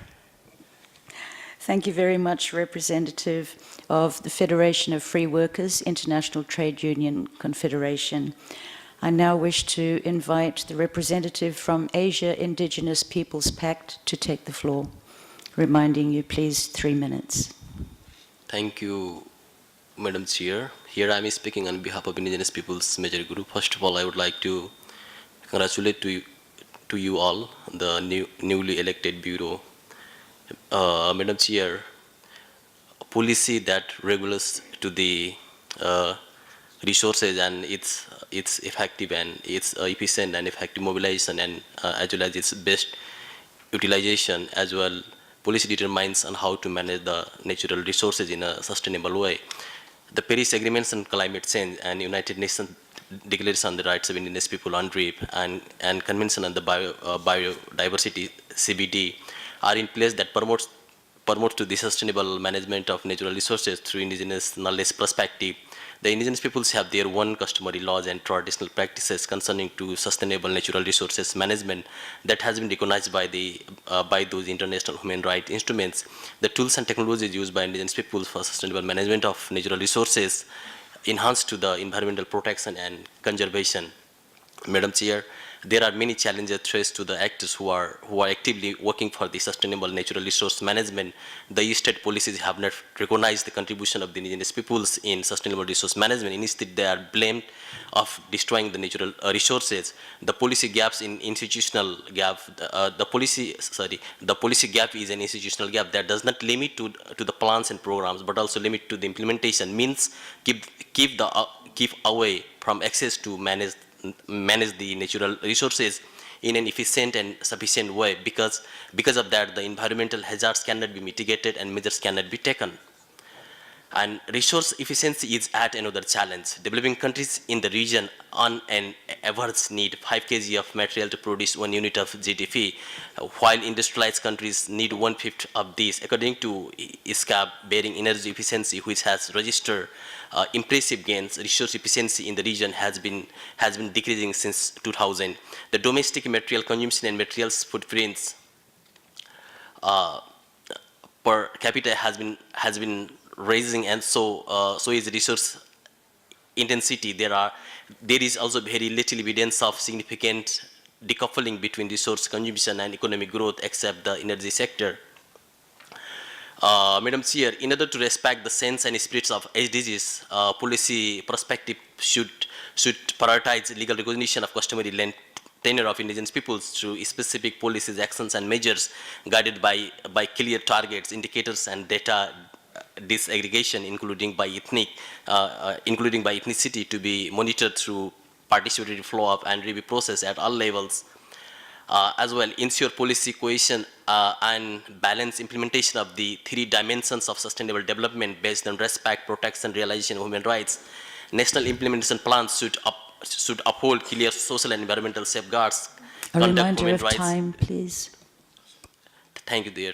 Thank you very much, Representative of the Federation of Free Workers, International Trade Union Confederation. I now wish to invite the representative from Asia Indigenous Peoples Pact to take the floor. Reminding you, please, 3 minutes. Thank you, Madam Chair. Here I am speaking on behalf of Indigenous Peoples Major Group. First of all, I would like to congratulate to you all, the newly elected Bureau. Madam Chair, policy that regulates to the resources and its effective and its efficient and effective mobilization, and as well as its best utilization, as well policy determines on how to manage the natural resources in a sustainable way. the Paris Agreements on Climate Change and United Nations Declaration on the Rights of Indigenous People on REAP and Convention on the Biodiversity CBD are in place that promotes to the sustainable management of natural resources through indigenous knowledge perspective. The indigenous peoples have their own customary laws and traditional practices concerning to sustainable natural resources management that has been recognized by those international human rights instruments. The tools and technologies used by indigenous peoples for sustainable management of natural resources enhance to the environmental protection and conservation. Madam Chair, there are many challenges threats to the actors who are actively working for the sustainable natural resource management. The state policies have not recognized the contribution of the indigenous peoples in sustainable resource management. Instead, they are blamed of destroying the natural resources. The policy gaps in institutional gap. The policy gap is an institutional gap that does not limit to the plans and programs, but also limit to the implementation. Means keep away from access to manage the natural resources in an efficient and sufficient way. Because of that, the environmental hazards cannot be mitigated and measures cannot be taken. And resource efficiency is at another challenge. Developing countries in the region on an average need 5 kg of material to produce 1 unit of GDP, while industrialized countries need 1/5 of this. According to ESCAP, bearing energy efficiency, which has registered impressive gains, resource efficiency in the region has been decreasing since 2000. The domestic material consumption and materials footprints per capita has been rising, and so is resource intensity. There is also very little evidence of significant decoupling between resource consumption and economic growth, except the energy sector. Madam Chair, in order to respect the sense and spirits of SDGs, policy perspective should prioritize legal recognition of customary land tenure of indigenous peoples through specific policies, actions, and measures guided by clear targets, indicators, and data disaggregation, including by ethnicity, to be monitored through participatory flow-up and review process at all levels. As well, ensure policy cohesion and balance implementation of the 3 dimensions of sustainable development based on respect, protection, realization of human rights. National implementation plans should uphold clear social and environmental safeguards. A reminder of time, please. Thank you, dear.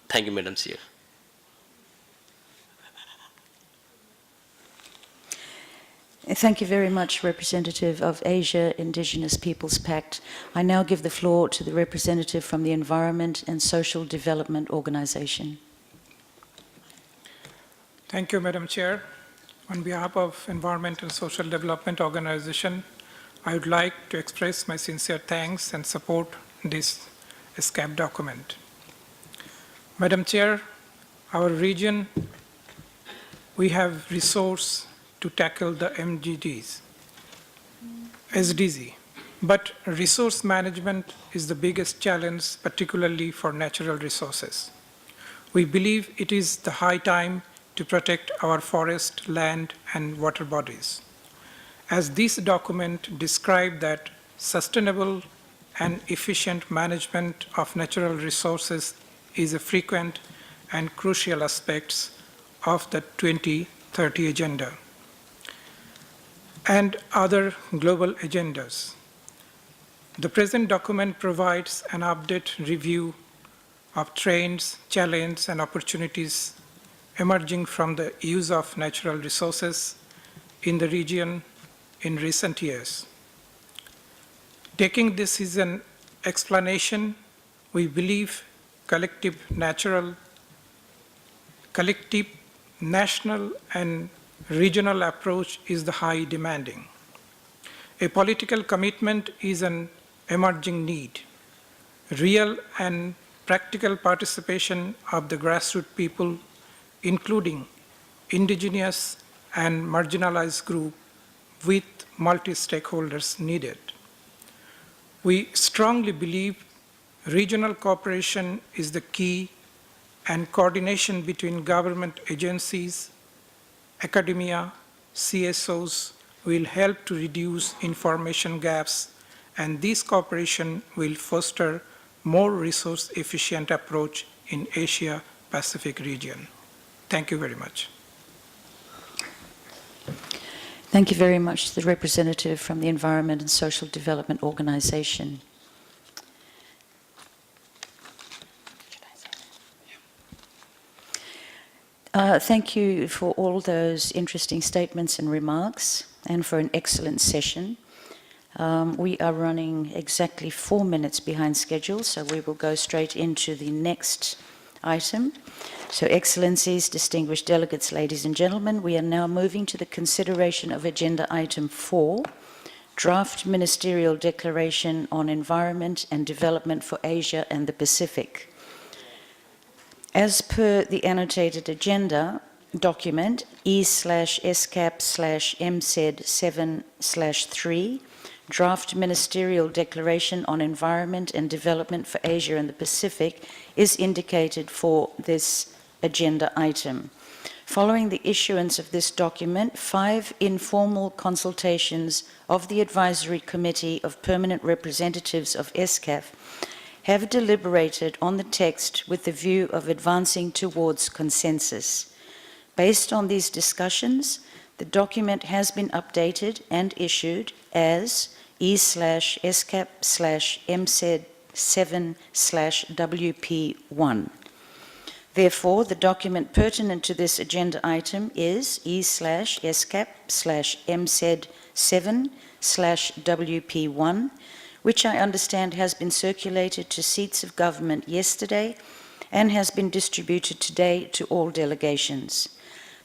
Thank you, Madam Chair. Thank you very much, Representative of Asia Indigenous Peoples Pact. I now give the floor to the representative from the Environment and Social Development Organization. Thank you, Madam Chair. On behalf of Environment and Social Development Organization, I would like to express my sincere thanks and support this ESCAP document. Madam Chair, our region, we have resource to tackle the SDG. But resource management is the biggest challenge, particularly for natural resources. We believe it is the high time to protect our forest, land, and water bodies. As this document describes that sustainable and efficient management of natural resources is a frequent and crucial aspect of the 2030 Agenda and other global agendas. The present document provides an update review of trends, challenges, and opportunities emerging from the use of natural resources in the region in recent years. Taking this as an explanation, we believe collective national and regional approach is the high demanding. A political commitment is an emerging need. Real and practical participation of the grassroots people, including indigenous and marginalized groups with multi-stakeholders needed. We strongly believe regional cooperation is the key, and coordination between government agencies, academia, CSOs will help to reduce information gaps, and this cooperation will foster more resource-efficient approach in Asia-Pacific region. Thank you very much. Thank you very much to the representative from the Environment and Social Development Organization. Thank you for all those interesting statements and remarks, and for an excellent session. We are running exactly 4 minutes behind schedule, so we will go straight into the next item. So, Excellencies, distinguished delegates, ladies and gentlemen, we are now moving to the consideration of Agenda Item 4, Draft Ministerial Declaration on Environment and Development for Asia and the Pacific. As per the annotated agenda document E/ESCAP/MSED7/3, Draft Ministerial Declaration on Environment and Development for Asia and the Pacific is indicated for this agenda item. Following the issuance of this document, 5 informal consultations of the Advisory Committee of Permanent Representatives of ESCAP have deliberated on the text with the view of advancing towards consensus. Based on these discussions, the document has been updated and issued as E/ESCAP/MSED7/WP1. Therefore, the document pertinent to this agenda item is E/ESCAP/MSED7/WP1, which I understand has been circulated to seats of government yesterday and has been distributed today to all delegations.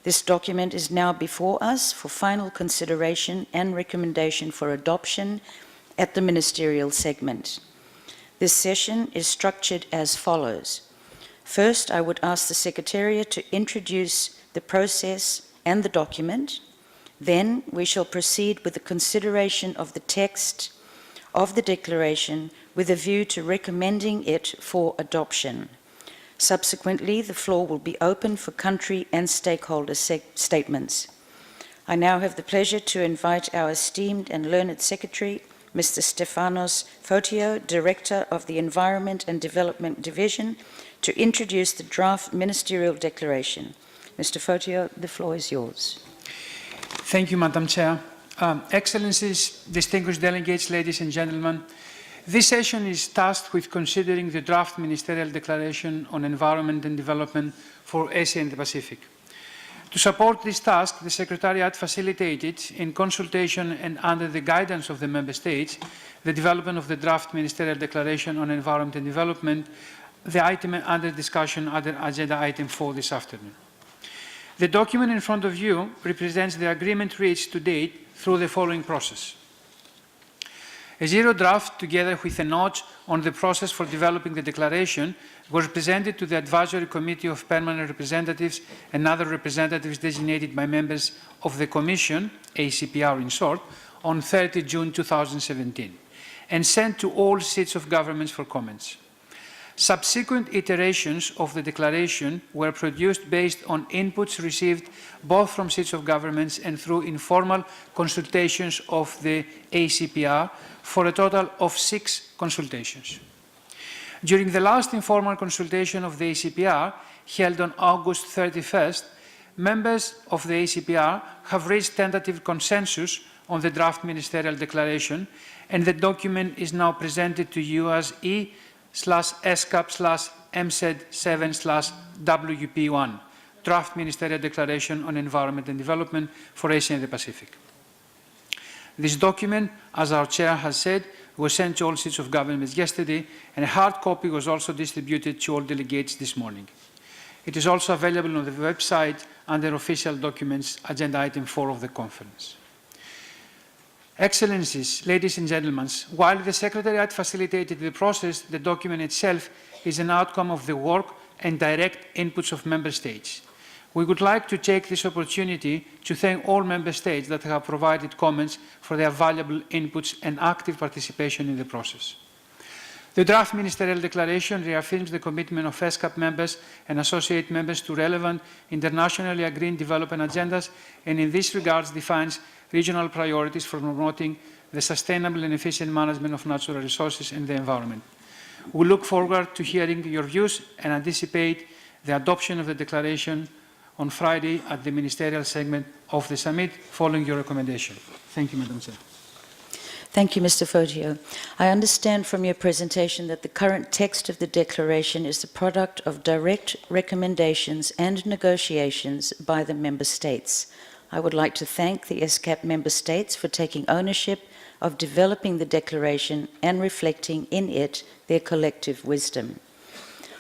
This document is now before us for final consideration and recommendation for adoption at the ministerial segment. This session is structured as follows. First, I would ask the Secretariat to introduce the process and the document. Then we shall proceed with the consideration of the text of the declaration with a view to recommending it for adoption. Subsequently, the floor will be open for country and stakeholder statements. I now have the pleasure to invite our esteemed and learned Secretary, Mr. Stefanos Fotio, Director of the Environment and Development Division, to introduce the draft ministerial declaration. Mr. Fotio, the floor is yours. Thank you, Madam Chair. Excellencies, distinguished delegates, ladies and gentlemen, this session is tasked with considering the draft Ministerial Declaration on Environment and Development for Asia and the Pacific. To support this task, the Secretariat facilitated, in consultation and under the guidance of the Member States, the development of the draft Ministerial Declaration on Environment and Development, the item under discussion under Agenda Item 4 this afternoon. The document in front of you represents the agreement reached to date through the following process. A zero draft, together with a note on the process for developing the declaration, was presented to the Advisory Committee of Permanent Representatives and other representatives designated by members of the Commission, ACPR in short, on 30 June 2017, and sent to all seats of governments for comments. Subsequent iterations of the declaration were produced based on inputs received both from seats of governments and through informal consultations of the ACPR for a total of 6 consultations. During the last informal consultation of the ACPR, held on August 31st, members of the ACPR have reached tentative consensus on the draft ministerial declaration, and the document is now presented to you as E/ESCAP/MSED7/WP1, Draft Ministerial Declaration on Environment and Development for Asia and the Pacific. This document, as our Chair has said, was sent to all seats of governments yesterday, and a hard copy was also distributed to all delegates this morning. It is also available on the website under Official Documents, Agenda Item 4 of the conference. Excellencies, ladies and gentlemen, while the Secretariat facilitated the process, the document itself is an outcome of the work and direct inputs of Member States. We would like to take this opportunity to thank all Member States that have provided comments for their valuable inputs and active participation in the process. The draft Ministerial Declaration reaffirms the commitment of ESCAP members and associate members to relevant internationally agreed development agendas, and in this regard defines regional priorities for promoting the sustainable and efficient management of natural resources and the environment. We look forward to hearing your views and anticipate the adoption of the declaration on Friday at the ministerial segment of the summit, following your recommendation. Thank you, Madam Chair. Thank you, Mr. Fogio. I understand from your presentation that the current text of the declaration is the product of direct recommendations and negotiations by the member states. I would like to thank the ESCAP member states for taking ownership of developing the declaration and reflecting in it their collective wisdom.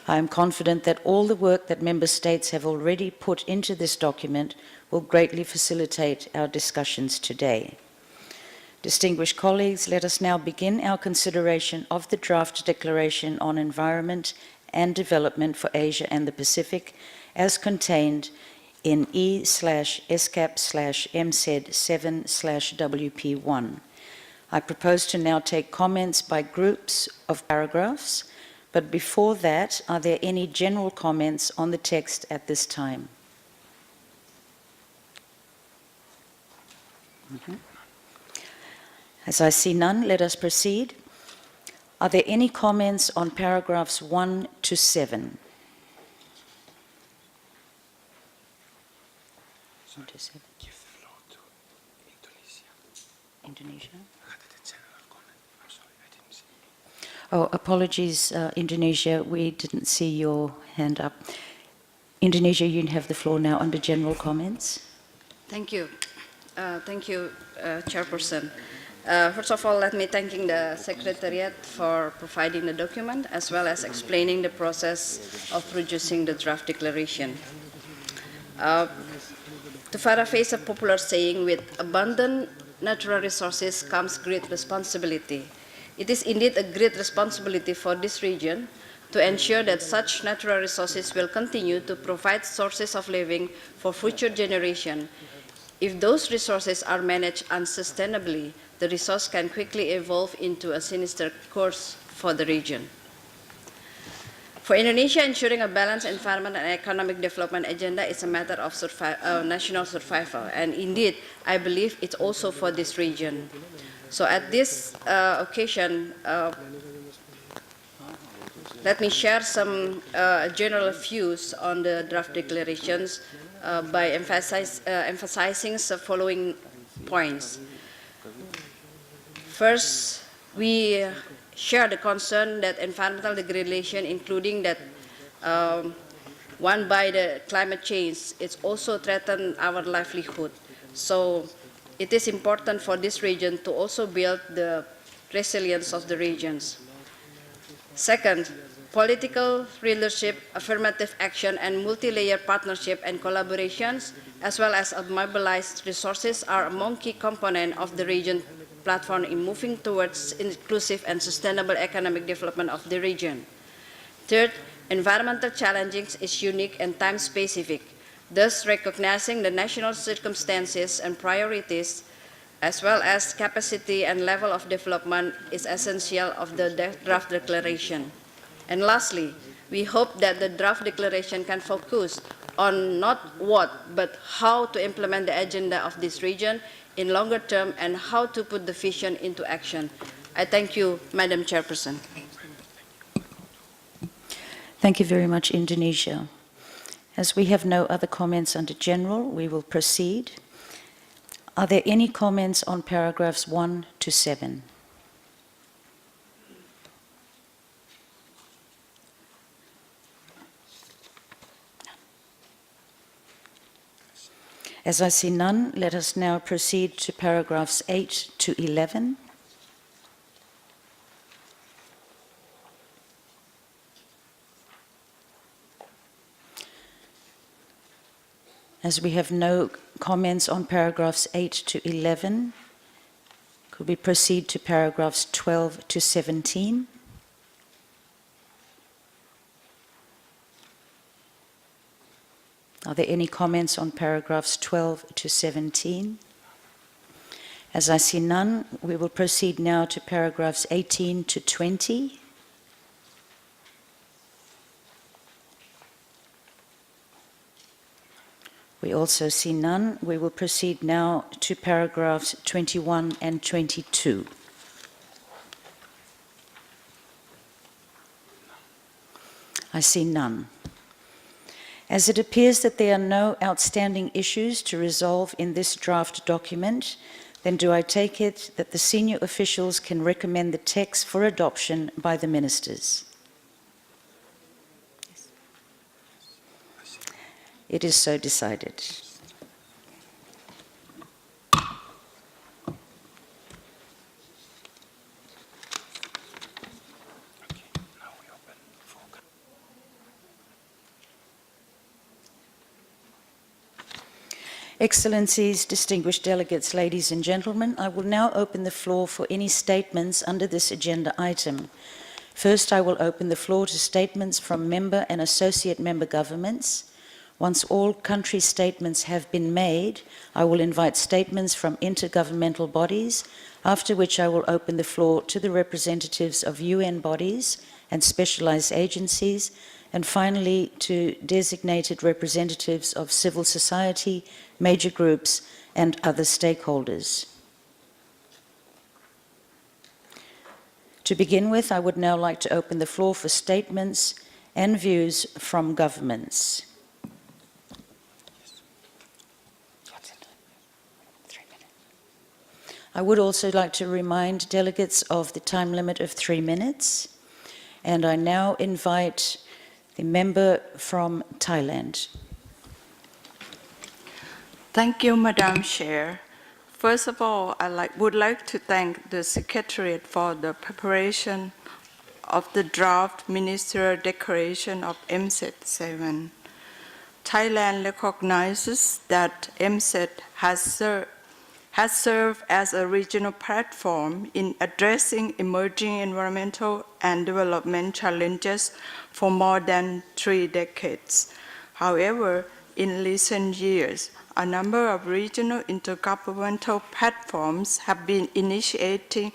I am confident that all the work that member states have already put into this document will greatly facilitate our discussions today. Distinguished colleagues, let us now begin our consideration of the draft declaration on environment and development for Asia and the Pacific as contained in E/ESCAP/MSED7/WP1. I propose to now take comments by groups of paragraphs, but before that, are there any general comments on the text at this time? As I see none, let us proceed. Are there any comments on paragraphs 1 to 7? 1 to 7. Give the floor to Indonesia. Indonesia? I had a general comment. I'm sorry, I didn't see. Oh, apologies, Indonesia. We didn't see your hand up. Indonesia, you have the floor now under general comments. Thank you. Chairperson. First of all, let me thank the Secretariat for providing the document as well as explaining the process of producing the draft declaration. To paraphrase a popular saying, with abundant natural resources comes great responsibility. It is indeed a great responsibility for this region to ensure that such natural resources will continue to provide sources of living for future generations. If those resources are managed unsustainably, the resource can quickly evolve into a sinister course for the region. For Indonesia, ensuring a balanced environment and economic development agenda is a matter of national survival, and indeed, I believe it's also for this region. So at this occasion, let me share some general views on the draft declarations by emphasizing the following points. First, we share the concern that environmental degradation, including that one by the climate change, it's also threatened our livelihood. So it is important for this region to also build the resilience of the regions. Second, political leadership, affirmative action, and multi-layer partnership and collaborations, as well as mobilized resources, are among key components of the region platform in moving towards inclusive and sustainable economic development of the region. Third, environmental challenges is unique and time-specific. Thus, recognizing the national circumstances and priorities, as well as capacity and level of development, is essential of the draft declaration. And lastly, we hope that the draft declaration can focus on not what, but how to implement the agenda of this region in longer term and how to put the vision into action. I thank you, Madam Chairperson. Thank you very much, Indonesia. As we have no other comments under general, we will proceed. Are there any comments on paragraphs 1 to 7? As I see none, let us now proceed to paragraphs 8 to 11. As we have no comments on paragraphs 8 to 11, could we proceed to paragraphs 12 to 17? Are there any comments on paragraphs 12 to 17? As I see none, we will proceed now to paragraphs 18 to 20. We also see none. We will proceed now to paragraphs 21 and 22. I see none. As it appears that there are no outstanding issues to resolve in this draft document, then do I take it that the senior officials can recommend the text for adoption by the ministers? It is so decided. Excellencies, distinguished delegates, ladies and gentlemen, I will now open the floor for any statements under this agenda item. First, I will open the floor to statements from member and associate member governments. Once all country statements have been made, I will invite statements from intergovernmental bodies, after which I will open the floor to the representatives of UN bodies and specialized agencies, and finally to designated representatives of civil society, major groups, and other stakeholders. To begin with, I would now like to open the floor for statements and views from governments. I would also like to remind delegates of the time limit of 3 minutes, and I now invite the member from Thailand. Thank you, Madam Chair. First of all, I would like to thank the Secretariat for the preparation of the draft Ministerial Declaration of MZ7. Thailand recognizes that MZ has served as a regional platform in addressing emerging environmental and development challenges for more than 3 decades. However, in recent years, a number of regional intergovernmental platforms have been initiated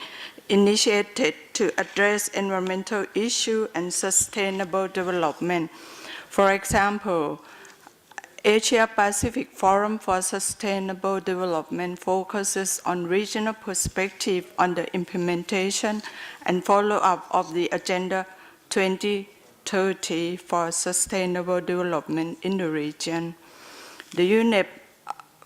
to address environmental issues and sustainable development. For example, Asia-Pacific Forum for Sustainable Development focuses on regional perspective on the implementation and follow-up of the Agenda 2030 for Sustainable Development in the region. The UNEP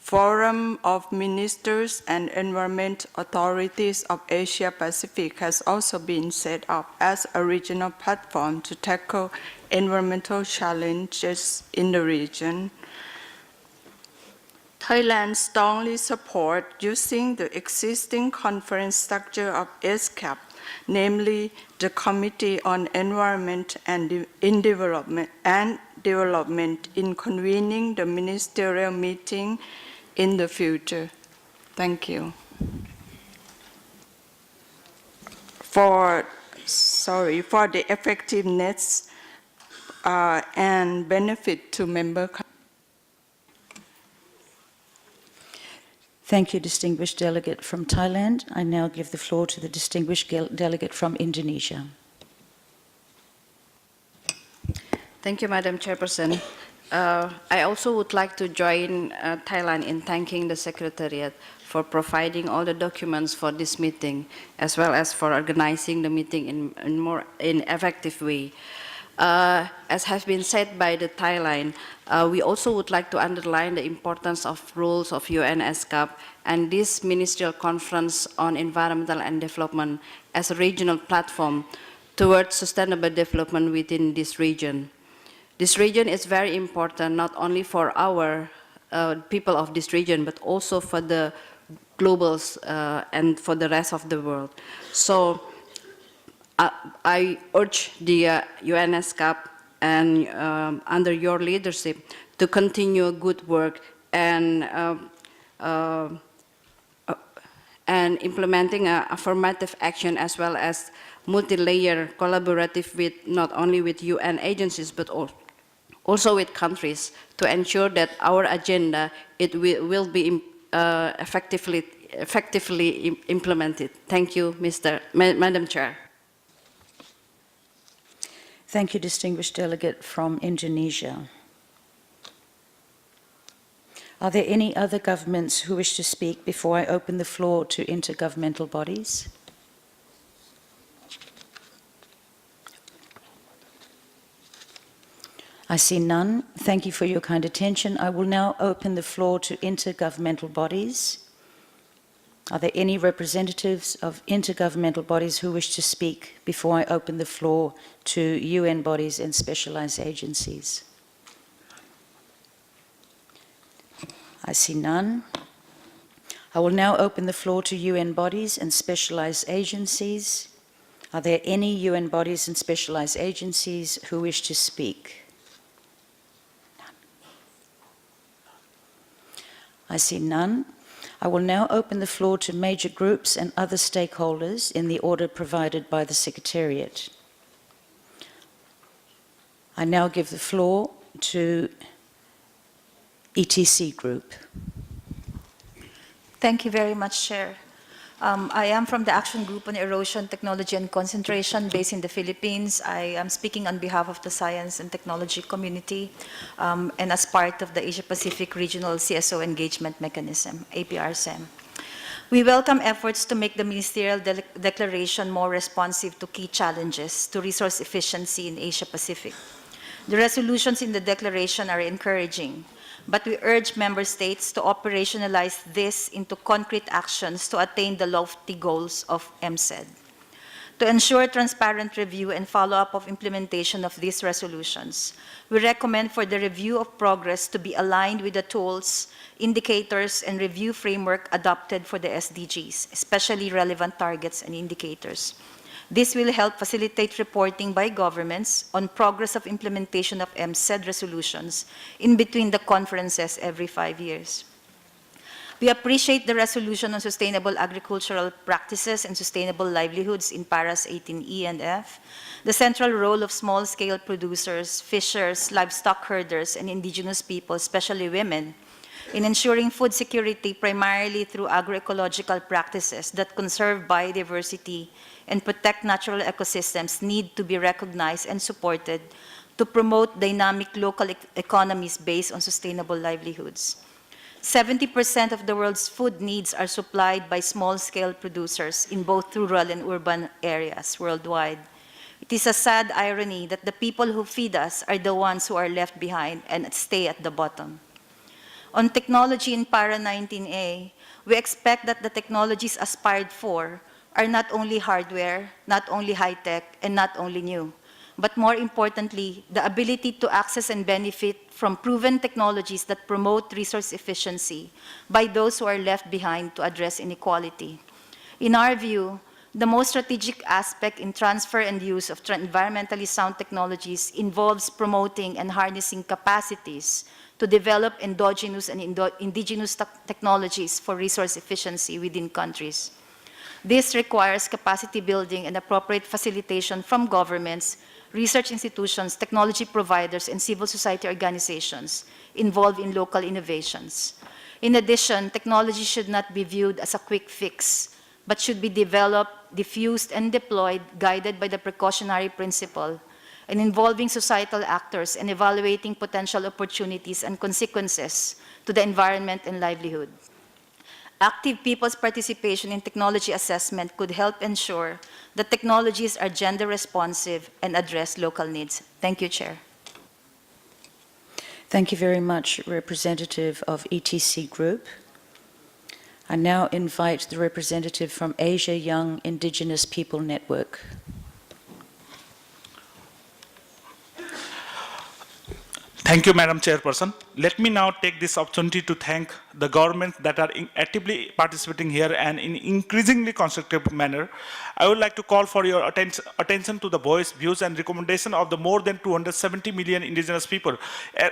Forum of Ministers and Environment Authorities of Asia-Pacific has also been set up as a regional platform to tackle environmental challenges in the region. Thailand strongly supports using the existing conference structure of ESCAP, namely the Committee on Environment and Development in convening the ministerial meeting in the future. Thank you. For the effectiveness and benefit to member countries. Thank you, distinguished delegate from Thailand. I now give the floor to the distinguished delegate from Indonesia. Thank you, Madam Chairperson. I also would like to join Thailand in thanking the Secretariat for providing all the documents for this meeting, as well as for organizing the meeting in effective way. As has been said by the Thailand, we also would like to underline the importance of roles of UN ESCAP and this Ministerial Conference on Environmental and Development as a regional platform towards sustainable development within this region. This region is very important not only for our people of this region, but also for the globals and for the rest of the world. So I urge the UN ESCAP and under your leadership to continue good work and implementing affirmative action as well as multi-layer collaborative with not only with UN agencies but also with countries to ensure that our agenda will be effectively implemented. Thank you, Madam Chair. Thank you, distinguished delegate from Indonesia. Are there any other governments who wish to speak before I open the floor to intergovernmental bodies? I see none. Thank you for your kind attention. I will now open the floor to intergovernmental bodies. Are there any representatives of intergovernmental bodies who wish to speak before I open the floor to UN bodies and specialized agencies? I see none. I will now open the floor to UN bodies and specialized agencies. Are there any UN bodies and specialized agencies who wish to speak? None. I see none. I will now open the floor to major groups and other stakeholders in the order provided by the Secretariat. I now give the floor to ETC Group. Thank you very much, Chair. I am from the Action Group on Erosion, Technology and Concentration based in the Philippines. I am speaking on behalf of the science and technology community and as part of the Asia-Pacific Regional CSO Engagement Mechanism, APRSEM. We welcome efforts to make the Ministerial Declaration more responsive to key challenges to resource efficiency in Asia-Pacific. The resolutions in the declaration are encouraging, but we urge member states to operationalize this into concrete actions to attain the lofty goals of MCED. To ensure transparent review and follow-up of implementation of these resolutions, we recommend for the review of progress to be aligned with the tools, indicators, and review framework adopted for the SDGs, especially relevant targets and indicators. This will help facilitate reporting by governments on progress of implementation of MCED resolutions in between the conferences every 5 years. We appreciate the resolution on sustainable agricultural practices and sustainable livelihoods in paras 18E and F, the central role of small-scale producers, fishers, livestock herders, and indigenous people, especially women, in ensuring food security primarily through agroecological practices that conserve biodiversity and protect natural ecosystems need to be recognized and supported to promote dynamic local economies based on sustainable livelihoods. 70% of the world's food needs are supplied by small-scale producers in both rural and urban areas worldwide. It is a sad irony that the people who feed us are the ones who are left behind and stay at the bottom. On technology in Para 19A, we expect that the technologies aspired for are not only hardware, not only high-tech, and not only new, but more importantly, the ability to access and benefit from proven technologies that promote resource efficiency by those who are left behind to address inequality. In our view, the most strategic aspect in transfer and use of environmentally sound technologies involves promoting and harnessing capacities to develop endogenous and indigenous technologies for resource efficiency within countries. This requires capacity building and appropriate facilitation from governments, research institutions, technology providers, and civil society organizations involved in local innovations. In addition, technology should not be viewed as a quick fix, but should be developed, diffused, and deployed, guided by the precautionary principle, and involving societal actors and evaluating potential opportunities and consequences to the environment and livelihood. Active people's participation in technology assessment could help ensure that technologies are gender responsive and address local needs. Thank you, Chair. Thank you very much, representative of ETC Group. I now invite the representative from Asia Young Indigenous People Network. Thank you, Madam Chairperson. Let me now take this opportunity to thank the governments that are actively participating here and in increasingly constructive manner. I would like to call for your attention to the voice, views, and recommendation of the more than 270 million indigenous people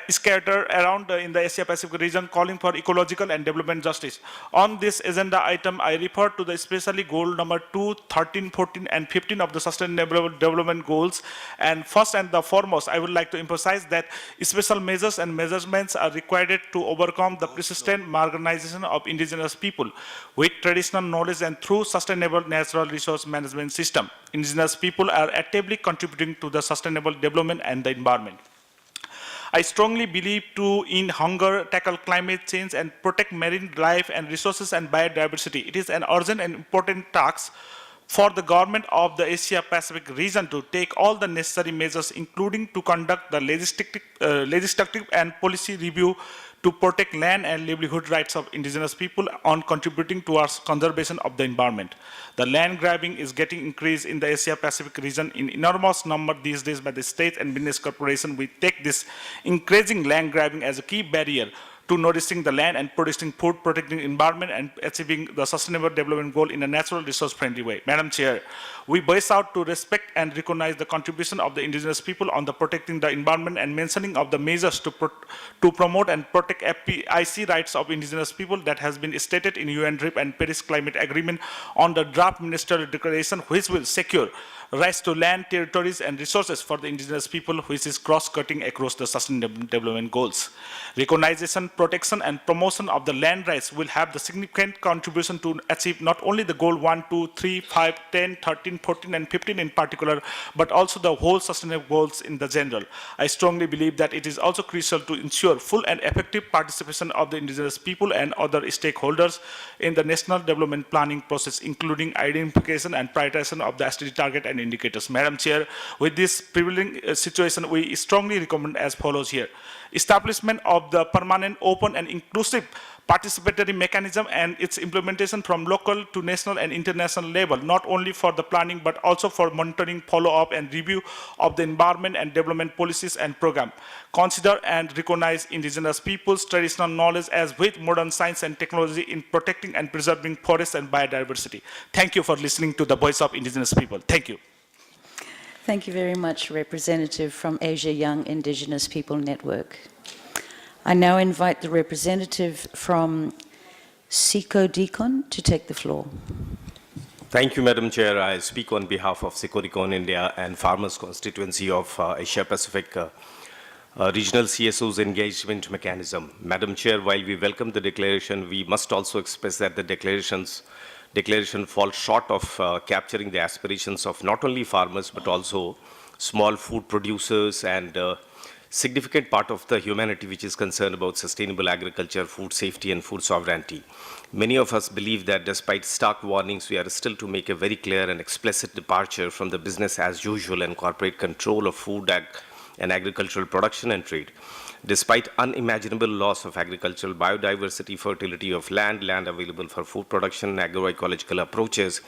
scattered around in the Asia-Pacific region calling for ecological and development justice. On this agenda item, I refer to the especially goal number 2, 13, 14, and 15 of the Sustainable Development Goals. And first and the foremost, I would like to emphasize that special measures and measurements are required to overcome the persistent marginalization of indigenous people with traditional knowledge and through sustainable natural resource management system. Indigenous people are actively contributing to the sustainable development and the environment. I strongly believe to end hunger, tackle climate change, and protect marine life and resources and biodiversity. It is an urgent and important task for the government of the Asia-Pacific region to take all the necessary measures, including to conduct the legislative and policy review to protect land and livelihood rights of indigenous people on contributing towards conservation of the environment. The land grabbing is getting increased in the Asia-Pacific region in enormous number these days by the state and business corporation. We take this increasing land grabbing as a key barrier to nourishing the land and producing food, protecting environment, and achieving the sustainable development goal in a natural resource-friendly way. Madam Chair, we voice out to respect and recognize the contribution of the indigenous people on the protecting the environment and mentioning of the measures to promote and protect FPIC rights of indigenous people that has been stated in UN DRIP and Paris Climate Agreement on the draft ministerial declaration, which will secure rights to land, territories, and resources for the indigenous people, which is cross-cutting across the sustainable development goals. Recognition, protection, and promotion of the land rights will have the significant contribution to achieve not only the goal 1, 2, 3, 5, 10, 13, 14, and 15 in particular, but also the whole sustainable goals in the general. I strongly believe that it is also crucial to ensure full and effective participation of the indigenous people and other stakeholders in the national development planning process, including identification and prioritization of the SDG target and indicators. Madam Chair, with this prevailing situation, we strongly recommend as follows here. Establishment of the permanent, open, and inclusive participatory mechanism and its implementation from local to national and international level, not only for the planning but also for monitoring, follow-up, and review of the environment and development policies and program. Consider and recognize indigenous peoples' traditional knowledge as with modern science and technology in protecting and preserving forests and biodiversity. Thank you for listening to the voice of indigenous people. Thank you. Thank you very much, Representative from Asia Young Indigenous People Network. I now invite the representative from Siko Dikon to take the floor. Thank you, Madam Chair. I speak on behalf of Siko Dikon India and Farmers Constituency of Asia Pacific Regional CSO's Engagement Mechanism. Madam Chair, while we welcome the declaration, we must also express that the declaration falls short of capturing the aspirations of not only farmers but also small food producers and significant part of the humanity which is concerned about sustainable agriculture, food safety, and food sovereignty. Many of us believe that despite stark warnings, we are still to make a very clear and explicit departure from the business as usual and corporate control of food and agricultural production and trade. Despite unimaginable loss of agricultural biodiversity, fertility of land available for food production, agroecological approaches,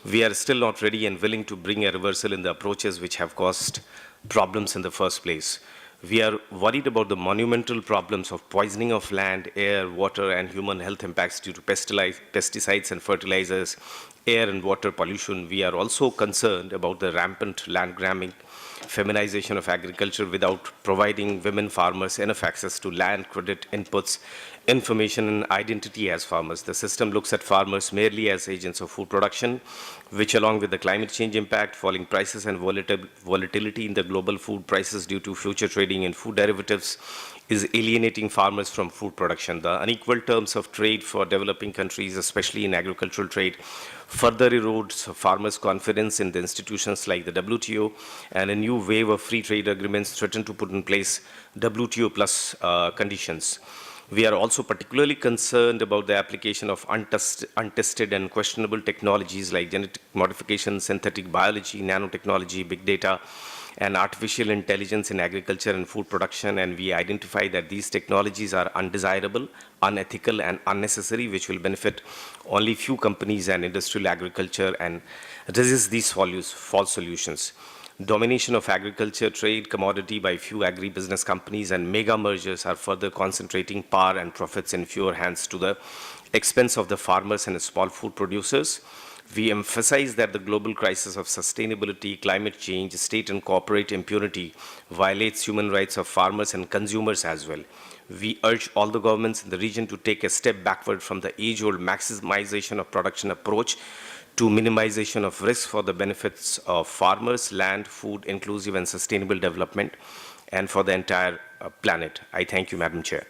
we are still not ready and willing to bring a reversal in the approaches which have caused problems in the first place. We are worried about the monumental problems of poisoning of land, air, water, and human health impacts due to pesticides and fertilizers, air and water pollution. We are also concerned about the rampant land grabbing, feminization of agriculture without providing women farmers enough access to land, credit, inputs, information, and identity as farmers. The system looks at farmers merely as agents of food production, which along with the climate change impact, falling prices, and volatility in the global food prices due to future trading in food derivatives, is alienating farmers from food production. The unequal terms of trade for developing countries, especially in agricultural trade, further erodes farmers' confidence in the institutions like the WTO, and a new wave of free trade agreements threaten to put in place WTO plus conditions. We are also particularly concerned about the application of untested and questionable technologies like genetic modification, synthetic biology, nanotechnology, big data, and artificial intelligence in agriculture and food production, and we identify that these technologies are undesirable, unethical, and unnecessary, which will benefit only few companies and industrial agriculture, and resist these false solutions. Domination of agriculture, trade, commodity by few agribusiness companies and mega mergers are further concentrating power and profits in fewer hands to the expense of the farmers and small food producers. We emphasize that the global crisis of sustainability, climate change, state and corporate impunity violates human rights of farmers and consumers as well. We urge all the governments in the region to take a step backward from the age-old maximization of production approach to minimization of risk for the benefits of farmers, land, food, inclusive and sustainable development, and for the entire planet. I thank you, Madam Chair.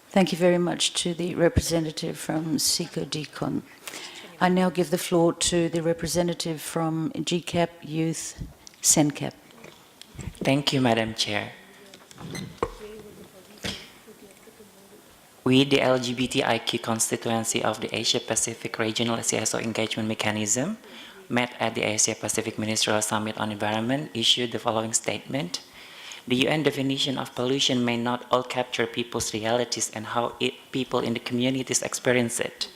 Thank you very much to the representative from Siko Dikon. I now give the floor to the representative from GCAP Youth, SENCAP. Thank you, Madam Chair. We, the LGBTIQ constituency of the Asia-Pacific Regional CSO Engagement Mechanism, met at the Asia-Pacific Ministerial Summit on Environment, issued the following statement. The UN definition of pollution may not all capture people's realities and how people in the communities experience it.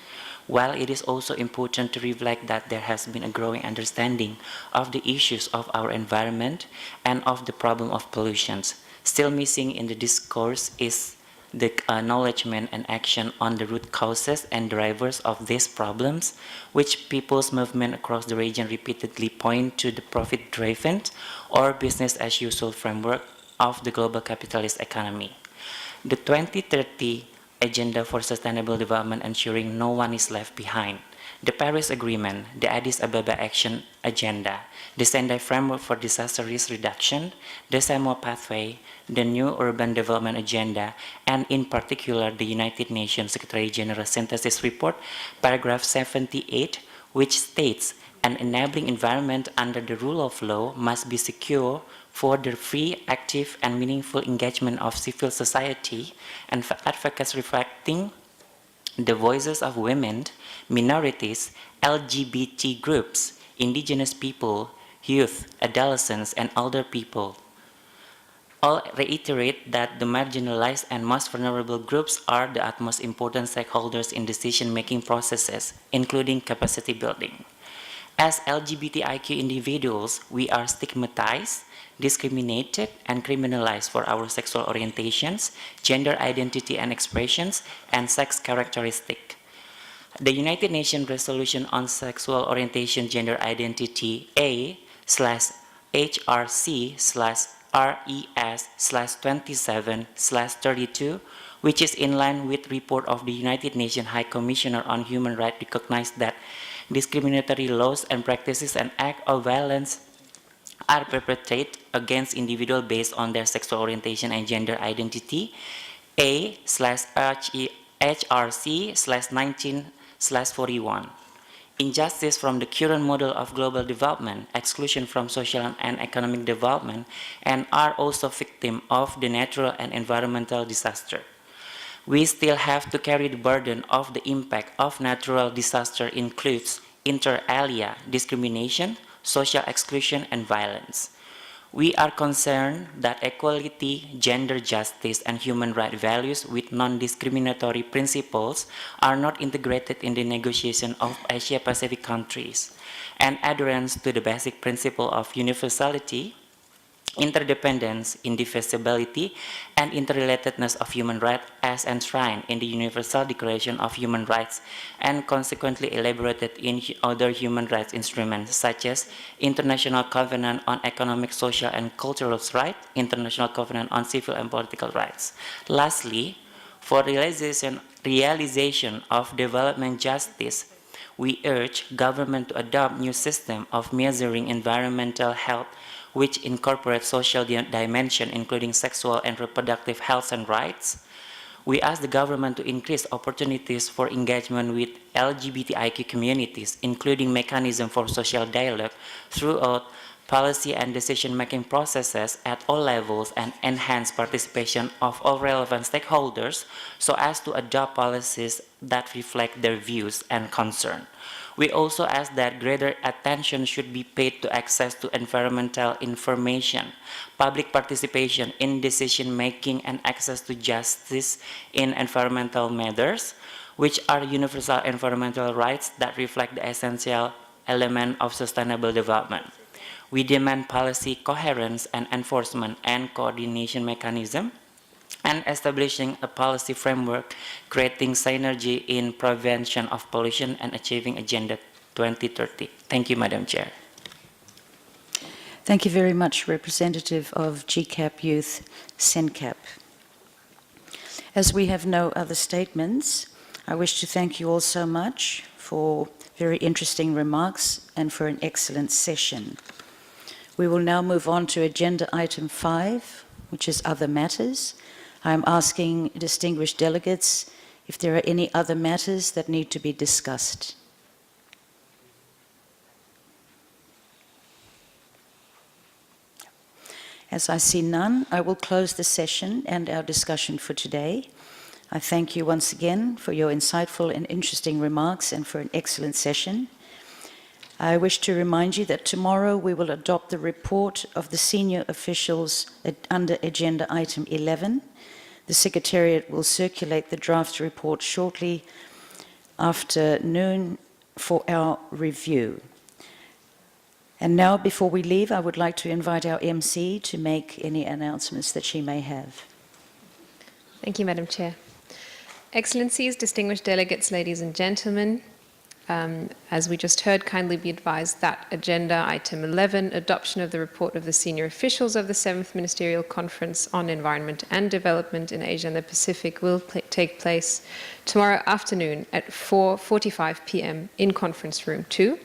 While it is also important to reflect that there has been a growing understanding of the issues of our environment and of the problem of pollution, still missing in the discourse is the acknowledgement and action on the root causes and drivers of these problems, which people's movement across the region repeatedly point to the profit-driven or business-as-usual framework of the global capitalist economy. The 2030 Agenda for Sustainable Development ensuring no one is left behind, the Paris Agreement, the Addis Ababa Action Agenda, the Sendai Framework for Disaster Risk Reduction, the Samoa Pathway, the New Urban Development Agenda, and in particular the United Nations Secretary General Synthesis Report, paragraph 78, which states an enabling environment under the rule of law must be secure for the free, active, and meaningful engagement of civil society and advocates reflecting the voices of women, minorities, LGBT groups, indigenous people, youth, adolescents, and older people. All reiterate that the marginalized and most vulnerable groups are the utmost important stakeholders in decision-making processes, including capacity building. As LGBTIQ individuals, we are stigmatized, discriminated, and criminalized for our sexual orientations, gender identity and expressions, and sex characteristics. The United Nations Resolution on Sexual Orientation, Gender Identity A/HRC/RES/27/32, which is in line with report of the United Nations High Commissioner on Human Rights, recognized that discriminatory laws and practices and acts of violence are perpetrated against individuals based on their sexual orientation and gender identity. A/HRC/19/41. Injustice from the current model of global development, exclusion from social and economic development, and are also victims of the natural and environmental disaster. We still have to carry the burden of the impact of natural disaster includes inter alia discrimination, social exclusion, and violence. We are concerned that equality, gender justice, and human rights values with non-discriminatory principles are not integrated in the negotiation of Asia-Pacific countries, and adherence to the basic principle of universality, interdependence, indivisibility, and interrelatedness of human rights as enshrined in the Universal Declaration of Human Rights and consequently elaborated in other human rights instruments such as International Covenant on Economic, Social, and Cultural Rights, International Covenant on Civil and Political Rights. Lastly, for realization of development justice, we urge government to adopt new system of measuring environmental health which incorporates social dimension, including sexual and reproductive health and rights. We ask the government to increase opportunities for engagement with LGBTIQ communities, including mechanisms for social dialogue throughout policy and decision-making processes at all levels, and enhance participation of all relevant stakeholders so as to adopt policies that reflect their views and concerns. We also ask that greater attention should be paid to access to environmental information, public participation in decision-making, and access to justice in environmental matters, which are universal environmental rights that reflect the essential element of sustainable development. We demand policy coherence and enforcement and coordination mechanism, and establishing a policy framework creating synergy in prevention of pollution and achieving Agenda 2030. Thank you, Madam Chair. Thank you very much, Representative of GCAP Youth, CENCAP. As we have no other statements, I wish to thank you all so much for very interesting remarks and for an excellent session. We will now move on to Agenda Item 5, which is Other Matters. I'm asking distinguished delegates if there are any other matters that need to be discussed. As I see none, I will close the session and our discussion for today. I thank you once again for your insightful and interesting remarks and for an excellent session. I wish to remind you that tomorrow we will adopt the report of the senior officials under agenda item 11. The Secretariat will circulate the draft report shortly after noon for our review. And now, before we leave, I would like to invite our MC to make any announcements that she may have. Thank you, Madam Chair. Excellencies, distinguished delegates, ladies and gentlemen, as we just heard, kindly be advised that agenda item 11, adoption of the report of the senior officials of the 7th Ministerial Conference on Environment and Development in Asia and the Pacific will take place tomorrow afternoon at 4:45 p.m. in Conference Room 2.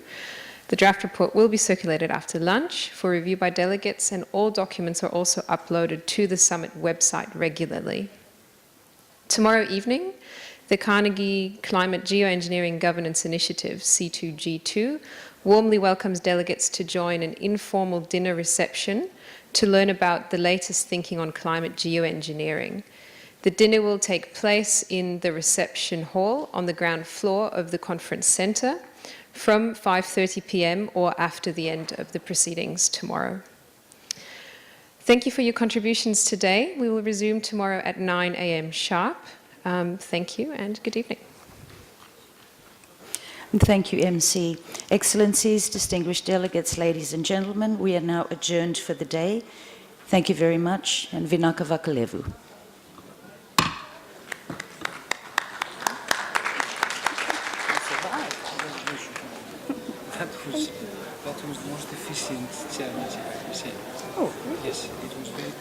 The draft report will be circulated after lunch for review by delegates, and all documents are also uploaded to the summit website regularly. Tomorrow evening, the Carnegie Climate Geoengineering Governance Initiative, C2G2, warmly welcomes delegates to join an informal dinner reception to learn about the latest thinking on climate geoengineering. The dinner will take place in the reception hall on the ground floor of the conference center from 5:30 p.m. or after the end of the proceedings tomorrow. Thank you for your contributions today. We will resume tomorrow at 9 a.m. sharp. Thank you and good evening. And thank you, MC. Excellencies, distinguished delegates, ladies and gentlemen, we are now adjourned for the day. Thank you very much, and Vinaka Vakalevu. That was the most efficient chairman I've ever seen. Oh, yes, it was very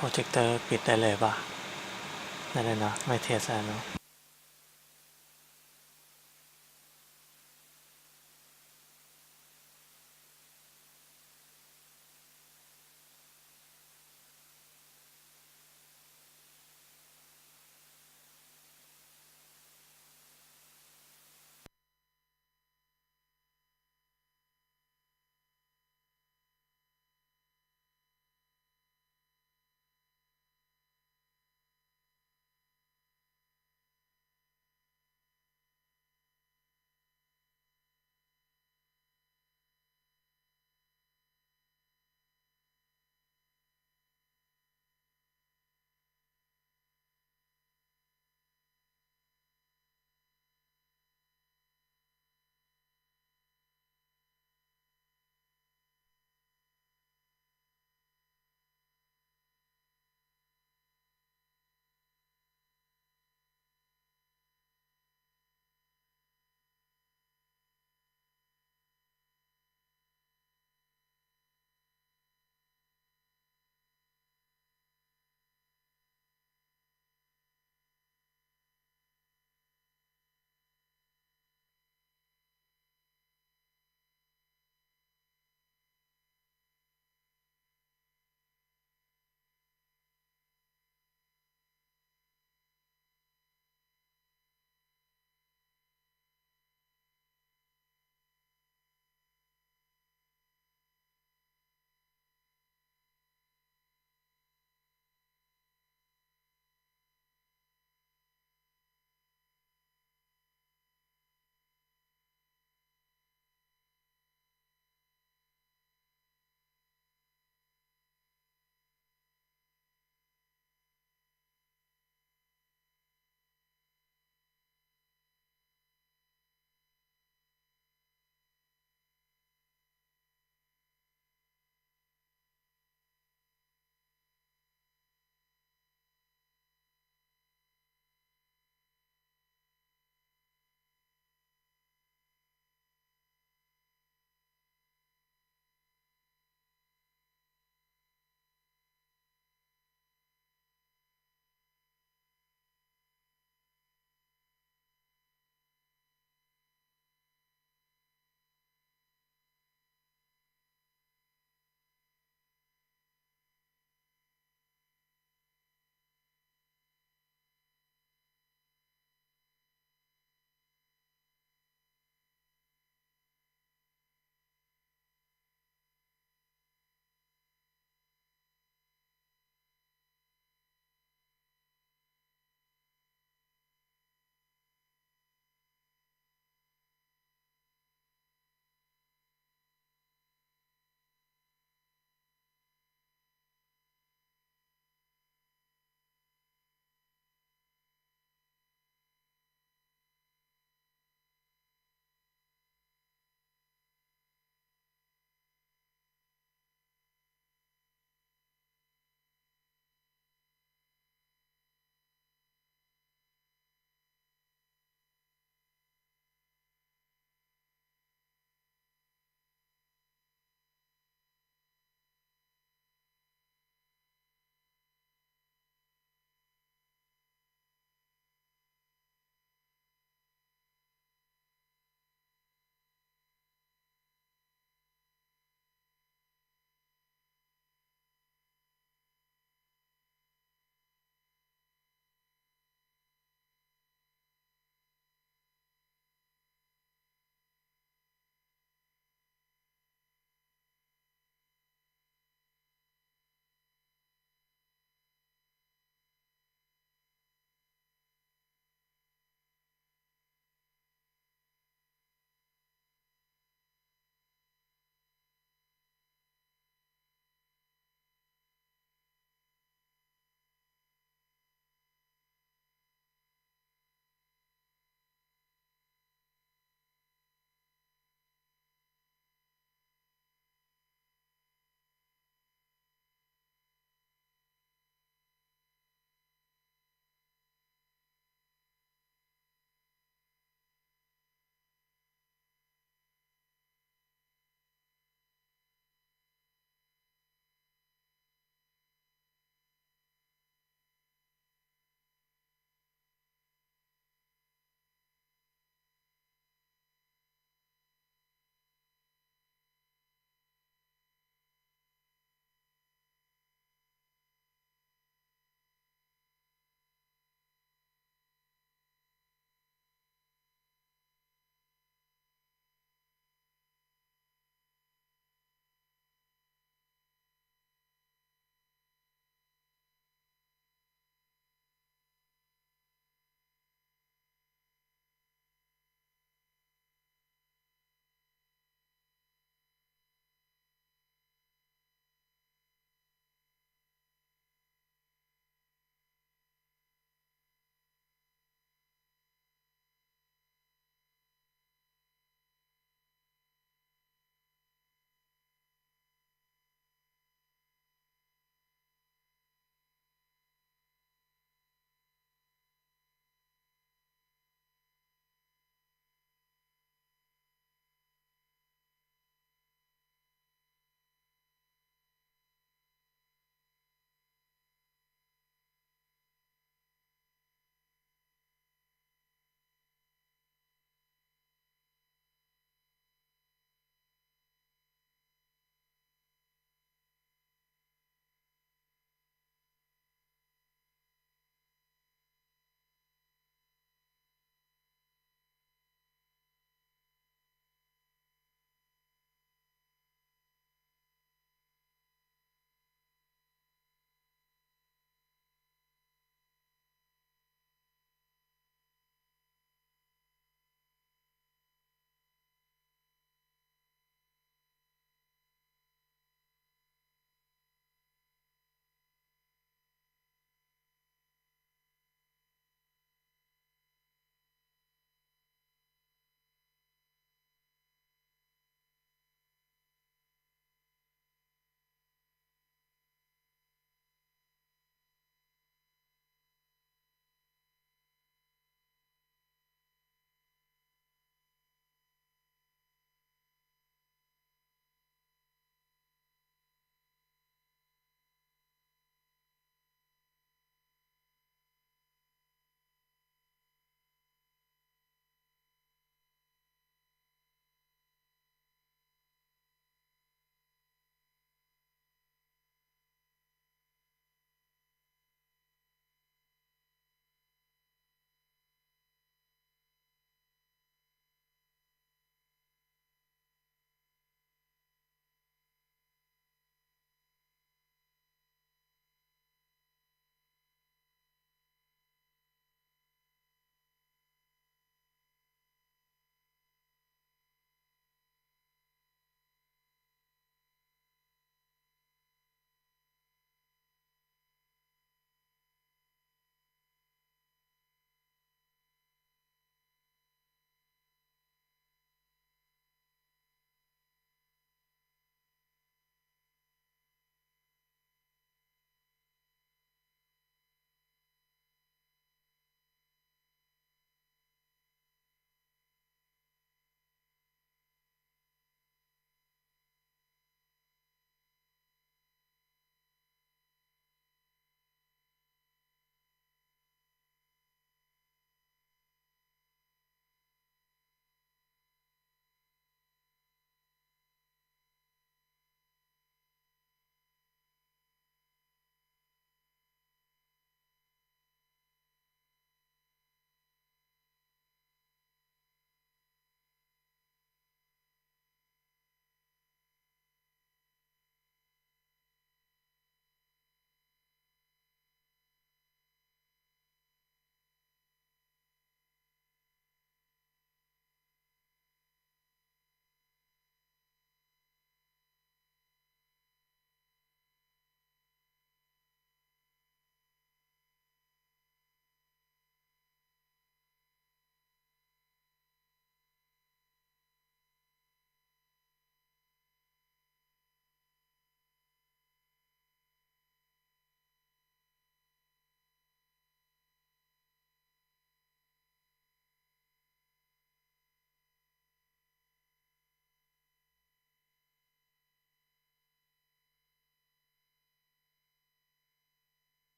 โปรเจคเตอร์ปิดได้เลยป่ะได้เลยเนาะไม่เทสแล้วเนาะ